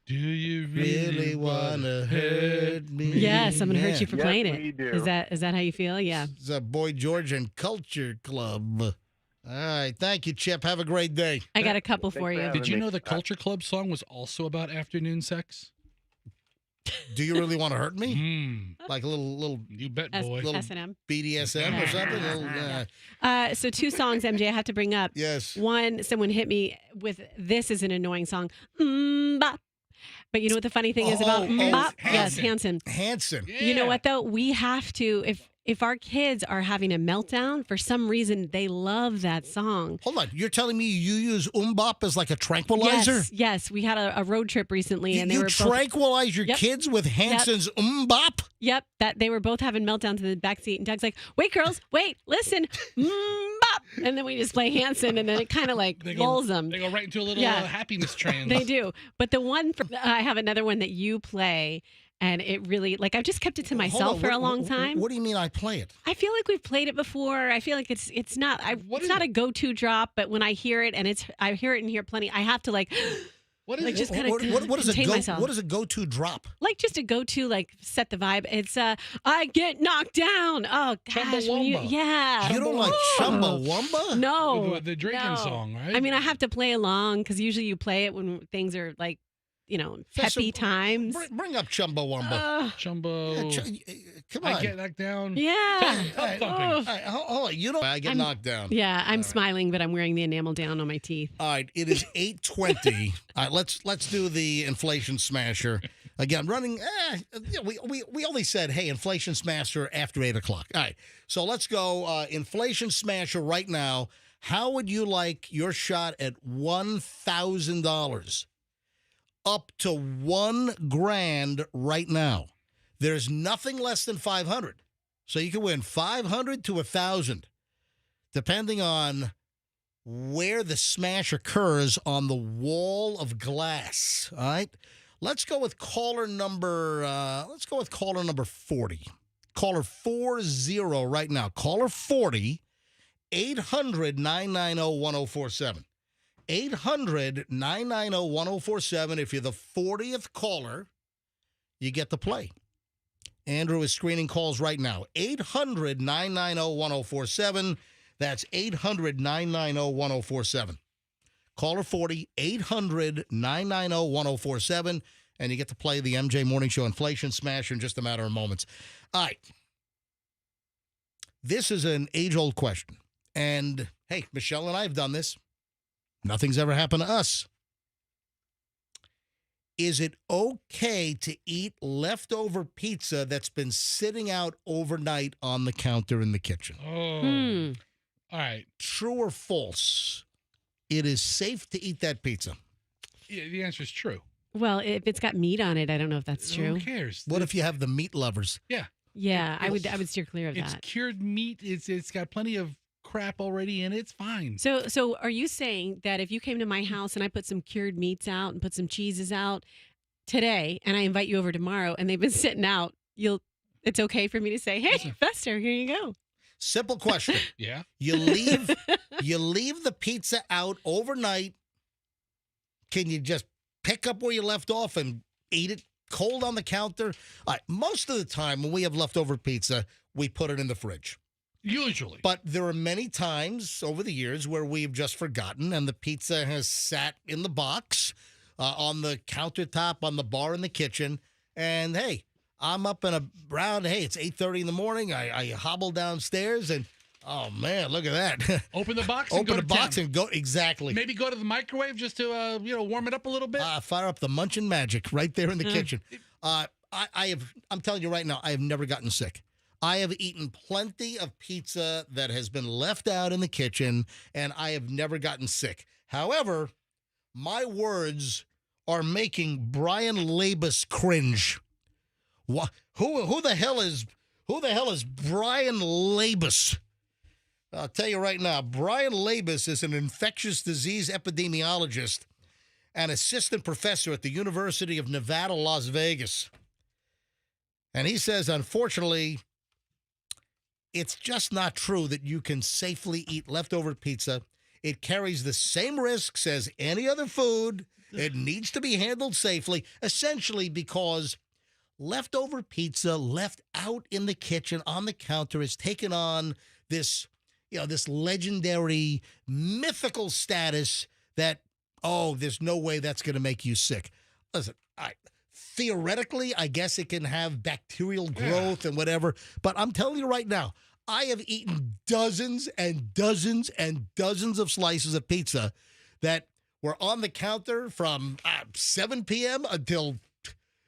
Do you really wanna hurt me? Yes, I'm gonna hurt you for Yes, playing we it. do. Is that how you feel? Yeah. It's Boy George and Culture Club. All right, thank you, Chip. Have a great day. I got a couple Thanks for for you. having Did you me. know the Culture Club song was also about afternoon sex? Do you really want to hurt me? Like a little You bet, S- boy. little S&M. BDSM or something? So 2 songs, MJ, I have to bring up. Yes. One, someone hit me with, this is an annoying song. Bop. But you know what the funny thing is about bop? Yes, Hanson. Hanson. You know what, though? We have to, if our kids are having a meltdown, for some reason, they love that song. Hold on. You're telling me you use umbop as like a tranquilizer? Yes. We had a road trip recently, and they You were both, tranquilize your Yep. kids with Hanson's umbop? Yep, that they were both having meltdowns in the backseat, and Doug's like, "Wait, girls, wait, listen, bop," and then we just play Hanson, and then it kind of like lulls them. They go right into a little happiness trance. They do. But the one, I have another one that you play, and it really, like, I've just kept it to myself for a long time. What do you mean I play it? I feel like we've played it before. I feel like it's not a go-to drop, but when I hear it, and I hear it in here plenty, I have to like. What is like it? just kind of what is contain a myself. what is a go-to drop? Like just a go-to, like set the vibe. It's I get knocked down. Oh gosh, when you, You don't like Chumbawamba? No, The drinking no. song, right? I mean, I have to play along because usually you play it when things are like, peppy times. Bring up Chumbawamba. Chumbo. Come on. I get knocked down. Yeah. Tough thumping. All right, hold on. You don't. I get knocked down. Yeah, I'm smiling, but I'm wearing the enamel down on my teeth. All right, it is 8:20. All right, let's do the inflation smasher again. Running. We only said, hey, inflation smasher after 8 o'clock. All right, so let's go inflation smasher right now. How would you like your shot at $1,000? Up to $1,000 right now. There's nothing less than 500, so you can win 500 to 1,000, depending on where the smash occurs on the wall of glass. All right, let's go with caller number. 40. Caller 40 right now. Caller 40, 800-990-1047. 800-990-1047. If you're the 40th caller, you get to play. Andrew is screening calls right now. 800-990-1047. That's 800-990-1047. Caller 40, 800-990-1047. And you get to play the MJ Morning Show Inflation Smasher in just a matter of moments. All right. This is an age-old question. And, hey, Michelle and I have done this. Nothing's ever happened to us. Is it okay to eat leftover pizza that's been sitting out overnight on the counter in the kitchen? Oh. All right. True or false? It is safe to eat that pizza. Yeah, the answer is true. Well, if it's got meat on it, I don't know if that's true. Who cares? What if you have the meat lovers? Yeah. Yeah, I would steer clear of It's that. cured meat. It's got plenty of crap already in it. It's fine. So are you saying that if you came to my house and I put some cured meats out and put some cheeses out today, and I invite you over tomorrow, and they've been sitting out, it's okay for me to say, "Hey, Fester, here you go." Simple question. Yeah. You leave the pizza out overnight. Can you just pick up where you left off and eat it cold on the counter. Most of the time when we have leftover pizza, we put it in the fridge. Usually. But there are many times over the years where we've just forgotten and the pizza has sat in the box, on the countertop, on the bar in the kitchen. And, hey, I'm up and around. Hey, it's 8:30 in the morning. I hobble downstairs and, oh, man, look at that. Open the box and go. Exactly. Maybe go to the microwave just to, warm it up a little bit. Fire up the Munchin' Magic right there in the kitchen. I'm telling you right now, I have never gotten sick. I have eaten plenty of pizza that has been left out in the kitchen, and I have never gotten sick. However, my words are making Brian Labus cringe. Who the hell is Brian Labus? I'll tell you right now, Brian Labus is an infectious disease epidemiologist and assistant professor at the University of Nevada, Las Vegas. And he says, unfortunately, it's just not true that you can safely eat leftover pizza. It carries the same risks as any other food. It needs to be handled safely, essentially because leftover pizza left out in the kitchen on the counter has taken on this legendary, mythical status that, there's no way that's going to make you sick. Listen, theoretically, I guess it can have bacterial growth and whatever, but I'm telling you right now, I have eaten dozens and dozens and dozens of slices of pizza that were on the counter from 7 p.m. until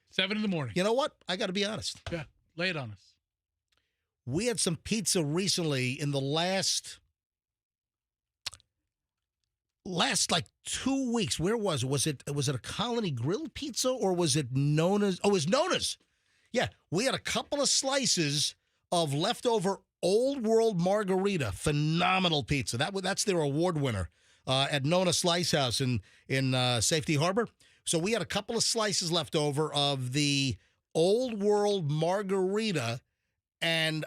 7 in the morning. You know what? I got to be honest. Yeah, lay it on us. We had some pizza recently in the last like 2 weeks. Where was it? Was it a Colony Grill pizza or was it Nona's? Oh, it was Nona's. Yeah, we had a couple of slices of leftover Old World Margarita. Phenomenal pizza. That's their award winner at Nona Slice House in Safety Harbor. So we had a couple of slices left over of the Old World Margarita, and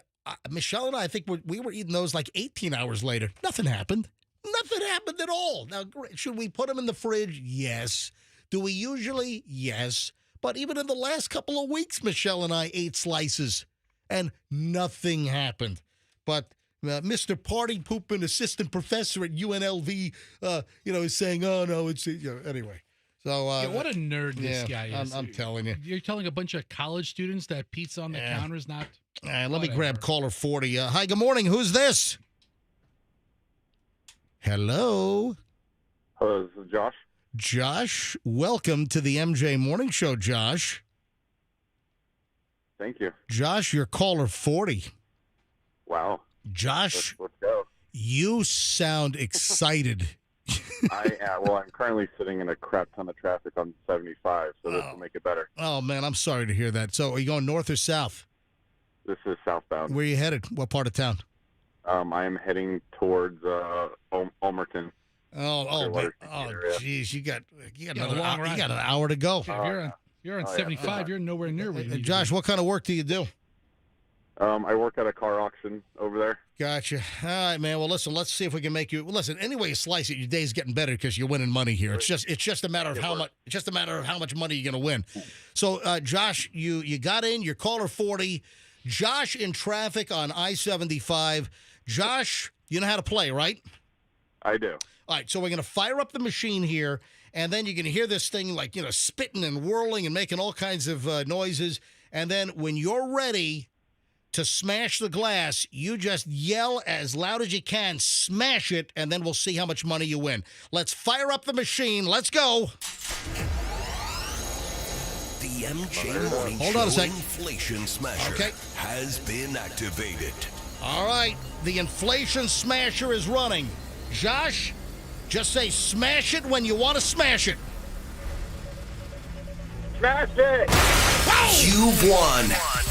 Michelle and I think we were eating those like 18 hours later. Nothing happened. Nothing happened at all. Now, should we put them in the fridge? Yes. Do we usually? Yes. But even in the last couple of weeks, Michelle and I ate slices, and nothing happened. But Mr. Party Poopin' assistant professor at UNLV, is saying, "Oh no, it's anyway." So what a nerd this guy is. I'm telling you. You're telling a bunch of college students that pizza on the counter is not. Let me grab caller 40. Hi, good morning. Who's this? Hello. Hello, this is Josh. Josh, welcome to the MJ Morning Show, Josh. Thank you. Josh, you're caller 40. Wow. Josh, let's go. You sound excited. I'm currently sitting in a crap ton of traffic on 75, so this will make it better. Oh, man, I'm sorry to hear that. So are you going north or south? This is southbound. Where are you headed? What part of town? I am heading towards Ulmerton. Geez, you got an hour to go. You're on 75. You're nowhere near where you need Josh, to be. what kind of work do you do? I work at a car auction over there. Gotcha. All right, man. Well, listen, let's see if we can make you. Well, listen, any way you slice it, your day's getting better because you're winning money here. It's just a matter of how much. It's just a matter of how much money you're going to win. So, Josh, you got in. You're caller 40. Josh in traffic on I-75. Josh, you know how to play, right? I do. All right, so we're going to fire up the machine here, and then you're going to hear this thing like, spitting and whirling and making all kinds of noises. And then when you're ready to smash the glass, you just yell as loud as you can, smash it, and then we'll see how much money you win. Let's fire up the machine. Let's go. The MJ Morning Hold on a Show sec. Inflation Smasher has been activated. All right, the inflation smasher is running. Josh, just say smash it when you want to smash it. Smash it! You've won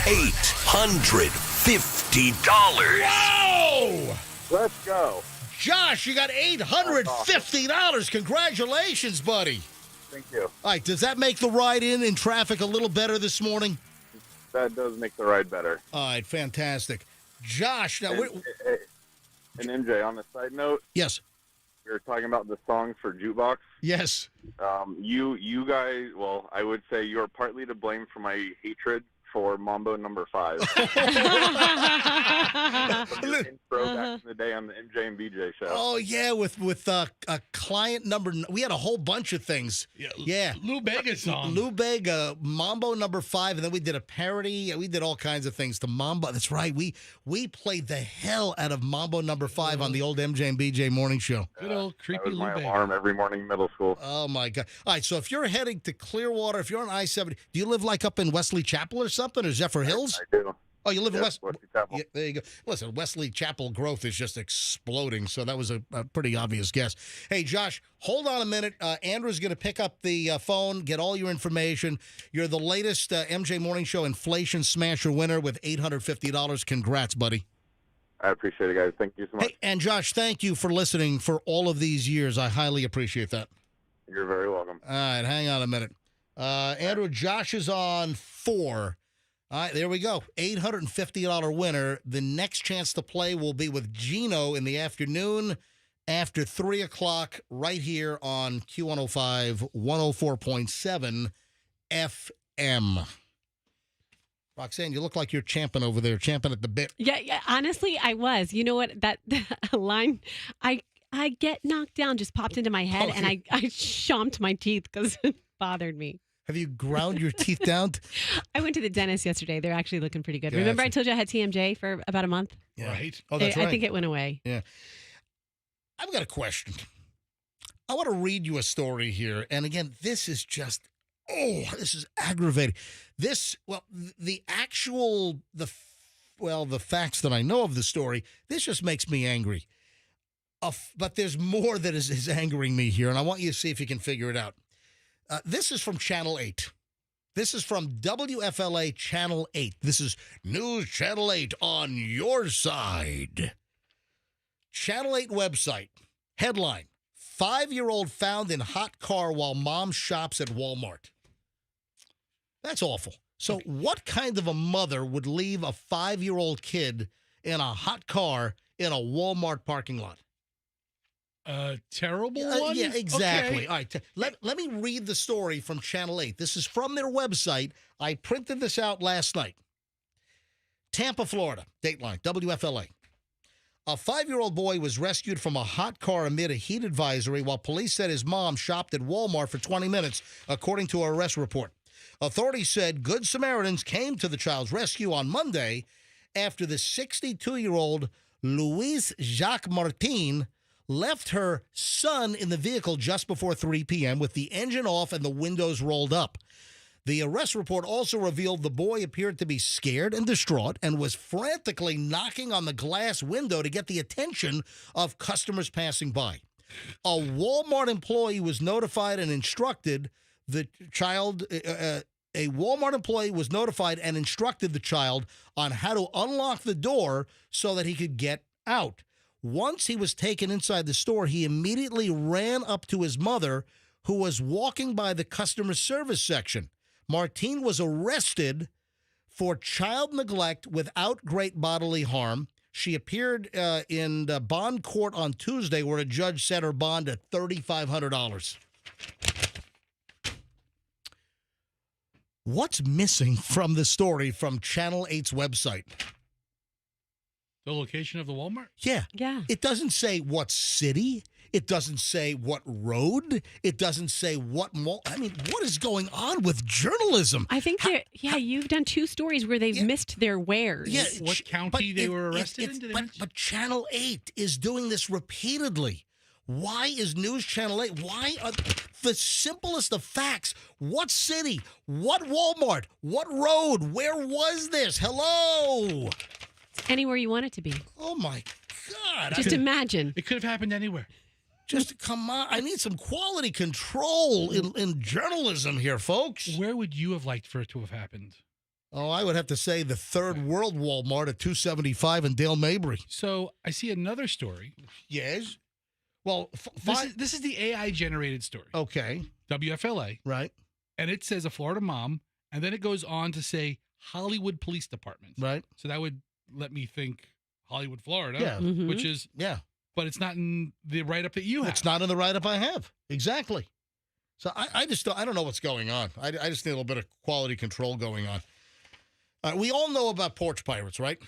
$850. Whoa! Let's go. Josh, you got $850. Congratulations, buddy. Thank you. All right, does that make the ride in traffic a little better this morning? That does make the ride better. All right, fantastic. Josh, now and MJ, on a side note. Yes. We were talking about the songs for Jukebox. Yes. You guys, well, I would say you're partly to blame for my hatred for Mambo number 5. From your intro back in the day on the MJ and BJ show. Oh yeah, with a client number. We had a whole bunch of things. Yeah. Lou Bega song. Lou Bega, Mambo number 5, and then we did a parody. We did all kinds of things to Mambo. That's right. We played the hell out of Mambo number 5 on the old MJ and BJ morning show. Good old creepy That was Lou my Bega. alarm every morning in middle school. Oh my God! All right, so if you're heading to Clearwater, if you're on I-70, do you live like up in Wesley Chapel or something, or Zephyr Hills? I do. Oh, you live in Wesley Chapel. Yeah, there you go. Listen, Wesley Chapel growth is just exploding, so that was a pretty obvious guess. Hey, Josh, hold on a minute. Andrew's going to pick up the phone, get all your information. You're the latest MJ Morning Show Inflation Smasher winner with $850. Congrats, buddy. I appreciate it, guys. Thank you so much. Hey, and Josh, thank you for listening for all of these years. I highly appreciate that. You're very welcome. All right, hang on a minute. Andrew, Josh is on 4. All right, there we go. $850 winner. The next chance to play will be with Gino in the afternoon after 3 o'clock right here on Q105 104.7 FM. Roxanne, you look like you're champing over there, champing at the bit. Yeah, honestly, I was. You know what? That line, I get knocked down just popped into my head, and I chomped my teeth because it bothered me. Have you ground your teeth down? I went to the dentist yesterday. They're actually looking pretty good. Gotcha. Remember I told you I had TMJ for about a month? Yeah. Right. Oh, that's right. I think it went away. Yeah. I've got a question. I want to read you a story here. And again, this is just, this is aggravating. The facts that I know of the story, this just makes me angry. But there's more that is angering me here, and I want you to see if you can figure it out. This is from Channel 8. This is from WFLA Channel 8. This is News Channel 8 on your side. Channel 8 website. Headline, 5-year-old found in hot car while mom shops at Walmart. That's awful. So what kind of a mother would leave a 5-year-old kid in a hot car in a Walmart parking lot? Terrible one? Yeah, exactly. Okay. All right. Let me read the story from Channel 8. This is from their website. I printed this out last night. Tampa, Florida. Dateline, WFLA. A 5-year-old boy was rescued from a hot car amid a heat advisory while police said his mom shopped at Walmart for 20 minutes, according to an arrest report. Authorities said Good Samaritans came to the child's rescue on Monday after the 62-year-old Louise Jacques Martin left her son in the vehicle just before 3 p.m. with the engine off and the windows rolled up. The arrest report also revealed the boy appeared to be scared and distraught and was frantically knocking on the glass window to get the attention of customers passing by. A Walmart employee was notified and instructed the child. A Walmart employee was notified and instructed the child on how to unlock the door so that he could get out. Once he was taken inside the store, he immediately ran up to his mother, who was walking by the customer service section. Martine was arrested for child neglect without great bodily harm. She appeared in the bond court on Tuesday, where a judge set her bond at $3,500. What's missing from the story from Channel 8's website? The location of the Walmart? Yeah. It doesn't say what city. It doesn't say what road. It doesn't say what mall. I mean, what is going on with journalism? I think you've done 2 stories where they've missed their wares. Yeah, What county they were arrested in? But Channel 8 is doing this repeatedly. Why is News Channel 8? Why are the simplest of facts? What city? What Walmart? What road? Where was this? Hello? Anywhere you want it to be. Oh, my God. Just imagine. It could have happened anywhere. Just come on. I need some quality control in journalism here, folks. Where would you have liked for it to have happened? Oh, I would have to say the Third World Walmart at 275 in Dale Mabry. So I see another story. Yes. Well, this is the AI-generated story. Okay. WFLA. Right. And it says a Florida mom, and then it goes on to say Hollywood Police Department. Right. So that would let me think Hollywood, Florida. Yeah. Which is... Yeah. But it's not in the write-up that you have. It's not in the write-up I have. Exactly. So I don't know what's going on. I just need a little bit of quality control going on. We all know about porch pirates, right?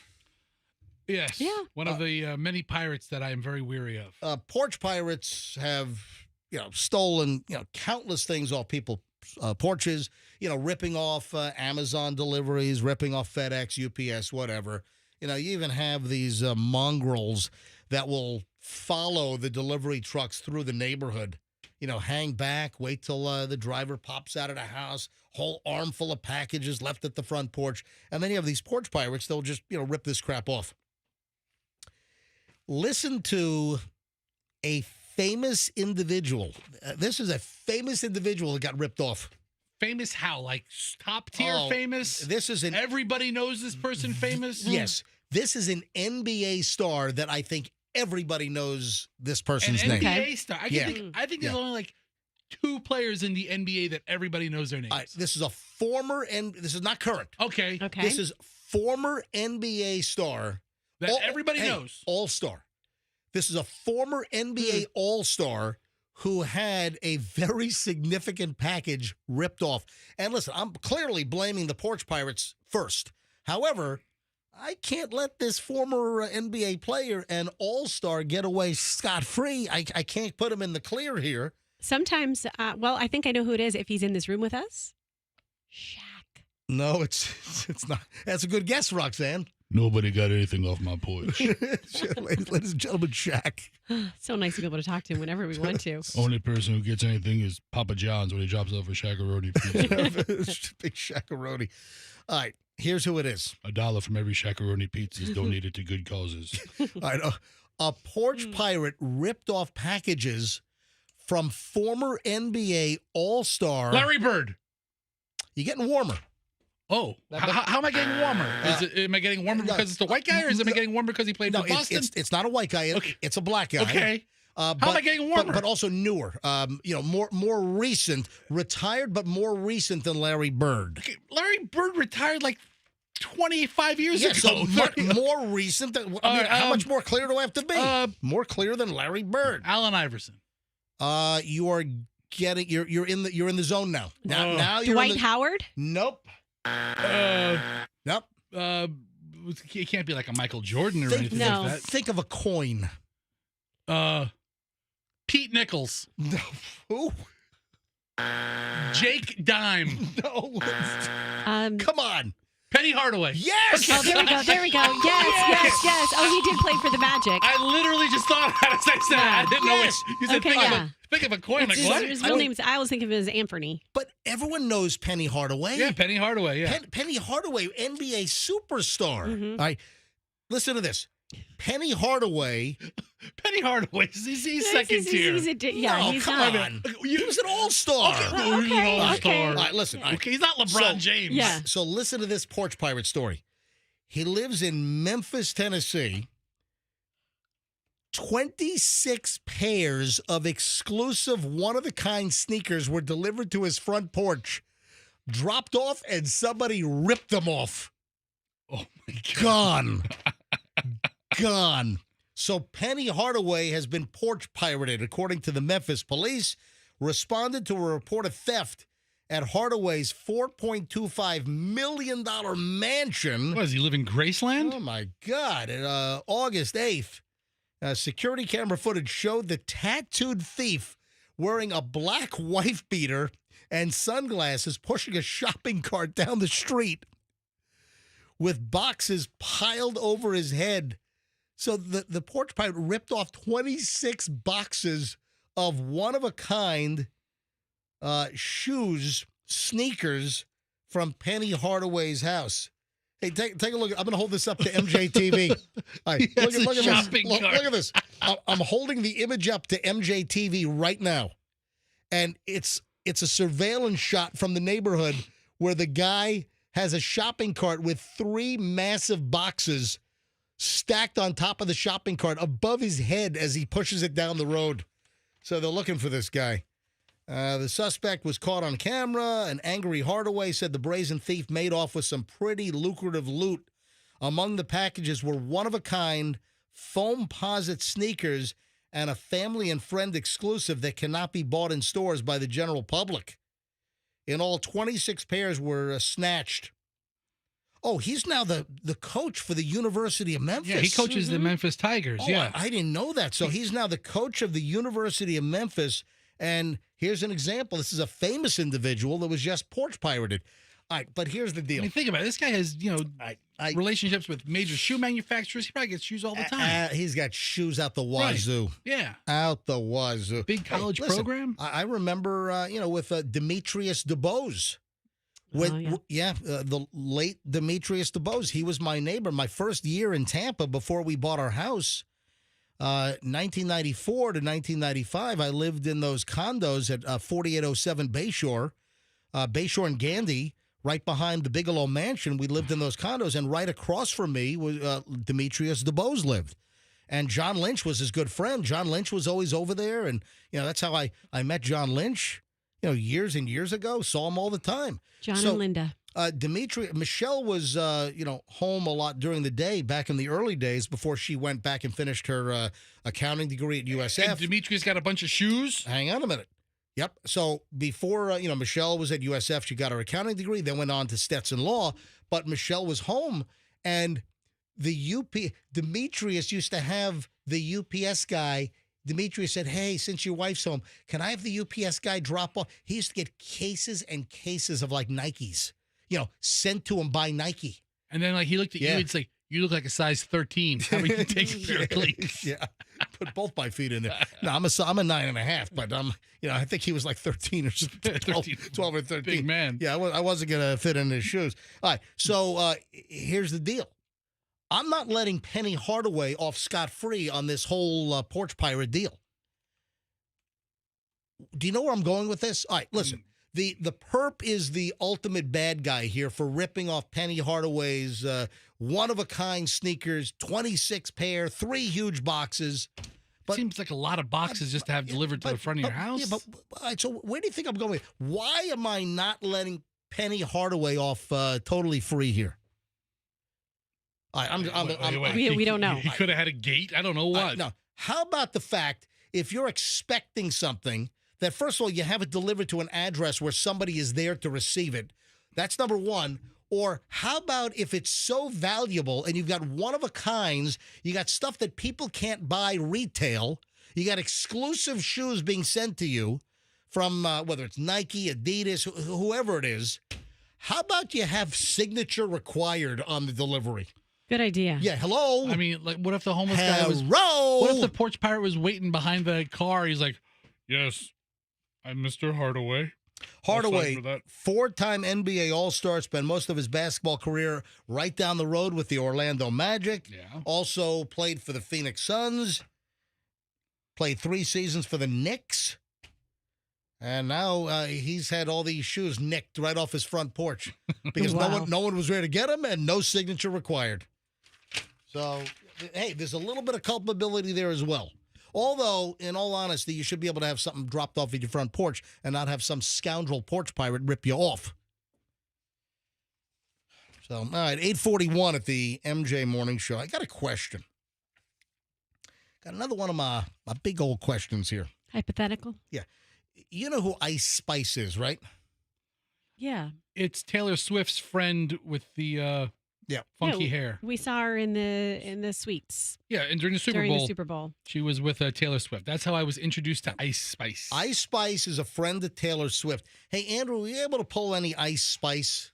Yes. Yeah. One of the many pirates that I am very weary of. Porch pirates have, stolen, countless things off people's porches, ripping off Amazon deliveries, ripping off FedEx, UPS, whatever. You even have these mongrels that will follow the delivery trucks through the neighborhood. Hang back, wait till the driver pops out of the house, whole armful of packages left at the front porch. And then you have these porch pirates, they'll just, rip this crap off. Listen to a famous individual. This is a famous individual that got ripped off. Famous how? Like top tier famous? This is everybody knows this person famous? Yes. This is an NBA star that I think everybody knows this person's name. NBA star. I think there's only like 2 players in the NBA that everybody knows their names. This is a former, and this is not current. Okay. This is former NBA star. That everybody knows. All-star. This is a former NBA All-Star who had a very significant package ripped off. And listen, I'm clearly blaming the Porch Pirates first. However, I can't let this former NBA player and All-Star get away scot-free. I can't put him in the clear here. Sometimes, I think I know who it is if he's in this room with us. Shaq. No, it's not. That's a good guess, Roxanne. Nobody got anything off my porch. Ladies and gentlemen, Shaq. So nice to be able to talk to him whenever we want to. Only person who gets anything is Papa John's when he drops off a shakaroni pizza. Big shakaroni. All right, here's who it is. $1 from every shakaroni pizza is donated to good causes. All right, a porch pirate ripped off packages from former NBA All-Star Larry Bird. You're getting warmer. Oh, how am I getting warmer? Am I getting warmer because it's the white guy, or am I getting warmer because he played for Boston? It's not a white guy. It's a black guy. Okay. How am I getting warmer? But also newer. More recent. Retired, but more recent than Larry Bird. Okay, Larry Bird retired like 25 years ago. So more recent than. How much more clear do I have to be? More clear than Larry Bird. Allen Iverson. You are getting. You're in the zone now. Now you're Dwight Howard. Nope. Nope. It can't be like a Michael Jordan or anything like that. Think of a coin. Pete Nichols. No. Who? Jake Dime. No. Come on. Penny Hardaway. Yes. Oh, there we go. There we go. Yes. Oh, he did play for the Magic. I literally just thought how to say that. I didn't know it. You said think of a coin. Like what? His real name is. I always think of him as Anthony. But everyone knows Penny Hardaway. Yeah, Penny Hardaway. Yeah. Penny Hardaway, NBA superstar. Mm-hmm. All right. Listen to this. Penny Hardaway. Penny Hardaway. He's second tier. He's come not. on. He was an all-star. Okay. All right, listen. Okay, he's not LeBron James. Yeah. So listen to this porch pirate story. He lives in Memphis, Tennessee. 26 pairs of exclusive one-of-a-kind sneakers were delivered to his front porch, dropped off, and somebody ripped them off. Oh, my God. Gone. Gone. So Penny Hardaway has been porch pirated, according to the Memphis police, responded to a report of theft at Hardaway's $4.25 million mansion. What, does he live in Graceland? Oh, my God. August 8th, security camera footage showed the tattooed thief wearing a black wife beater and sunglasses pushing a shopping cart down the street with boxes piled over his head. So the porch pirate ripped off 26 boxes of one-of-a-kind shoes, sneakers from Penny Hardaway's house. Hey, take a look. I'm going to hold this up to MJTV. All right, look at this. Look at this. I'm holding the image up to MJTV right now. And it's a surveillance shot from the neighborhood where the guy has a shopping cart with 3 massive boxes stacked on top of the shopping cart above his head as he pushes it down the road. So they're looking for this guy. The suspect was caught on camera. An angry Hardaway said the brazen thief made off with some pretty lucrative loot. Among the packages were one-of-a-kind foam-posite sneakers and a family and friend exclusive that cannot be bought in stores by the general public. In all, 26 pairs were snatched. Oh, he's now the coach for the University of Memphis. Yeah, he coaches the Memphis Tigers. Oh, yeah. I didn't know that. So he's now the coach of the University of Memphis. And here's an example. This is a famous individual that was just porch pirated. All right, but here's the deal. I mean, think about it. This guy has, relationships with major shoe manufacturers. He probably gets shoes all the time. He's got shoes out the wazoo. Right. Yeah. Out the wazoo. Big college program. I remember, with Demetrius DeBose. The late Demetrius DeBose. He was my neighbor my first year in Tampa before we bought our house. 1994 to 1995, I lived in those condos at 4807 Bayshore and Gandy, right behind the Bigelow Mansion. We lived in those condos, and right across from me was Demetrius DeBose lived. And John Lynch was his good friend. John Lynch was always over there, and that's how I met John Lynch. Years and years ago, saw him all the time. John and Linda. Michelle was, home a lot during the day back in the early days before she went back and finished her accounting degree at USF. And Demetrius got a bunch of shoes. Hang on a minute. Yep. So before, Michelle was at USF, she got her accounting degree, then went on to Stetson Law. But Michelle was home, and Demetrius used to have the UPS guy. Demetrius said, hey, since your wife's home, can I have the UPS guy drop off? He used to get cases and cases of Nikes, sent to him by Nike. And then he looked at you, it's like, you look like a size 13. How about you take a pair of cleats? Yeah. Put both my feet in there. No, I'm a 9.5, but I think he was like 13 or 12 or 13. Big man. Yeah, I wasn't going to fit in his shoes. All right. So here's the deal. I'm not letting Penny Hardaway off scot-free on this whole porch pirate deal. Do you know where I'm going with this? All right, listen. The perp is the ultimate bad guy here for ripping off Penny Hardaway's one-of-a-kind sneakers, 26 pair, 3 huge boxes. But seems like a lot of boxes just to have delivered to the front of your house. Yeah, all right, so where do you think I'm going? Why am I not letting Penny Hardaway off totally free here? We don't know. He could have had a gate. I don't know what. No. How about the fact if you're expecting something that, first of all, you have it delivered to an address where somebody is there to receive it? That's number one. Or how about if it's so valuable and you've got one-of-a-kinds, you got stuff that people can't buy retail, you got exclusive shoes being sent to you from whether it's Nike, Adidas, whoever it is, how about you have signature required on the delivery? Good idea. Yeah, hello. I mean, what if the homeless guy was... What if the porch pirate was waiting behind the car? He's like, yes, I'm Mr. Hardaway. Hardaway, 4-time NBA All-Star, spent most of his basketball career right down the road with the Orlando Magic. Yeah. Also played for the Phoenix Suns. Played 3 seasons for the Knicks. And now he's had all these shoes nicked right off his front porch because no one was ready to get him and no signature required. So, hey, there's a little bit of culpability there as well. Although, in all honesty, you should be able to have something dropped off at your front porch and not have some scoundrel porch pirate rip you off. So, all right, 8:41 at the MJ Morning Show. I got a question. Got another one of my big old questions here. Hypothetical? Yeah. You know who Ice Spice is, right? Yeah. It's Taylor Swift's friend with the funky hair. We saw her in the suites. Yeah, and during the Super Bowl. She was with Taylor Swift. That's how I was introduced to Ice Spice. Ice Spice is a friend of Taylor Swift. Hey, Andrew, were you able to pull any Ice Spice?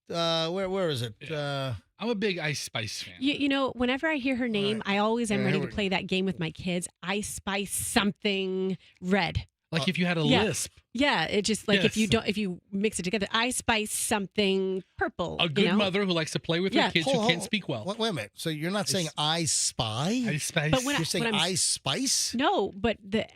Where is it? I'm a big Ice Spice fan. You know, whenever I hear her name, I always am ready to play that game with my kids. Ice Spice something red. Like if you had a lisp. Yeah, it just like if you mix it together, Ice Spice something purple. A good mother who likes to play with her kids who can't speak well. Wait a minute. So you're not saying I spy? I Spice. But you're saying I spice? No, but the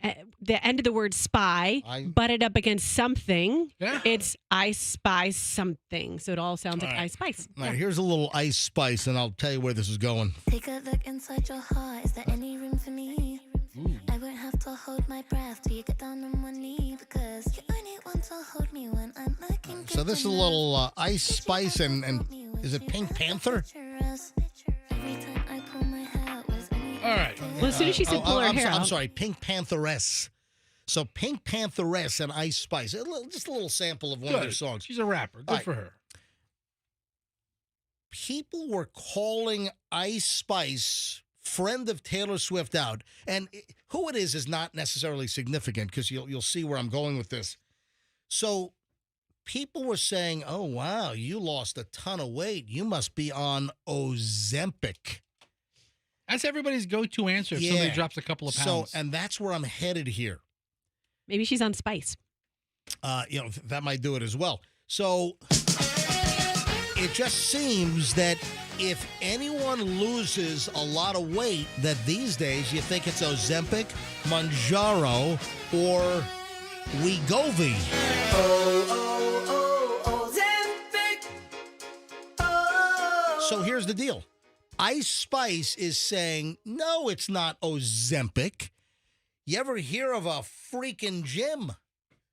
end of the word spy butted up against something. Yeah. It's I spy something. So it all sounds like I spice. All right, here's a little Ice Spice, and I'll tell you where this is going. Take a look inside your heart. Is there any room for me? I won't have to hold my breath till you get down on one knee because you only want to hold me when I'm looking good. So this is a little Ice Spice and is it Pink Panther? All right. Well, as soon as she said pull her hair out. I'm sorry, Pink Pantheress. So Pink Pantheress and Ice Spice. Just a little sample of one of their songs. She's a rapper. Good for her. People were calling Ice Spice friend of Taylor Swift out. And who it is not necessarily significant because you'll see where I'm going with this. So people were saying, oh, wow, you lost a ton of weight. You must be on Ozempic. That's everybody's go-to answer if somebody drops a couple of pounds. And that's where I'm headed here. Maybe she's on Spice. That might do it as well. So it just seems that if anyone loses a lot of weight, that these days you think it's Ozempic, Mounjaro, or Wegovy. Ozempic. So here's the deal. Ice Spice is saying, no, it's not Ozempic. You ever hear of a freaking gym?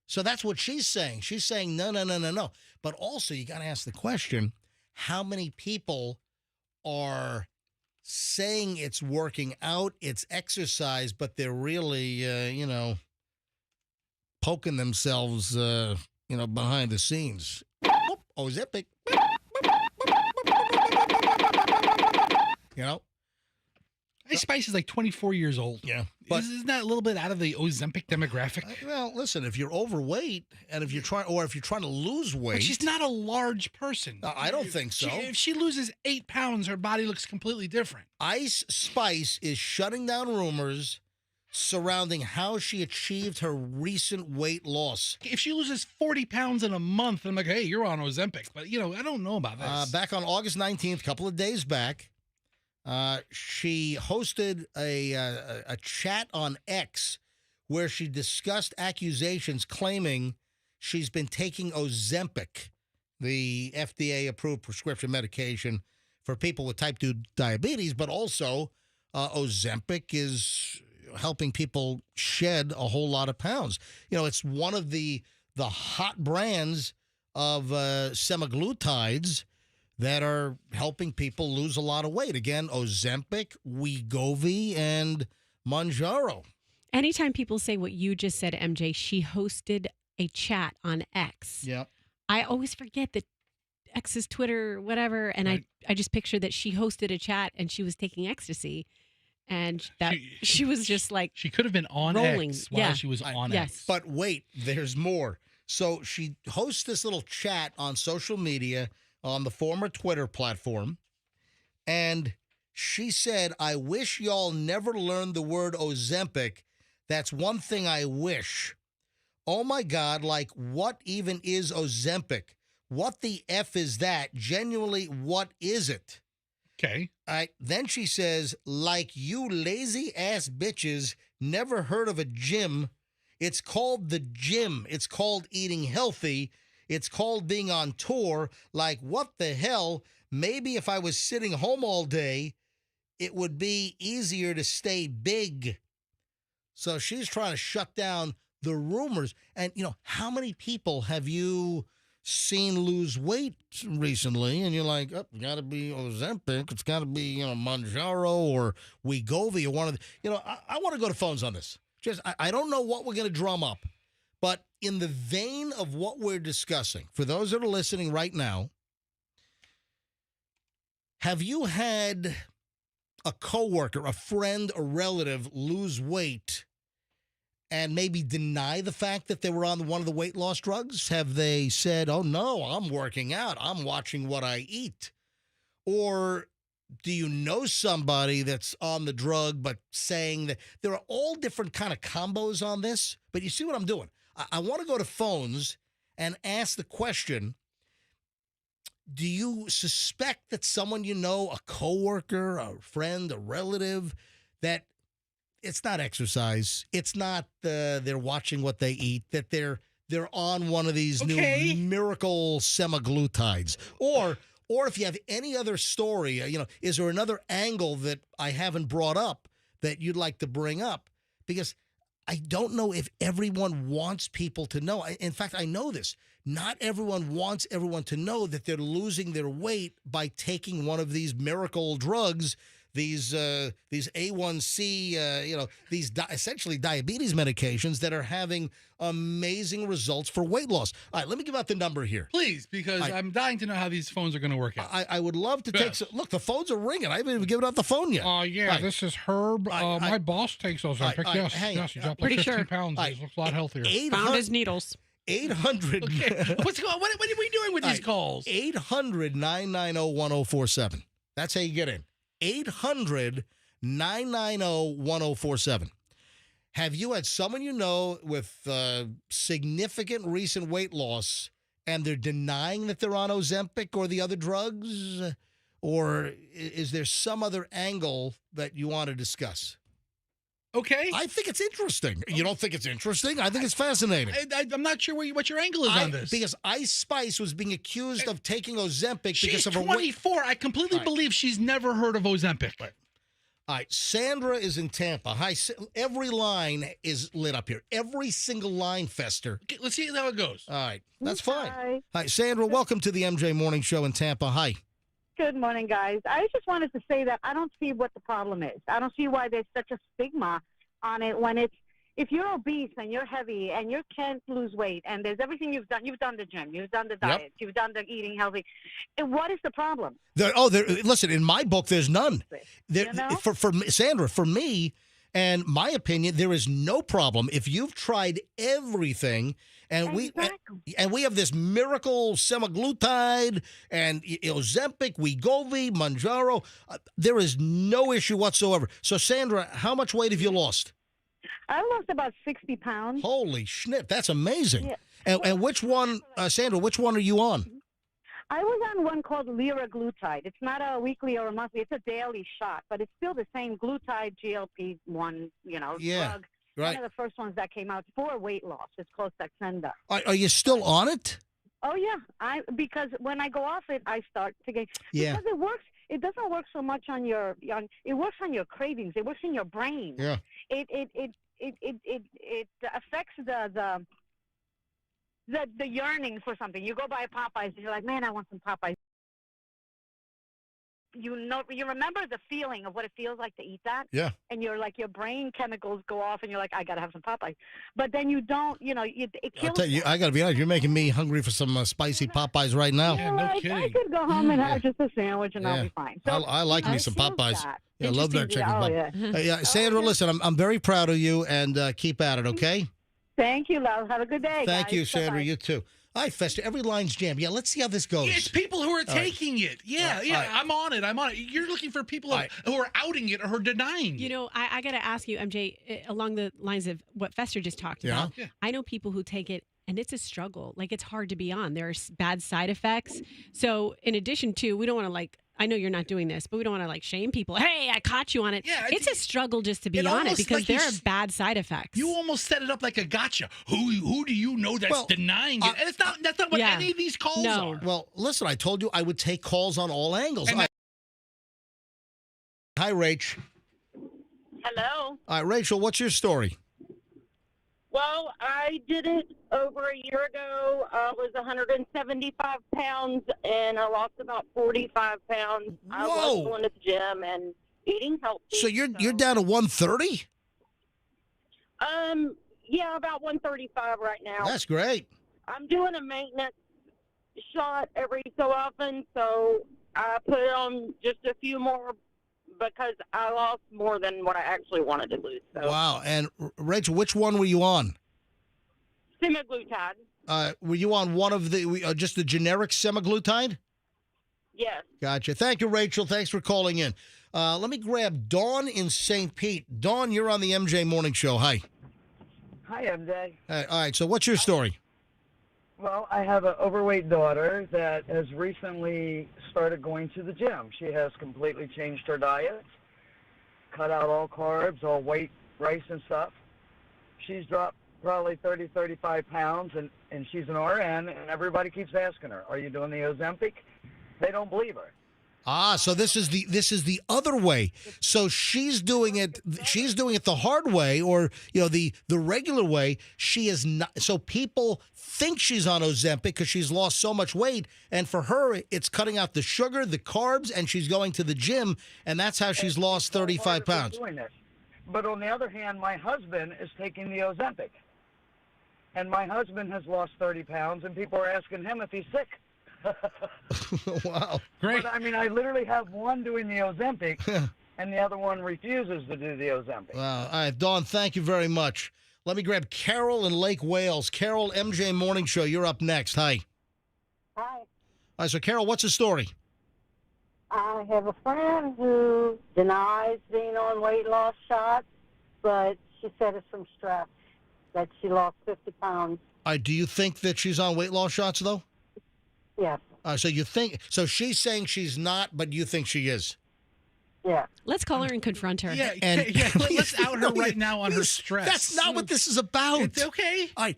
So that's what she's saying. She's saying, no. But also, you got to ask the question, how many people are saying it's working out, it's exercise, but they're really, poking themselves, behind the scenes? Ozempic. Ice Spice is like 24 years old. Yeah. But isn't that a little bit out of the Ozempic demographic? Well, listen, if you're overweight and if you're trying to lose weight. But she's not a large person. I don't think so. If she loses 8 pounds, her body looks completely different. Ice Spice is shutting down rumors surrounding how she achieved her recent weight loss. If she loses 40 pounds in a month, I'm like, hey, you're on Ozempic. But, I don't know about this. Back on August 19th, a couple of days back, she hosted a chat on X where she discussed accusations claiming she's been taking Ozempic, the FDA-approved prescription medication for people with type 2 diabetes, but also Ozempic is helping people shed a whole lot of pounds. It's one of the hot brands of semaglutides that are helping people lose a lot of weight. Again, Ozempic, Wegovy, and Mounjaro. Anytime people say what you just said, MJ, she hosted a chat on X. Yep. I always forget that X is Twitter, whatever, and I just picture that she hosted a chat and she was taking ecstasy, and that she was just like she could have been on rolling. X while she was on X. But wait, there's more. So she hosts this little chat on social media on the former Twitter platform, and she said, I wish y'all never learned the word Ozempic. That's one thing I wish. Oh, my God, like, what even is Ozempic? What the F is that? Genuinely, what is it? Okay. Then she says, like you lazy-ass bitches never heard of a gym. It's called the gym. It's called eating healthy. It's called being on tour. Like, what the hell? Maybe if I was sitting home all day, it would be easier to stay big. So she's trying to shut down the rumors. And, how many people have you seen lose weight recently? And you're like, oh, it's got to be Ozempic. It's got to be, Mounjaro or Wegovy or one of the, I want to go to phones on this. I don't know what we're going to drum up. But in the vein of what we're discussing, for those that are listening right now, have you had a coworker, a friend, a relative lose weight and maybe deny the fact that they were on one of the weight loss drugs? Have they said, oh, no, I'm working out, I'm watching what I eat? Or do you know somebody that's on the drug but saying that there are all different kind of combos on this? But you see what I'm doing? I want to go to phones and ask the question, do you suspect that someone a coworker, a friend, a relative, that it's not exercise, it's not they're watching what they eat, that they're on one of these new miracle semaglutides? Or if you have any other story, is there another angle that I haven't brought up that you'd like to bring up? Because I don't know if everyone wants people to know. In fact, I know this. Not everyone wants everyone to know that they're losing their weight by taking one of these miracle drugs these A1C, these essentially diabetes medications that are having amazing results for weight loss. All right, let me give out the number here. Please, because I'm dying to know how these phones are going to work out. I would love to take some. Look, the phones are ringing. I haven't even given out the phone yet. Yeah, this is Herb. My boss takes Ozempic. Yes, he dropped like 15 pounds. He looks a lot healthier. Found his needles. 800. Okay. What's going? What are we doing with these calls? 800-990-1047. That's how you get in. 800-990-1047. Have you had someone you know with significant recent weight loss and they're denying that they're on Ozempic or the other drugs? Or is there some other angle that you want to discuss? Okay. I think it's interesting. You don't think it's interesting? I think it's fascinating. I'm not sure what your angle is on this. Because Ice Spice was being accused of taking Ozempic She's because of her 24. I completely believe she's never heard of Ozempic. All right, Sandra is in Tampa. Hi, every line is lit up here. Every single line, Fester. Okay, let's see how it goes. All right, that's fine. Hi, Sandra. Welcome to the MJ Morning Show in Tampa. Hi. Good morning, guys. I just wanted to say that I don't see what the problem is. I don't see why there's such a stigma on it when if you're obese and you're heavy and you can't lose weight and there's everything you've done the gym, you've done the diet, you've done the eating healthy. And what is the problem? Listen, in my book, there's none. For Sandra, for me, and my opinion, there is no problem if you've tried everything. And we have this miracle semaglutide and Ozempic, Wegovy, Mounjaro. There is no issue whatsoever. So, Sandra, how much weight have you lost? I lost about 60 pounds. Holy schnit, that's amazing. Yeah. And which one, Sandra, which one are you on? I was on one called liraglutide. It's not a weekly or a monthly. It's a daily shot, but it's still the same glutide GLP-1, drug. Right. One of the first ones that came out for weight loss. It's called Saxenda. Are you still on it? Oh yeah, because when I go off it, I start to get because it works. It doesn't work so much on your it works on your cravings. It works in your brain. Yeah. It affects the yearning for something. You go buy Popeyes and you're like, man, I want some Popeyes. You remember the feeling of what it feels like to eat that. Yeah. And you're like, your brain chemicals go off, and you're like, I gotta have some Popeyes. But then you don't. It kills. I'll tell you, I gotta be honest. You're making me hungry for some spicy Popeyes right now. Yeah, no kidding. I could go home and have just a sandwich, and I'll be fine. So I like me some Popeyes. Yeah, I love that chicken. Yeah. Sandra, listen, I'm very proud of you, and keep at it, okay? Thank you, love. Have a good day. Thank guys. you, Sandra. Bye-bye. You too. All right, Fester. Every line's jammed. Yeah, let's see how this goes. It's people who are taking it. Yeah, right. I'm on it. You're looking for people who are outing it or who are denying it. I got to ask you, MJ, along the lines of what Fester just talked about. Yeah. I know people who take it, and it's a struggle. Like, it's hard to be on. There are bad side effects. So, in addition to, we don't want to, I know you're not doing this, but we don't want to shame people. Hey, I caught you on it. Yeah, it's a struggle just to be on it because there are bad side effects. You almost set it up like a gotcha. Who do you know that's denying it? And that's not what any of these calls are. Well, listen, I told you I would take calls on all angles. Hi, Rach. Hello. All right, Rachel, what's your story? Well, I did it over a year ago. I was 175 pounds, and I lost about 45 pounds. I was going to the gym and eating healthy. So you're down to 130? Yeah, about 135 right now. That's great. I'm doing a maintenance shot every so often, so I put on just a few more because I lost more than what I actually wanted to lose. So. Wow. And Rachel, which one were you on? Semaglutide. Were you on one of the just the generic semaglutide? Yes. Gotcha. Thank you, Rachel. Thanks for calling in. Let me grab Dawn in St. Pete. Dawn, you're on the MJ Morning Show. Hi. Hi, MJ. All right. So what's your story? Well, I have an overweight daughter that has recently started going to the gym. She has completely changed her diet, cut out all carbs, all white rice and stuff. She's dropped probably 30, 35 pounds, and she's an RN, and everybody keeps asking her, are you doing the Ozempic? They don't believe her. So this is the other way. So she's doing it the hard way, or the regular way. She is not. So people think she's on Ozempic because she's lost so much weight, and for her it's cutting out the sugar, the carbs, and she's going to the gym, and that's how she's lost 35 pounds. Doing this. But on the other hand, my husband is taking the Ozempic, and my husband has lost 30 pounds, and people are asking him if he's sick. Wow. Great. But, I mean, I literally have one doing the Ozempic, and the other one refuses to do the Ozempic. Wow. All right, Dawn, thank you very much. Let me grab Carol in Lake Wales. Carol, MJ Morning Show, you're up next. Hi. Hi. All right, so Carol, what's the story? I have a friend who denies being on weight loss shots, but she said it's from stress, that she lost 50 pounds. Do you think that she's on weight loss shots, though? Yes. So she's saying she's not, but you think she is? Yeah. Let's call her and confront her. Yeah, let's out her right now on her stress. That's not what this is about. It's okay. All right,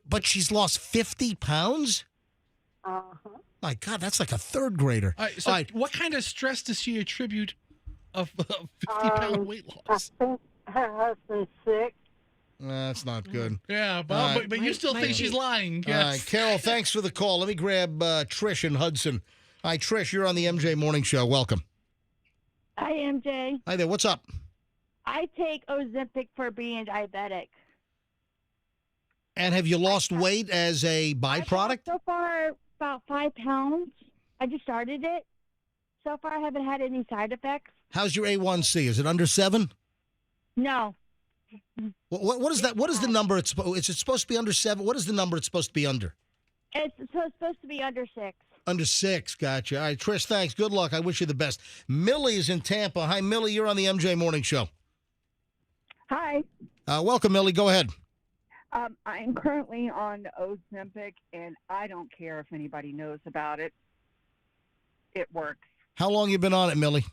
but she's lost 50 pounds? Uh-huh. My God, that's like a third grader. All right, so what kind of stress does she attribute of 50-pound weight loss? I think her husband's sick. That's not good. Yeah, but you still think she's lying. Yes. All right, Carol, thanks for the call. Let me grab Trish in Hudson. Hi, Trish, you're on the MJ Morning Show. Welcome. Hi, MJ. Hi there. What's up? I take Ozempic for being diabetic. And have you lost weight as a byproduct? So far, about 5 pounds. I just started it. So far, I haven't had any side effects. How's your A1C? Is it under 7? No. What is that? What is the number? Is it supposed to be under 7? What is the number it's supposed to be under? It's supposed to be under 6. Under 6. Gotcha. All right, Trish, thanks. Good luck. I wish you the best. Millie is in Tampa. Hi, Millie. You're on the MJ Morning Show. Hi. Welcome, Millie. Go ahead. I'm currently on Ozempic, and I don't care if anybody knows about it. It works. How long you been on it, Millie?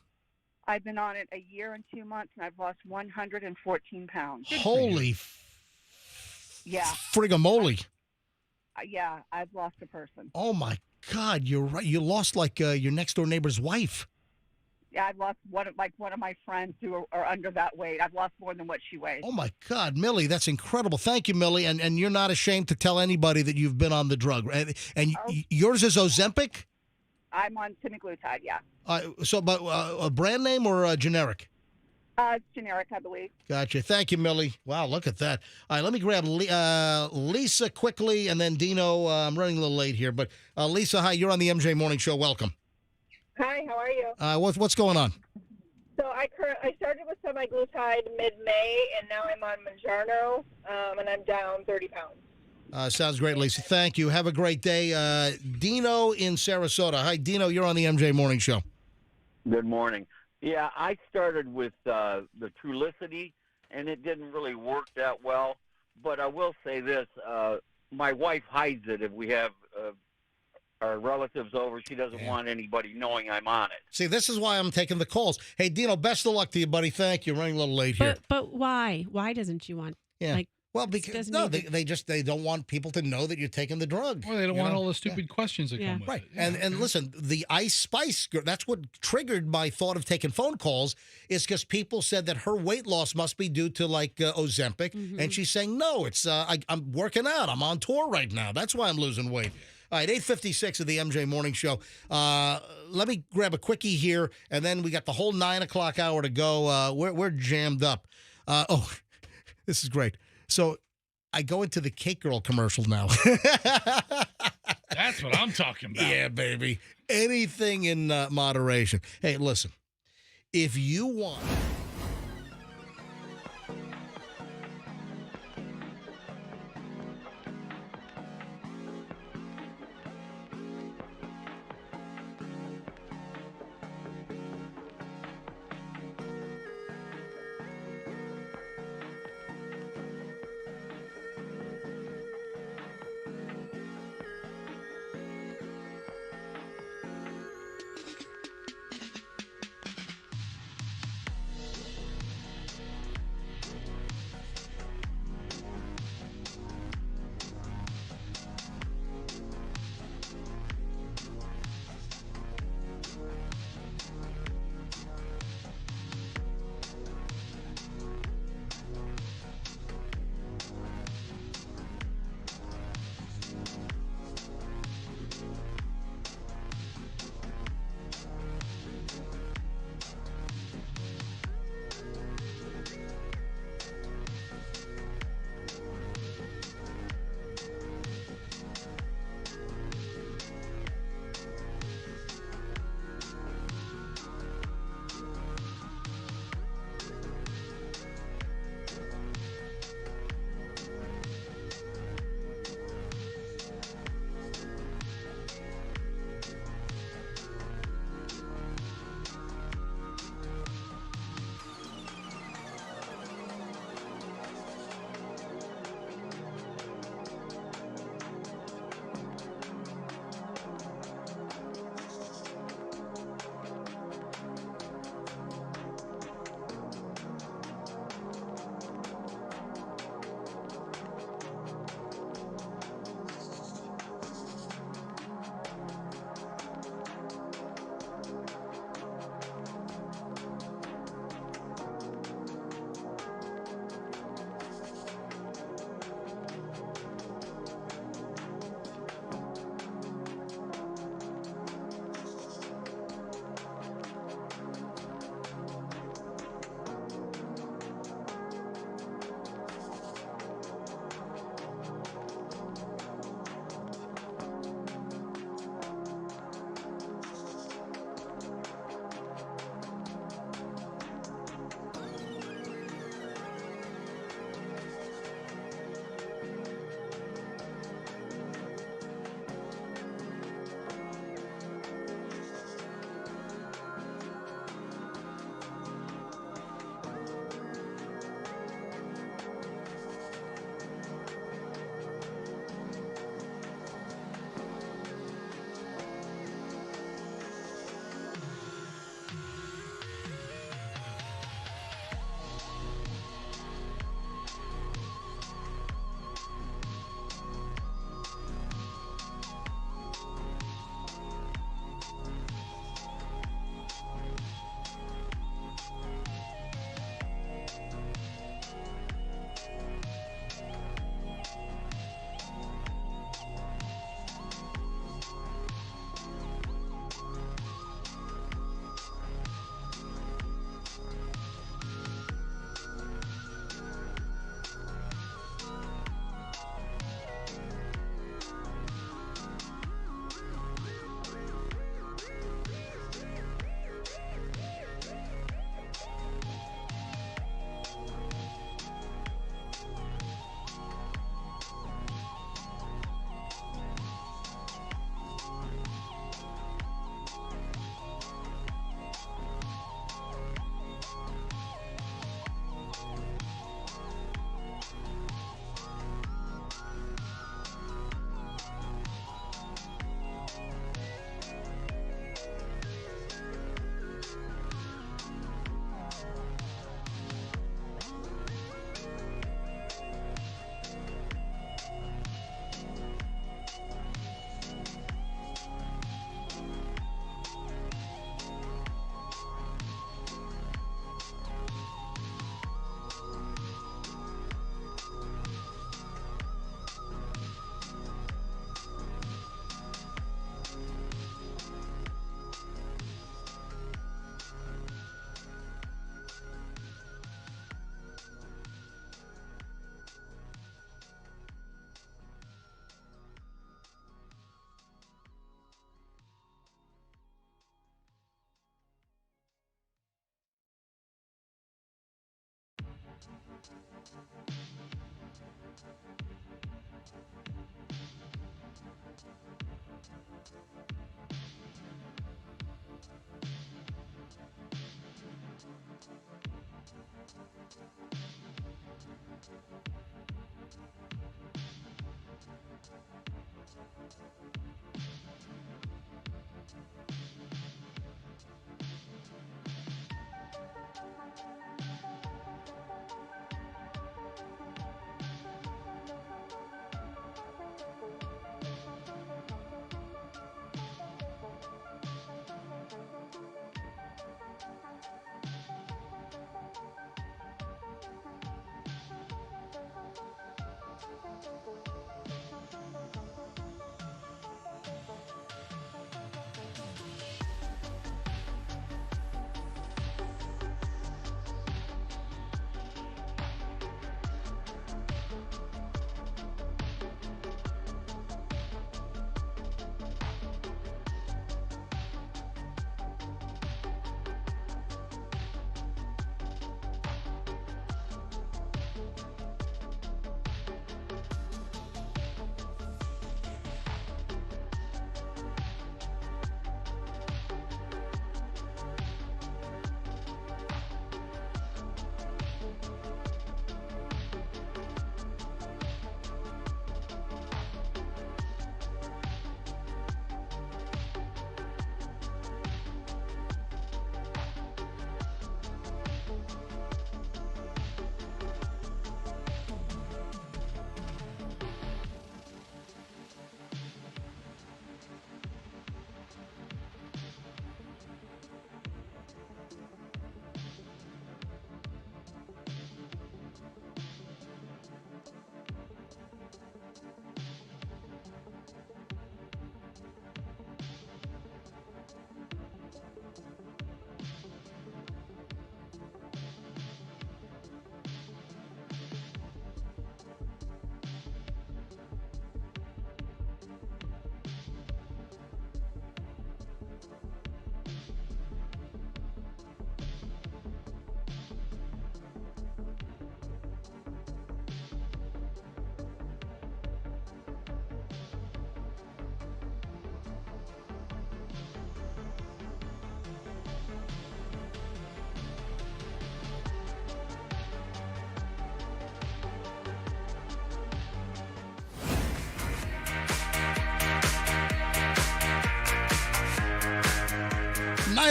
I've been on it a year and 2 months, and I've lost 114 pounds. Holy yeah. frigamoly. Yeah, I've lost a person. Oh, my God. You're right. You lost like your next-door neighbor's wife. Yeah, I've lost one of my friends who are under that weight. I've lost more than what she weighs. Oh, my God. Millie, that's incredible. Thank you, Millie. And you're not ashamed to tell anybody that you've been on the drug. And yours is Ozempic? I'm on semaglutide, yeah. But a brand name or a generic? It's generic, I believe. Gotcha. Thank you, Millie. Wow, look at that. All right, let me grab Lisa quickly, and then Dino. I'm running a little late here, but Lisa, hi. You're on the MJ Morning Show. Welcome. Hi, how are you? What's going on? So I started with semaglutide mid-May, and now I'm on Mounjaro, and I'm down 30 pounds. Sounds great, Lisa. Thank you. Have a great day. Dino in Sarasota. Hi, Dino. You're on the MJ Morning Show. Good morning. Yeah, I started with the Trulicity, and it didn't really work that well. But I will say this. My wife hides it if we have our relatives over. She doesn't want anybody knowing I'm on it. See, this is why I'm taking the calls. Hey, Dino, best of luck to you, buddy. Thank you. Running a little late here. But why? Why doesn't she want? Yeah. Well, because they don't want people to know that you're taking the drug. Well, they don't want all the stupid questions that come with right. it. Yeah. And listen, the Ice Spice girl, that's what triggered my thought of taking phone calls, is because people said that her weight loss must be due to like Ozempic, and she's saying no, it's I'm working out, I'm on tour right now, that's why I'm losing weight. All right, 8:56 of the MJ Morning Show. Let me grab a quickie here, and then we got the whole 9 o'clock hour to go. We're jammed up. This is great. So I go into the Cake Girl commercial now. That's what I'm talking about. Yeah, baby. Anything in moderation. Hey, listen. If you want...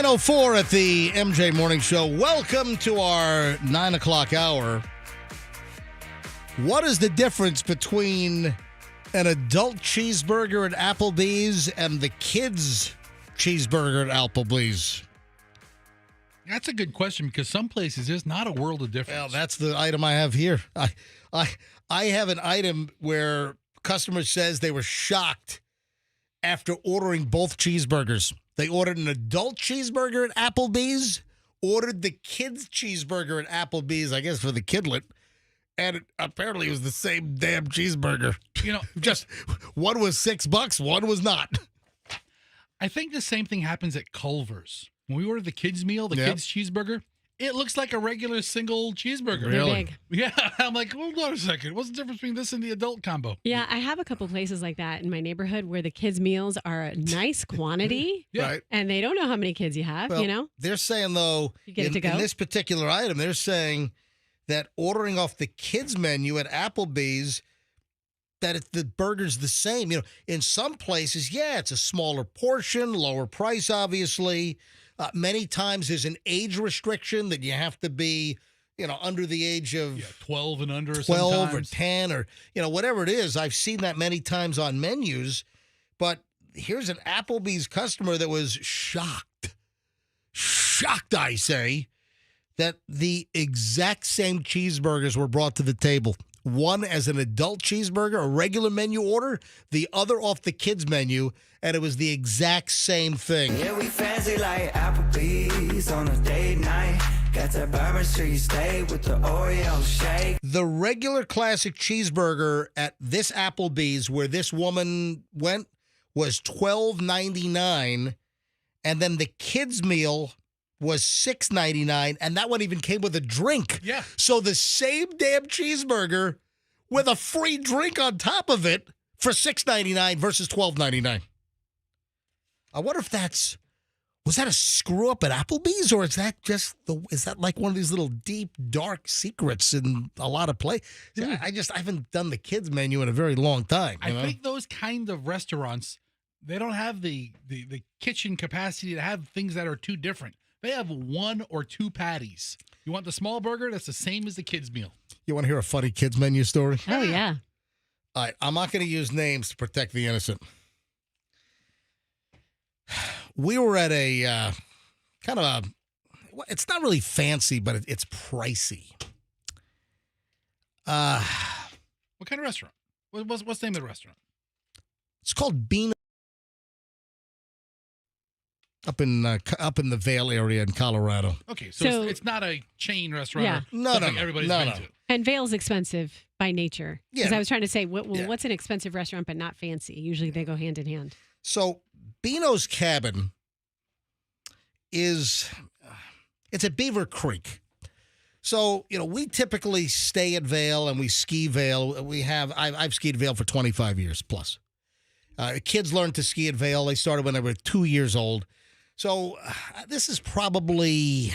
9:04 at the MJ Morning Show. Welcome to our 9 o'clock hour. What is the difference between an adult cheeseburger at Applebee's and the kids' cheeseburger at Applebee's? That's a good question because some places there's not a world of difference. Well, that's the item I have here. I have an item where customer says they were shocked after ordering both cheeseburgers. They ordered an adult cheeseburger at Applebee's, ordered the kids' cheeseburger at Applebee's, I guess for the kidlet, and apparently it was the same damn cheeseburger. You know, just one was $6, one was not. I think the same thing happens at Culver's. When we ordered the kids' meal, the kids' cheeseburger, it looks like a regular single cheeseburger. Really? Big. Yeah. I'm like, hold on a second. What's the difference between this and the adult combo? Yeah, I have a couple places like that in my neighborhood where the kids' meals are a nice quantity. Right. And they don't know how many kids you have, Well, you know? They're saying, though, You get it to go? in this particular item, they're saying that ordering off the kids' menu at Applebee's, that the burger's the same. You know, in some places, yeah, it's a smaller portion, lower price, obviously. Many times there's an age restriction that you have to be, you know, under the age of 12 and under 12 sometimes. or 10 or, you know, whatever it is. I've seen that many times on menus. But here's an Applebee's customer that was shocked, I say, that the exact same cheeseburgers were brought to the table. One as an adult cheeseburger, a regular menu order, the other off the kids' menu, and it was the exact same thing. Yeah, we fancy like Applebee's on a date night. Got that Bourbon Street steak with the Oreo shake. The regular classic cheeseburger at this Applebee's where this woman went was $12.99, and then the kids' meal was $6.99, and that one even came with a drink. Yeah. So the same damn cheeseburger with a free drink on top of it for $6.99 versus $12.99. I wonder if was that a screw up at Applebee's, or is that like one of these little deep, dark secrets in a lot of places? I haven't done the kids menu in a very long time. I think those kind of restaurants, they don't have the kitchen capacity to have things that are too different. They have 1 or 2 patties. You want the small burger? That's the same as the kids meal. You want to hear a funny kids menu story? Oh, yeah. All right, I'm not going to use names to protect the innocent. We were at a it's not really fancy, but it's pricey. What kind of restaurant? What's the name of the restaurant? It's called Bean. Up in the Vail area in Colorado. Okay, so it's not a chain restaurant. Yeah. No. Everybody's been to. And Vail's expensive by nature. Because Yeah. I was trying to say, what's an expensive restaurant but not fancy? Usually they go hand in hand. So Beano's Cabin it's at Beaver Creek. So, we typically stay at Vail and we ski Vail. I've skied Vail for 25 years plus. Kids learned to ski at Vail. They started when they were 2 years old. So this is probably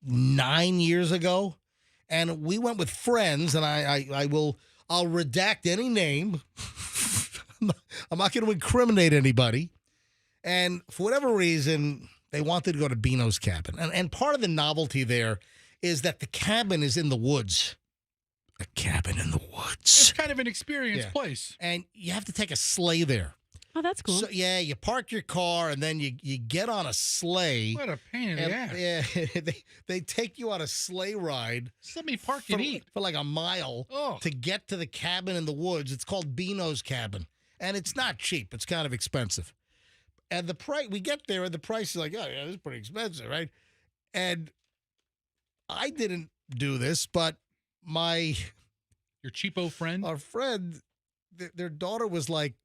9 years ago. And we went with friends, and I'll redact any name. I'm not going to incriminate anybody. And for whatever reason, they wanted to go to Beano's Cabin. And part of the novelty there is that the cabin is in the woods. A cabin in the woods. It's kind of an experience place. And you have to take a sleigh there. Oh, that's cool. So, you park your car, and then you get on a sleigh. What a pain in the ass. Yeah, they take you on a sleigh ride. Just let me park and eat. For like a mile to get to the cabin in the woods. It's called Beano's Cabin. And it's not cheap. It's kind of expensive. And the price, we get there, and the price is like, oh, yeah, this is pretty expensive, right? And I didn't do this, but your cheapo friend? Our friend, their daughter was like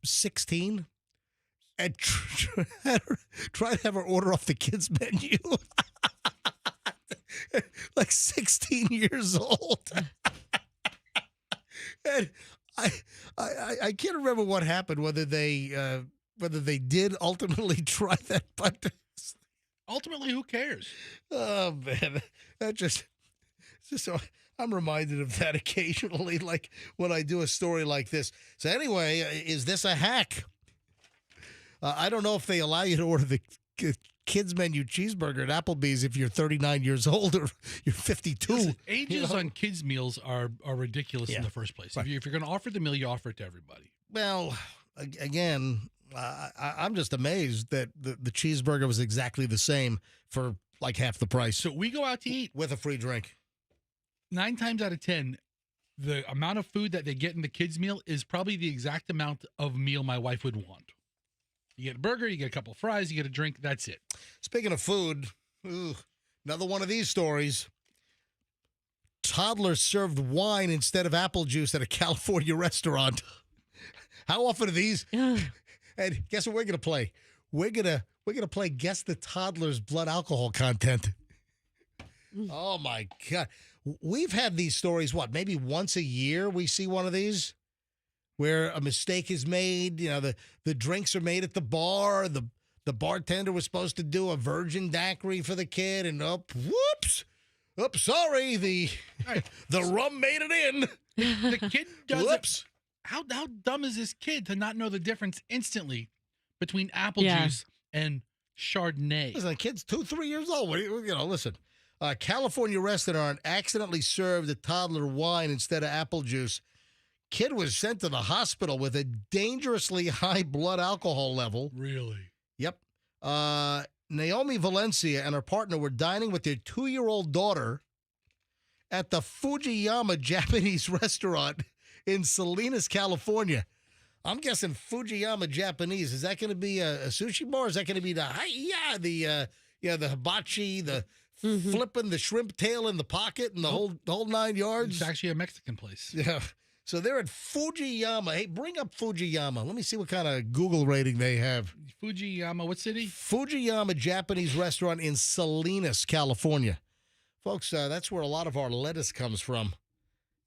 16 and try to have her order off the kids menu. Like 16 years old. And I can't remember what happened, whether they did ultimately try that, but ultimately, who cares? Oh man, so I'm reminded of that occasionally, like when I do a story like this. So anyway, is this a hack? I don't know if they allow you to order the kids menu cheeseburger at Applebee's if you're 39 years old or you're 52. Listen, ages on kids meals are ridiculous in the first place. Right. If you're going to offer the meal, you offer it to everybody. Well, again, I'm just amazed that the cheeseburger was exactly the same for like half the price. So we go out to eat with a free drink. 9 times out of 10, the amount of food that they get in the kids' meal is probably the exact amount of meal my wife would want. You get a burger, you get a couple of fries, you get a drink, that's it. Speaking of food, another one of these stories. Toddlers served wine instead of apple juice at a California restaurant. How often are these? And guess what we're gonna play? We're gonna play Guess the Toddler's blood alcohol content. Oh my God. We've had these stories, maybe once a year we see one of these where a mistake is made. The drinks are made at the bar. The bartender was supposed to do a virgin daiquiri for the kid, and sorry, the rum made it in. The kid does it. How dumb is this kid to not know the difference instantly between apple juice and Chardonnay? Listen, the kid's 2-3 years old. Listen. California restaurant accidentally served a toddler wine instead of apple juice. Kid was sent to the hospital with a dangerously high blood alcohol level. Really? Yep. Naomi Valencia and her partner were dining with their 2-year-old daughter at the Fujiyama Japanese restaurant in Salinas, California. I'm guessing Fujiyama Japanese. Is that going to be a sushi bar? Is that going to be the hibachi, the flipping the shrimp tail in the pocket and the whole 9 yards? It's actually a Mexican place. Yeah. So they're at Fujiyama. Hey, bring up Fujiyama. Let me see what kind of Google rating they have. Fujiyama, what city? Fujiyama Japanese restaurant in Salinas, California. Folks, that's where a lot of our lettuce comes from.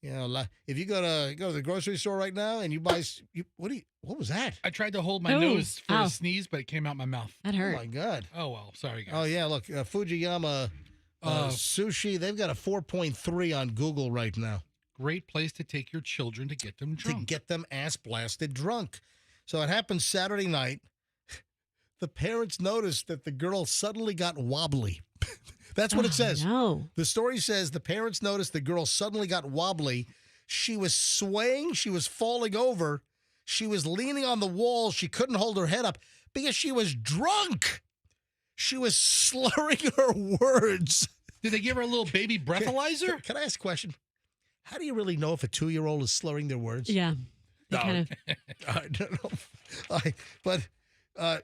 You know, if you go to the grocery store right now and you buy, what was that? I tried to hold my nose for a sneeze, but it came out my mouth. That hurt. Oh my God. Oh well, sorry guys. Oh yeah, look, Fujiyama sushi. They've got a 4.3 on Google right now. Great place to take your children to get them drunk. To get them ass blasted drunk. So it happened Saturday night. The parents noticed that the girl suddenly got wobbly. That's what it says. No. The story says the parents noticed the girl suddenly got wobbly. She was swaying. She was falling over. She was leaning on the wall. She couldn't hold her head up because she was drunk. She was slurring her words. Did they give her a little baby breathalyzer? Can I ask a question? How do you really know if a 2-year-old is slurring their words? Yeah. I don't know.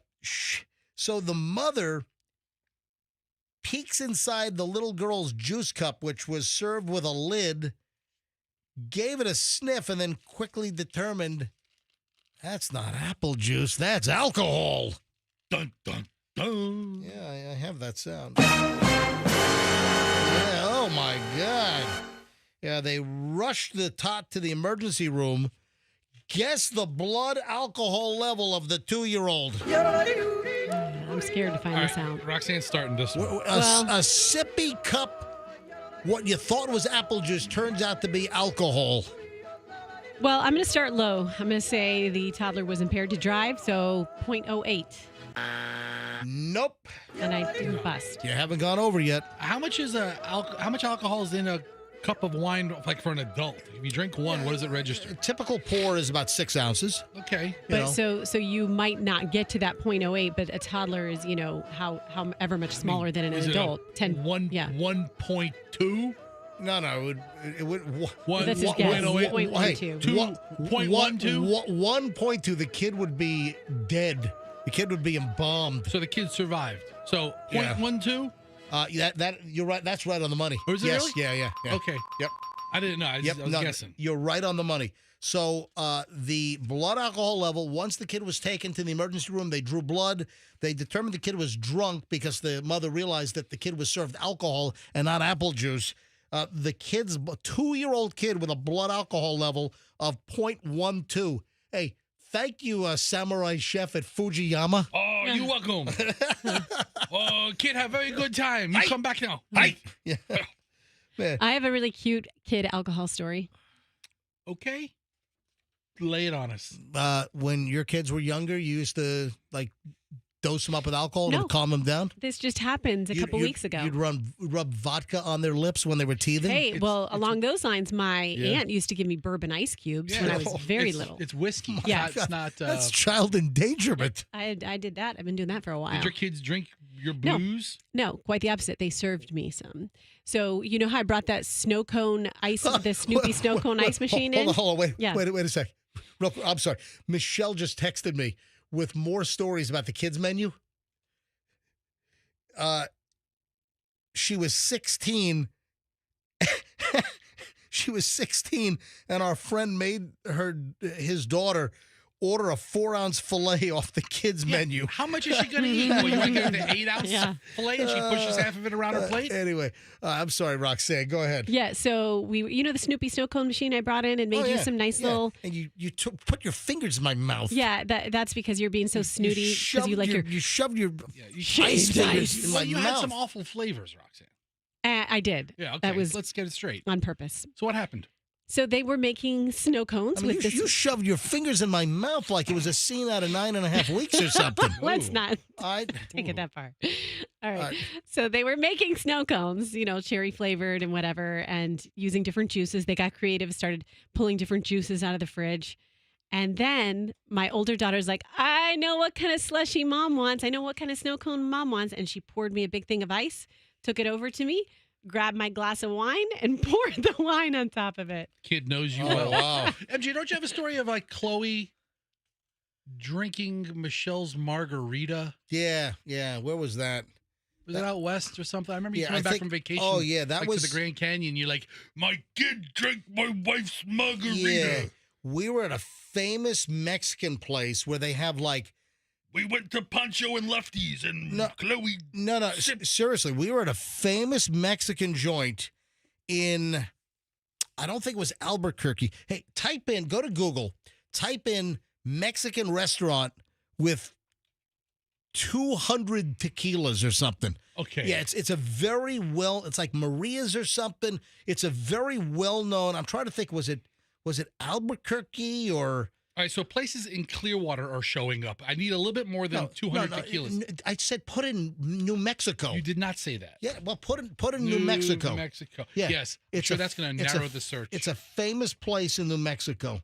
So the mother peeks inside the little girl's juice cup, which was served with a lid, gave it a sniff, and then quickly determined, that's not apple juice, that's alcohol. Dun, dun, dun. Yeah, I have that sound. Yeah, oh my God. Yeah, they rushed the tot to the emergency room. Guess the blood alcohol level of the 2-year-old. I'm scared to find this out. Roxanne's starting this one. A sippy cup, what you thought was apple juice turns out to be alcohol. Well, I'm going to start low. I'm going to say the toddler was impaired to drive, so 0.08. Nope. And I didn't bust. You haven't gone over yet. How much alcohol is in a cup of wine, like for an adult? If you drink one, what does it register? A typical pour is about 6 ounces. Okay. But so you might not get to that 0.08, but a toddler is, however much smaller than an adult. 1.2? No, it would. That's his guess. 0.12. 2.12? 1.2. The kid would be dead. The kid would be embalmed. So the kid survived. So 0.12? That you're right. That's right on the money. Oh, is it yes, really? Yeah. Okay. Yep. I didn't know. I was guessing. You're right on the money. So the blood alcohol level, once the kid was taken to the emergency room, they drew blood. They determined the kid was drunk because the mother realized that the kid was served alcohol and not apple juice. The kid's 2-year-old kid with a blood alcohol level of 0.12. Hey, thank you, Samurai Chef at Fujiyama. Oh, you're welcome. Kid, have a very good time. You come back now. Yeah. I have a really cute kid alcohol story. Okay. Lay it on us. When your kids were younger, you used to dose them up with alcohol to calm them down? This just happened a couple weeks ago. You'd rub vodka on their lips when they were teething? Hey, along those lines, my aunt used to give me bourbon ice cubes when I was very little. It's whiskey. Yeah. It's not. That's child endangerment. I did that. I've been doing that for a while. Did your kids drink your booze? No, quite the opposite. They served me some. So you know how I brought that snow cone ice, the Snoopy snow cone ice machine in? Hold on, wait a sec. Real quick, I'm sorry. Michelle just texted me with more stories about the kids' menu. She was 16. She was 16, and our friend made his daughter order a 4-ounce filet off the kids' menu. How much is she going to eat? Well, you want to give her the 8-ounce filet, and she pushes half of it around her plate? Anyway, I'm sorry, Roxanne. Go ahead. Yeah, so the Snoopy snow cone machine I brought in and made you some nice little... And you put your fingers in my mouth. Yeah, that's because you're being so snooty. You shoved your ice fingers in my mouth. You had some awful flavors, Roxanne. I did. Yeah, okay. That was Let's get it straight. On purpose. So what happened? So they were making snow cones with this. You shoved your fingers in my mouth like it was a scene out of 9.5 Weeks or something. Let's not take it that far. All right. So they were making snow cones, cherry flavored and whatever, and using different juices. They got creative, started pulling different juices out of the fridge. And then my older daughter's like, I know what kind of slushy mom wants. I know what kind of snow cone mom wants. And she poured me a big thing of ice, took it over to me, grabbed my glass of wine, and poured the wine on top of it. Kid knows you well. Wow. MJ, don't you have a story of Chloe drinking Michelle's margarita? Yeah. Where was that? Was it out west or something? I remember you coming back from vacation. Oh, yeah, that was to the Grand Canyon. You're like, my kid drank my wife's margarita. Yeah. We were at a famous Mexican place where they have we went to Pancho and Lefty's and Chloe. No. Seriously, we were at a famous Mexican joint in I don't think it was Albuquerque. Hey, go to Google, type in Mexican restaurant with 200 tequilas or something. Okay. Yeah, it's a very it's like Maria's or something. It's a very well-known, I'm trying to think, was it Albuquerque or... All right, so places in Clearwater are showing up. I need a little bit more than 200 tequilas. I said put in New Mexico. You did not say that. Yeah, well, put in New Mexico. New Mexico. Yeah. Yes, I'm sure that's going to narrow the search. It's a famous place in New Mexico.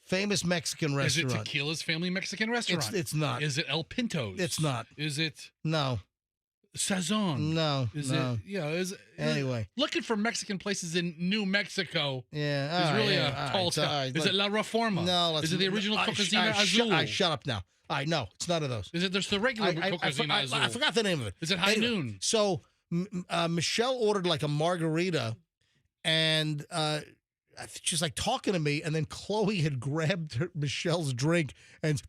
Famous Mexican restaurant. Is it Tequila's Family Mexican Restaurant? It's not. Is it El Pinto's? It's not. Is it? No. Sazon? No. Is no. it? Yeah. Anyway. Looking for Mexican places in New Mexico is really a tall task. Is it La Reforma? No. Is it the original Cocosina Azul? Shut up now. No, it's none of those. Is it there's the regular Cocosina Azul? I forgot the name of it. Is it High Noon? So Michelle ordered like a margarita, and she's like talking to me, and then Chloe had grabbed Michelle's drink and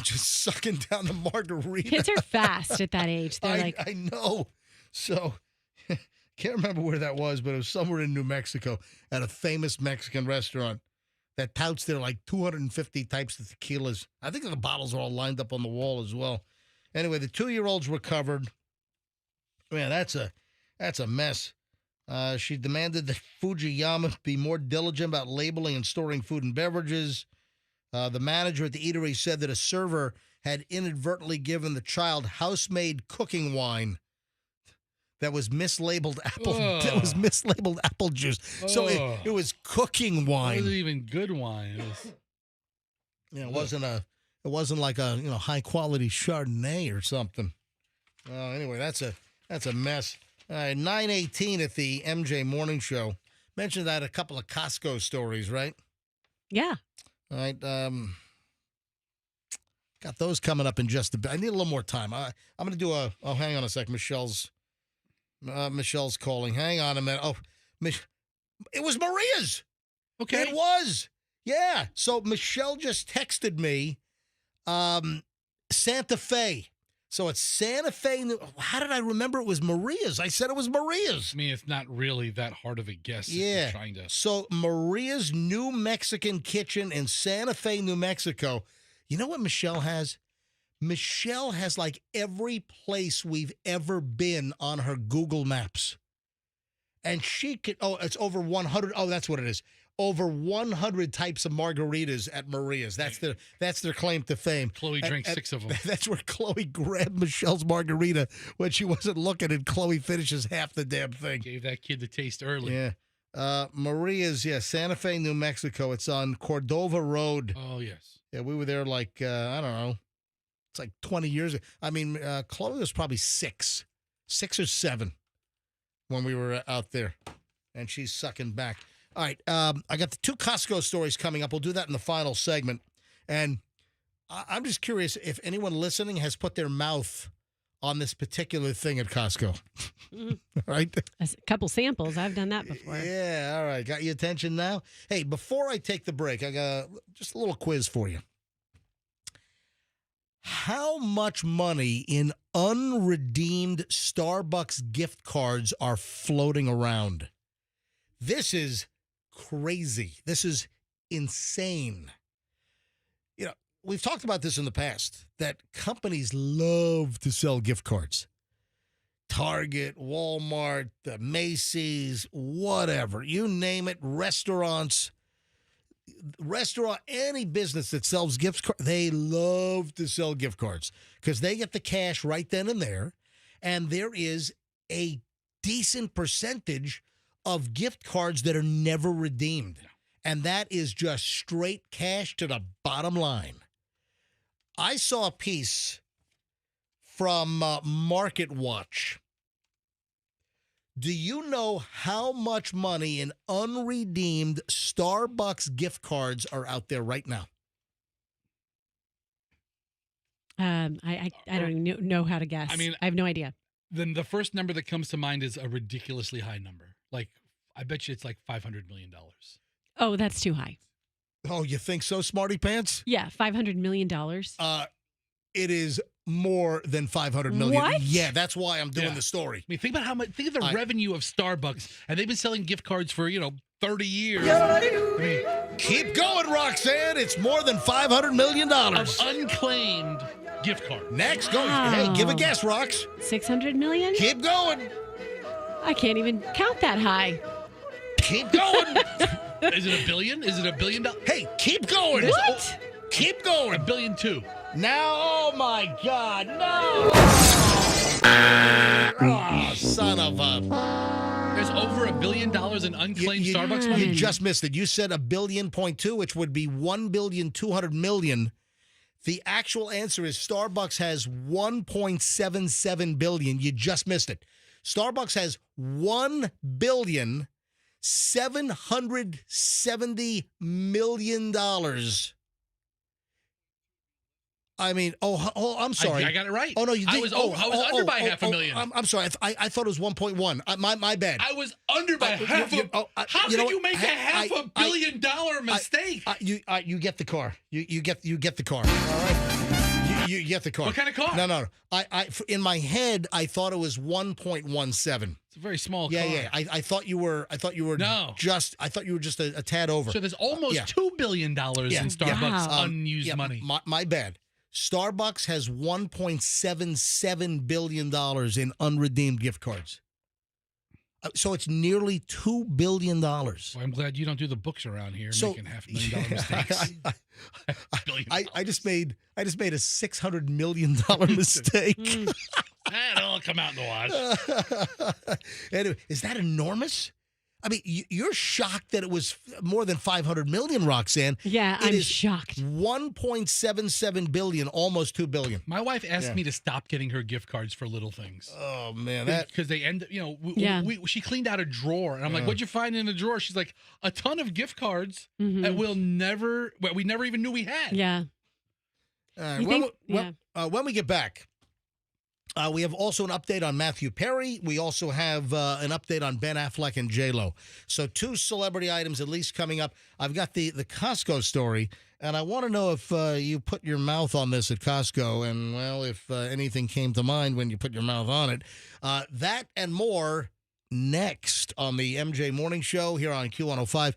just sucking down the margarita. Kids are fast at that age. They're I know. So can't remember where that was, but it was somewhere in New Mexico at a famous Mexican restaurant that touts their like 250 types of tequilas. I think the bottles are all lined up on the wall as well. Anyway, the 2-year-old's recovered. Man, that's a mess. She demanded that Fujiyama be more diligent about labeling and storing food and beverages. The manager at the eatery said that a server had inadvertently given the child house-made cooking wine that was mislabeled apple juice. So it was cooking wine. It wasn't even good wine. It wasn't like a high quality Chardonnay or something. Anyway, that's a mess. All right, 9:18 at the MJ Morning Show. Mentioned that a couple of Costco stories, right? Yeah. All right. Got those coming up in just a bit. I need a little more time. I'm going to do hang on a sec. Michelle's calling. Hang on a minute. Oh, it was Maria's. Okay. It was. Yeah. So Michelle just texted me Santa Fe. So it's Santa Fe. How did I remember it was Maria's? I said it was Maria's. I mean, it's not really that hard of a guess. Yeah. If you're trying to... So Maria's New Mexican Kitchen in Santa Fe, New Mexico. You know what Michelle has? Michelle has like every place we've ever been on her Google Maps. And she could, it's over 100. Oh, that's what it is. Over 100 types of margaritas at Maria's. That's their claim to fame. Chloe drank 6 of them. That's where Chloe grabbed Michelle's margarita when she wasn't looking, and Chloe finishes half the damn thing. Gave that kid the taste early. Yeah. Maria's, Santa Fe, New Mexico. It's on Cordova Road. Oh, yes. Yeah, we were there like, I don't know. It's like 20 years ago. I mean, Chloe was probably 6 or 7 when we were out there, and she's sucking back. All right, I got the 2 Costco stories coming up. We'll do that in the final segment. And I'm just curious if anyone listening has put their mouth on this particular thing at Costco. All right? A couple samples. I've done that before. Yeah, all right. Got your attention now? Hey, before I take the break, I got just a little quiz for you. How much money in unredeemed Starbucks gift cards are floating around? This is crazy. This is insane. You know, we've talked about this in the past, that companies love to sell gift cards. Target, Walmart, Macy's, whatever. You name it, restaurant, any business that sells gift cards, they love to sell gift cards because they get the cash right then and there. And there is a decent percentage of gift cards that are never redeemed. And that is just straight cash to the bottom line. I saw a piece from Market Watch. Do you know how much money in unredeemed Starbucks gift cards are out there right now? I don't even know how to guess. I mean, I have no idea. Then the first number that comes to mind is a ridiculously high number. Like, I bet you it's like $500 million. Oh, that's too high. Oh, you think so, Smarty Pants? Yeah, $500 million. It is more than $500 million. What? Yeah, that's why I'm doing the story. I mean, think about think of the revenue of Starbucks, and they've been selling gift cards for, 30 years. Keep going, Roxanne. It's more than $500 million. Of unclaimed gift card. Next, go. Hey, give a guess, Rox. 600 million? Keep going. I can't even count that high. Keep going. Is it $1 billion? Is it $1 billion? Hey, keep going. What? Keep going. $1 billion too. Now, oh my God, no. Oh, son of a. There's over $1 billion in unclaimed Starbucks money. You just missed it. You said $1.2 billion, which would be $1.2 billion. The actual answer is Starbucks has $1.77 billion. You just missed it. Starbucks has $1.77 billion. I mean, I'm sorry. I got it right. Oh no, you did. I was under by half a million. I'm sorry. I thought it was 1.1. My bad. I was under by half a. How could you make a $500 million mistake? You get the car. You get the car. All right. You get the car. What kind of car? No. In my head, I thought it was 1.17. It's a very small car. Yeah. I thought you were. No. I thought you were just a tad over. So there's almost $2 billion in Starbucks unused money. My bad. Starbucks has $1.77 billion in unredeemed gift cards. So it's nearly $2 billion. Well, I'm glad you don't do the books around here making $500,000 mistakes. I just made a $600 million mistake. That'll come out in the wash. Anyway, is that enormous? I mean, you're shocked that it was more than $500 million, Roxanne. Yeah, I'm shocked. $1.77 billion, almost $2 billion. My wife asked me to stop getting her gift cards for little things. Oh man, because they end. She cleaned out a drawer, and I'm like, "What'd you find in the drawer?" She's like, "A ton of gift cards that we never even knew we had." Yeah. When we get back. We have also an update on Matthew Perry. We also have an update on Ben Affleck and J-Lo. So 2 celebrity items at least coming up. I've got the Costco story, and I want to know if you put your mouth on this at Costco, and, well, if anything came to mind when you put your mouth on it. That and more next on the MJ Morning Show here on Q105.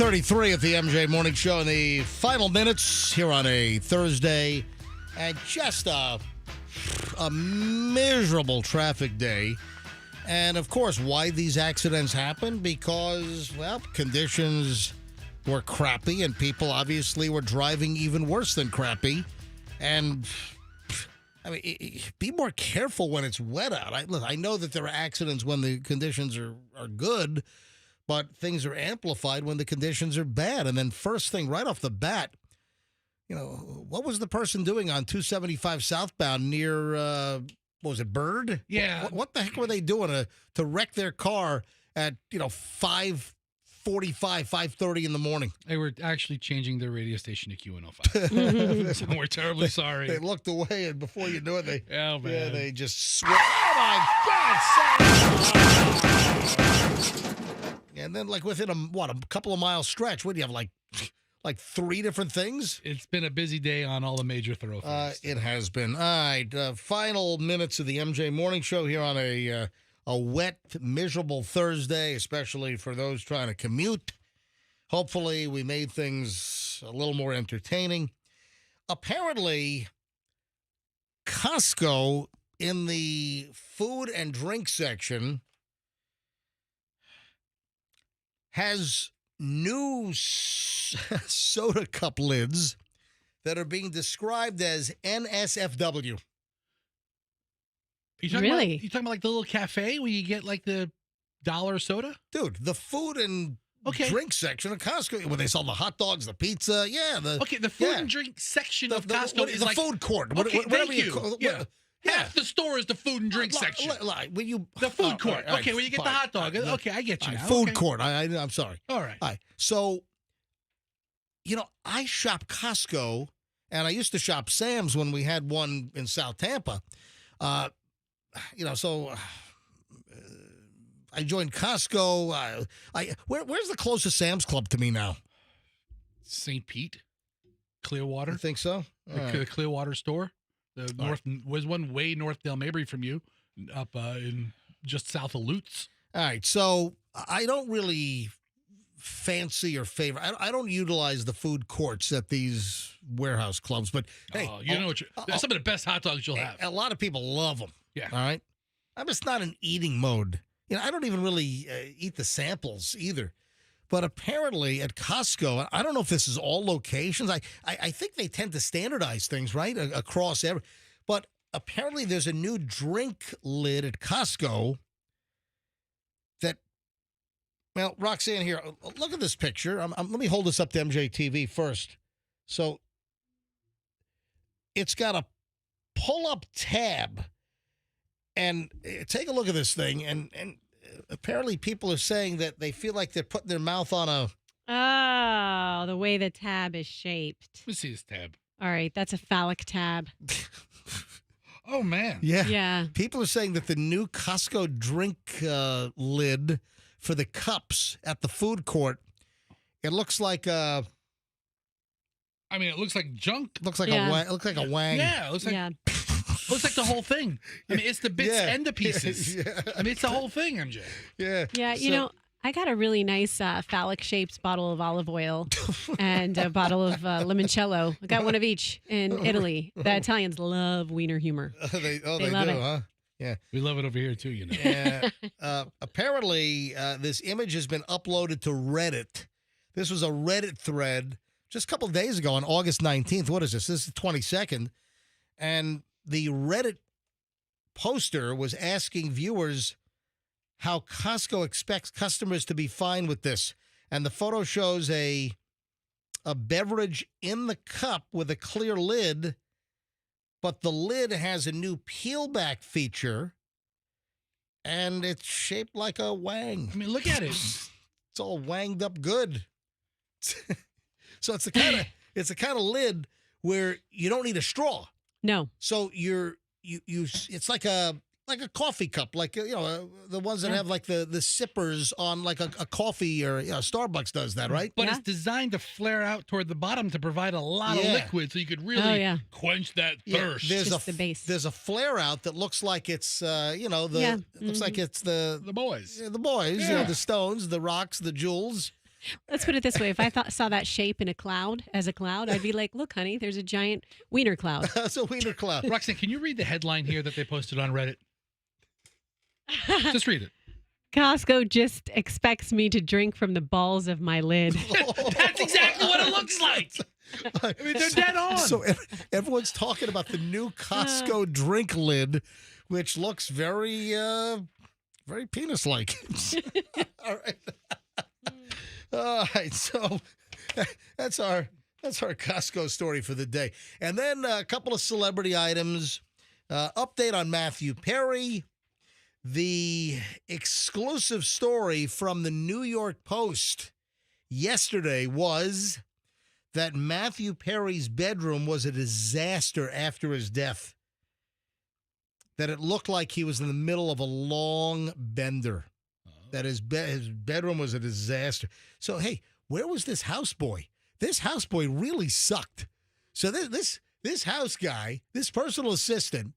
9:33 at the MJ Morning Show in the final minutes here on a Thursday, and just a miserable traffic day. And of course, why these accidents happen? Because, well, conditions were crappy and people obviously were driving even worse than crappy. And I mean, be more careful when it's wet out. I know that there are accidents when the conditions are good, but things are amplified when the conditions are bad. And then first thing right off the bat, you know, what was the person doing on 275 southbound near, what was it, Bird? Yeah. What the heck were they doing to wreck their car at, 5:45, 5:30 in the morning? They were actually changing their radio station to Q105. So we're terribly sorry. They looked away, and before you knew it, they just switched. Oh, my God! And then, within a couple of mile stretch, what do you have, like 3 different things? It's been a busy day on all the major thoroughfares. It has been. All right, final minutes of the MJ Morning Show here on a wet, miserable Thursday, especially for those trying to commute. Hopefully, we made things a little more entertaining. Apparently, Costco in the food and drink section has new soda cup lids that are being described as NSFW. You talking Really? About, you talking about like the little cafe where you get like the dollar soda? Dude, the food and drink section of Costco, where they sell the hot dogs, the pizza, the food and drink section of Costco is the like food court. Okay, Whatever thank you. call it. Yeah. Half the store is the food and drink section. The food court. Okay, where you get the hot dog. Okay, I get you now. Food Okay. court. I'm sorry. All right. So, I shop Costco, and I used to shop Sam's when we had one in South Tampa. So I joined Costco. Where's the closest Sam's Club to me now? St. Pete, Clearwater. You think so? The Clearwater store. The north was one way north Del Mabry from you, up in just south of Lutz. All right, so I don't really fancy or favor. I don't utilize the food courts at these warehouse clubs, but hey, that's some of the best hot dogs you'll have. A lot of people love them. Yeah. All right. I'm just not in eating mode. I don't even really eat the samples either. But apparently at Costco, I don't know if this is all locations. I think they tend to standardize things, right, across every. But apparently there's a new drink lid at Costco that, well, Roxanne here, look at this picture. Let me hold this up to MJTV first. So it's got a pull-up tab. And take a look at this thing, and apparently people are saying that they feel like they're putting their mouth on a... Oh, the way the tab is shaped. Let me see this tab. All right, that's a phallic tab. Oh, man. Yeah. People are saying that the new Costco drink lid for the cups at the food court, it looks like a... I mean, it looks like junk. It looks like a wang. Yeah, it looks like... Looks like the whole thing. I mean, it's the bits and the pieces. Yeah. I mean, it's the whole thing, MJ. Yeah. Yeah, I got a really nice phallic-shaped bottle of olive oil and a bottle of limoncello. I got one of each in Italy. The Italians love wiener humor. They love it. Huh? Yeah. We love it over here, too, Yeah. Apparently, this image has been uploaded to Reddit. This was a Reddit thread just a couple of days ago on August 19th. What is this? This is the 22nd. And the Reddit poster was asking viewers how Costco expects customers to be fine with this. And the photo shows a beverage in the cup with a clear lid, but the lid has a new peel back feature, and it's shaped like a wang. I mean, look at it. It's all wanged up good. So it's the kind of lid where you don't need a straw. No. So it's like a coffee cup, like the ones that have like the sippers on like a coffee, or Starbucks does that, right? But it's designed to flare out toward the bottom to provide a lot of liquid, so you could really quench that thirst. There's a flare out that looks like it's looks like it's the boys. The boys, the Stones, the Rocks, the Jewels. Let's put it this way. If I saw that shape in a cloud, I'd be like, look, honey, there's a giant wiener cloud. That's a wiener cloud. Roxanne, can you read the headline here that they posted on Reddit? Just read it. Costco just expects me to drink from the balls of my lid. That's exactly what it looks like. I mean, they're dead on. So everyone's talking about the new Costco drink lid, which looks very, very penis-like. All right. All right, so that's our Costco story for the day. And then a couple of celebrity items. Update on Matthew Perry. The exclusive story from the New York Post yesterday was that Matthew Perry's bedroom was a disaster after his death. That it looked like he was in the middle of a long bender. That his bedroom was a disaster. So, hey, where was this houseboy? This houseboy really sucked. So this house guy, this personal assistant,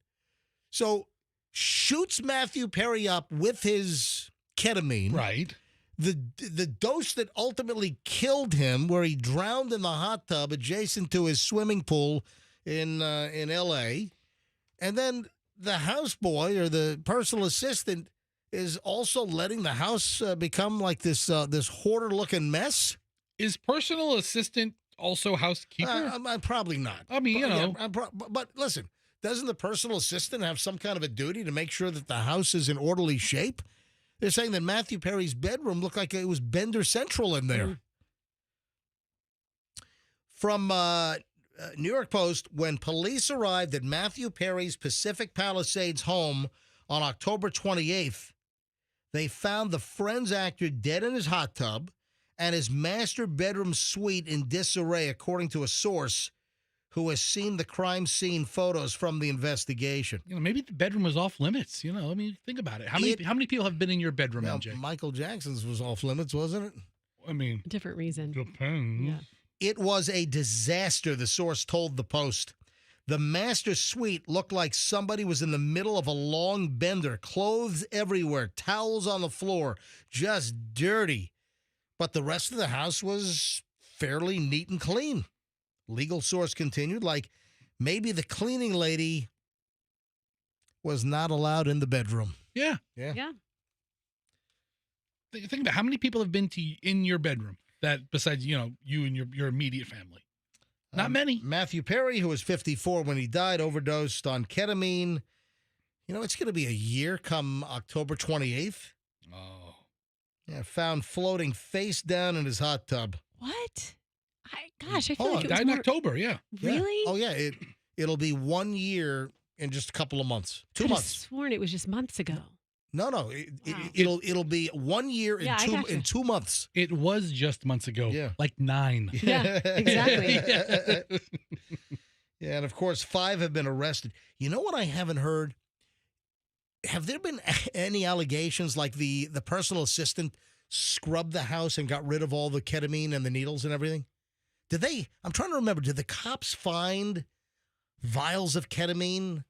so shoots Matthew Perry up with his ketamine. Right. The dose that ultimately killed him, where he drowned in the hot tub adjacent to his swimming pool in L.A., and then the houseboy or the personal assistant is also letting the house become like this hoarder-looking mess. Is personal assistant also housekeeper? Probably not. I mean, you know. Yeah, but listen, doesn't the personal assistant have some kind of a duty to make sure that the house is in orderly shape? They're saying that Matthew Perry's bedroom looked like it was Bender Central in there. From New York Post, when police arrived at Matthew Perry's Pacific Palisades home on October 28th, they found the Friends actor dead in his hot tub and his master bedroom suite in disarray, according to a source who has seen the crime scene photos from the investigation. You know, maybe the bedroom was off limits. You know, I mean, think about it. How many people have been in your bedroom, MJ? Michael Jackson's was off limits, wasn't it? I mean, different reason. Depends. Yeah. It was a disaster, the source told the Post. The master suite looked like somebody was in the middle of a long bender, clothes everywhere, towels on the floor, just dirty. But the rest of the house was fairly neat and clean. Legal source continued, like maybe the cleaning lady was not allowed in the bedroom. Yeah. Think about how many people have been in your bedroom that besides, you know, you and your immediate family. Not many. Matthew Perry, who was 54 when he died, overdosed on ketamine. You know, it's going to be a year come October 28th. Oh. Yeah, found floating face down in his hot tub. What? I feel like it was died in October, yeah. Really? Oh, yeah. It'll be 1 year in just a couple of months. 2 months. Sworn it was just months ago. No. It'll be 1 year in 2 months. It was just months ago. Yeah. Like 9. Yeah, exactly. Yeah, and of course, 5 have been arrested. You know what I haven't heard? Have there been any allegations like the personal assistant scrubbed the house and got rid of all the ketamine and the needles and everything? I'm trying to remember, did the cops find vials of ketamine?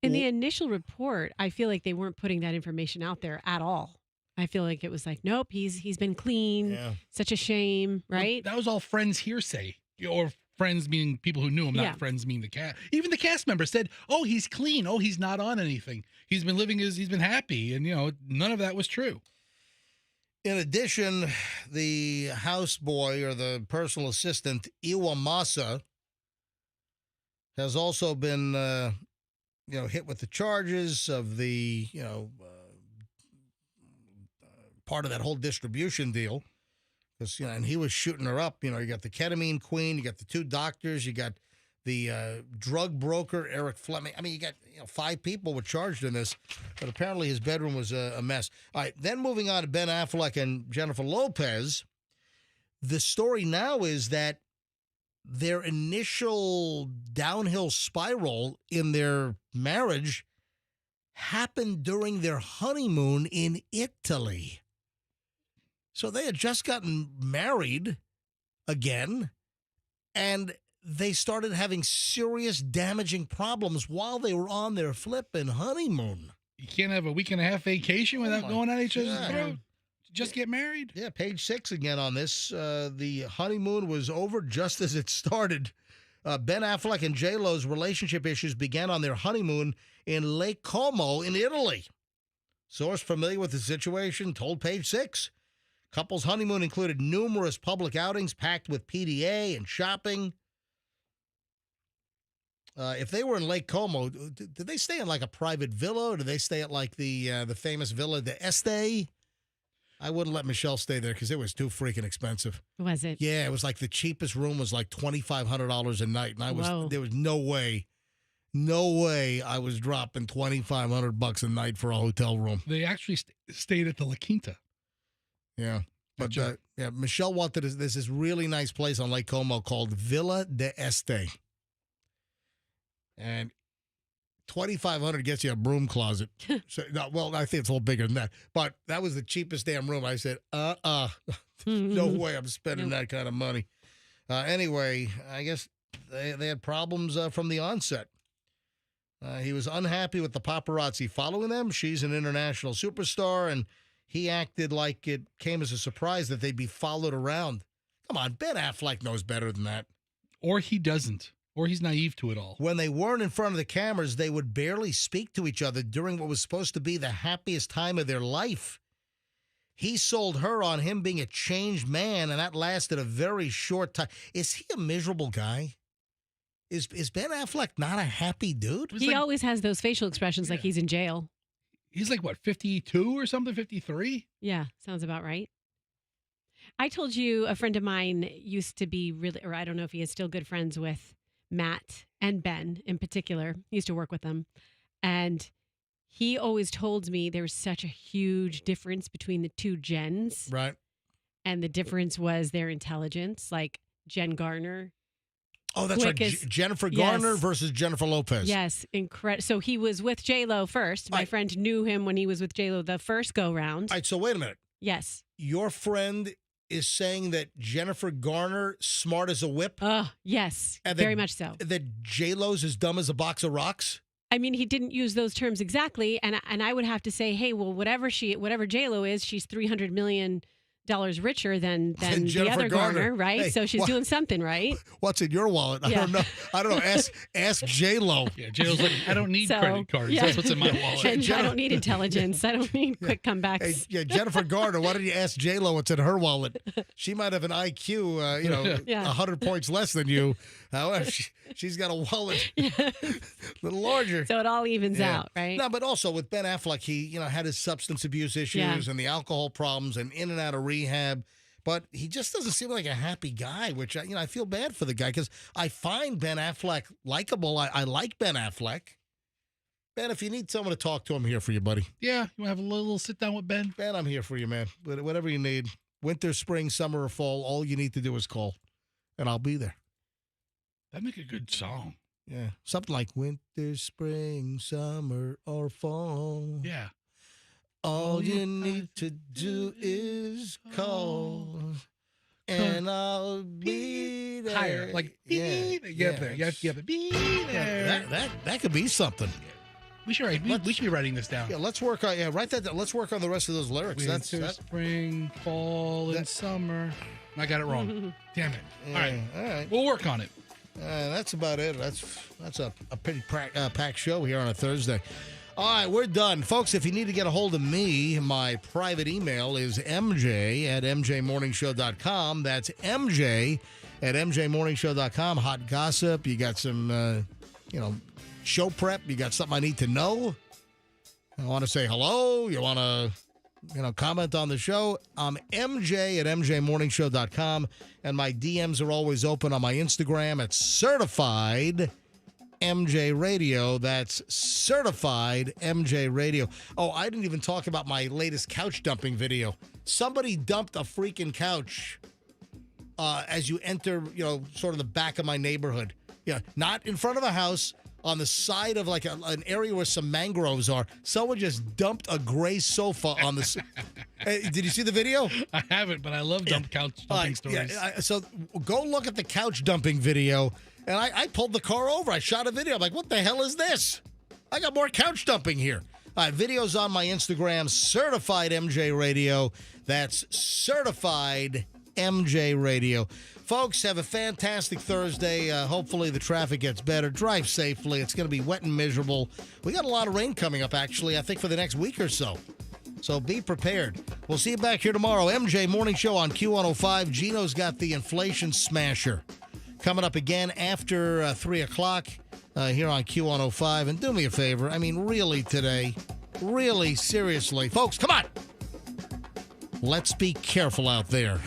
In the initial report, I feel like they weren't putting that information out there at all. I feel like it was like, nope, he's been clean. Yeah. Such a shame, right? Well, that was all friends hearsay. Or friends meaning people who knew him, not friends meaning the cast. Even the cast member said, oh, he's clean. Oh, he's not on anything. He's been happy. And, you know, none of that was true. In addition, the houseboy or the personal assistant, Iwamasa, has also been, hit with the charges of the, part of that whole distribution deal. Because, and he was shooting her up. You know, you got the ketamine queen, you got the 2 doctors, you got the drug broker, Eric Fleming. I mean, you got 5 people were charged in this, but apparently his bedroom was a mess. All right, then moving on to Ben Affleck and Jennifer Lopez, the story now is that their initial downhill spiral in their marriage happened during their honeymoon in Italy. So they had just gotten married again, and they started having serious damaging problems while they were on their flipping honeymoon. You can't have a week and a half vacation without going at each other's throat. Just get married. Yeah, page 6 again on this. The honeymoon was over just as it started. Ben Affleck and J-Lo's relationship issues began on their honeymoon in Lake Como in Italy. Source familiar with the situation told page 6. Couple's honeymoon included numerous public outings packed with PDA and shopping. If they were in Lake Como, did they stay in like a private villa, or did they stay at like the famous Villa d'Este? I wouldn't let Michelle stay there because it was too freaking expensive. Was it? Yeah, it was like the cheapest room was like $2,500 a night, and there was no way I was dropping $2,500 a night for a hotel room. They actually stayed at the La Quinta. Yeah. But Michelle wanted this really nice place on Lake Como called Villa d'Este. And $2,500 gets you a broom closet. I think it's a little bigger than that. But that was the cheapest damn room. I said, no way I'm spending that kind of money. Anyway, I guess they had problems from the onset. He was unhappy with the paparazzi following them. She's an international superstar, and he acted like it came as a surprise that they'd be followed around. Come on, Ben Affleck knows better than that. Or he doesn't. Or he's naive to it all. When they weren't in front of the cameras, they would barely speak to each other during what was supposed to be the happiest time of their life. He sold her on him being a changed man, and that lasted a very short time. Is he a miserable guy? Is Ben Affleck not a happy dude? He always has those facial expressions like he's in jail. He's like, what, 52 or something, 53? Yeah, sounds about right. I told you a friend of mine used to be really, or I don't know if he is still good friends with Matt and Ben in particular. He used to work with them. And he always told me there was such a huge difference between the two Jens. Right. And the difference was their intelligence, like Jen Garner. Oh, that's right. Jennifer Garner versus Jennifer Lopez. Yes, incredible. So he was with J-Lo first. My friend knew him when he was with J-Lo the first go-round. All right, so wait a minute. Yes. Your friend is saying that Jennifer Garner, smart as a whip? Yes, and very much so. That J-Lo's as dumb as a box of rocks? I mean, he didn't use those terms exactly, and I would have to say, hey, well, whatever J-Lo is, she's $300 million richer than the other Garner, right? Hey, so she's doing something right. What's in your wallet? I don't know. I don't know. Ask J-Lo. Yeah, J-Lo's like, I don't need credit cards. Yeah. That's what's in my wallet. And I don't need intelligence. I don't need quick comebacks. Hey, Jennifer Garner, why don't you ask J-Lo what's in her wallet? She might have an IQ, 100 points less than you. However, she's got a wallet a little larger. So it all evens out, right? No, but also with Ben Affleck, he had his substance abuse issues and the alcohol problems and in and out of rehab. But he just doesn't seem like a happy guy, which I feel bad for the guy because I find Ben Affleck likable. I like Ben Affleck. Ben, if you need someone to talk to, I'm here for you, buddy. Yeah, you want to have a little sit down with Ben? Ben, I'm here for you, man. Whatever you need, winter, spring, summer, or fall, all you need to do is call, and I'll be there. That'd make a good song. Yeah, something like winter, spring, summer, or fall. Yeah. All you need to do is call, and I'll be there. Higher, like be there. You have to get the be there. That could be something. We should be writing this down. Yeah, let's work on write that down. Let's work on the rest of those lyrics. Winter, spring, fall, and summer. I got it wrong. Damn it. All right. We'll work on it. That's about it. That's a pretty packed show here on a Thursday. All right, we're done. Folks, if you need to get a hold of me, my private email is mj@mjmorningshow.com. That's mj@mjmorningshow.com. Hot gossip. You got some, show prep. You got something I need to know. I want to say hello. You want to, comment on the show. I'm mj@mjmorningshow.com. And my DMs are always open on my Instagram at certified MJ Radio. That's certified MJ Radio. Oh, I didn't even talk about my latest couch dumping video. Somebody dumped a freaking couch as you enter, sort of the back of my neighborhood. Yeah, not in front of a house, on the side of like an area where some mangroves are. Someone just dumped a gray sofa on the. Did you see the video? I haven't, but I love couch dumping stories. Yeah, so go look at the couch dumping video. And I pulled the car over. I shot a video. I'm like, what the hell is this? I got more couch dumping here. All right, videos on my Instagram, Certified MJ Radio. That's Certified MJ Radio. Folks, have a fantastic Thursday. Hopefully the traffic gets better. Drive safely. It's going to be wet and miserable. We got a lot of rain coming up, actually, I think for the next week or so. So be prepared. We'll see you back here tomorrow. MJ Morning Show on Q105. Gino's got the inflation smasher coming up again after 3 o'clock here on Q105. And do me a favor. I mean, really today, really seriously. Folks, come on. Let's be careful out there.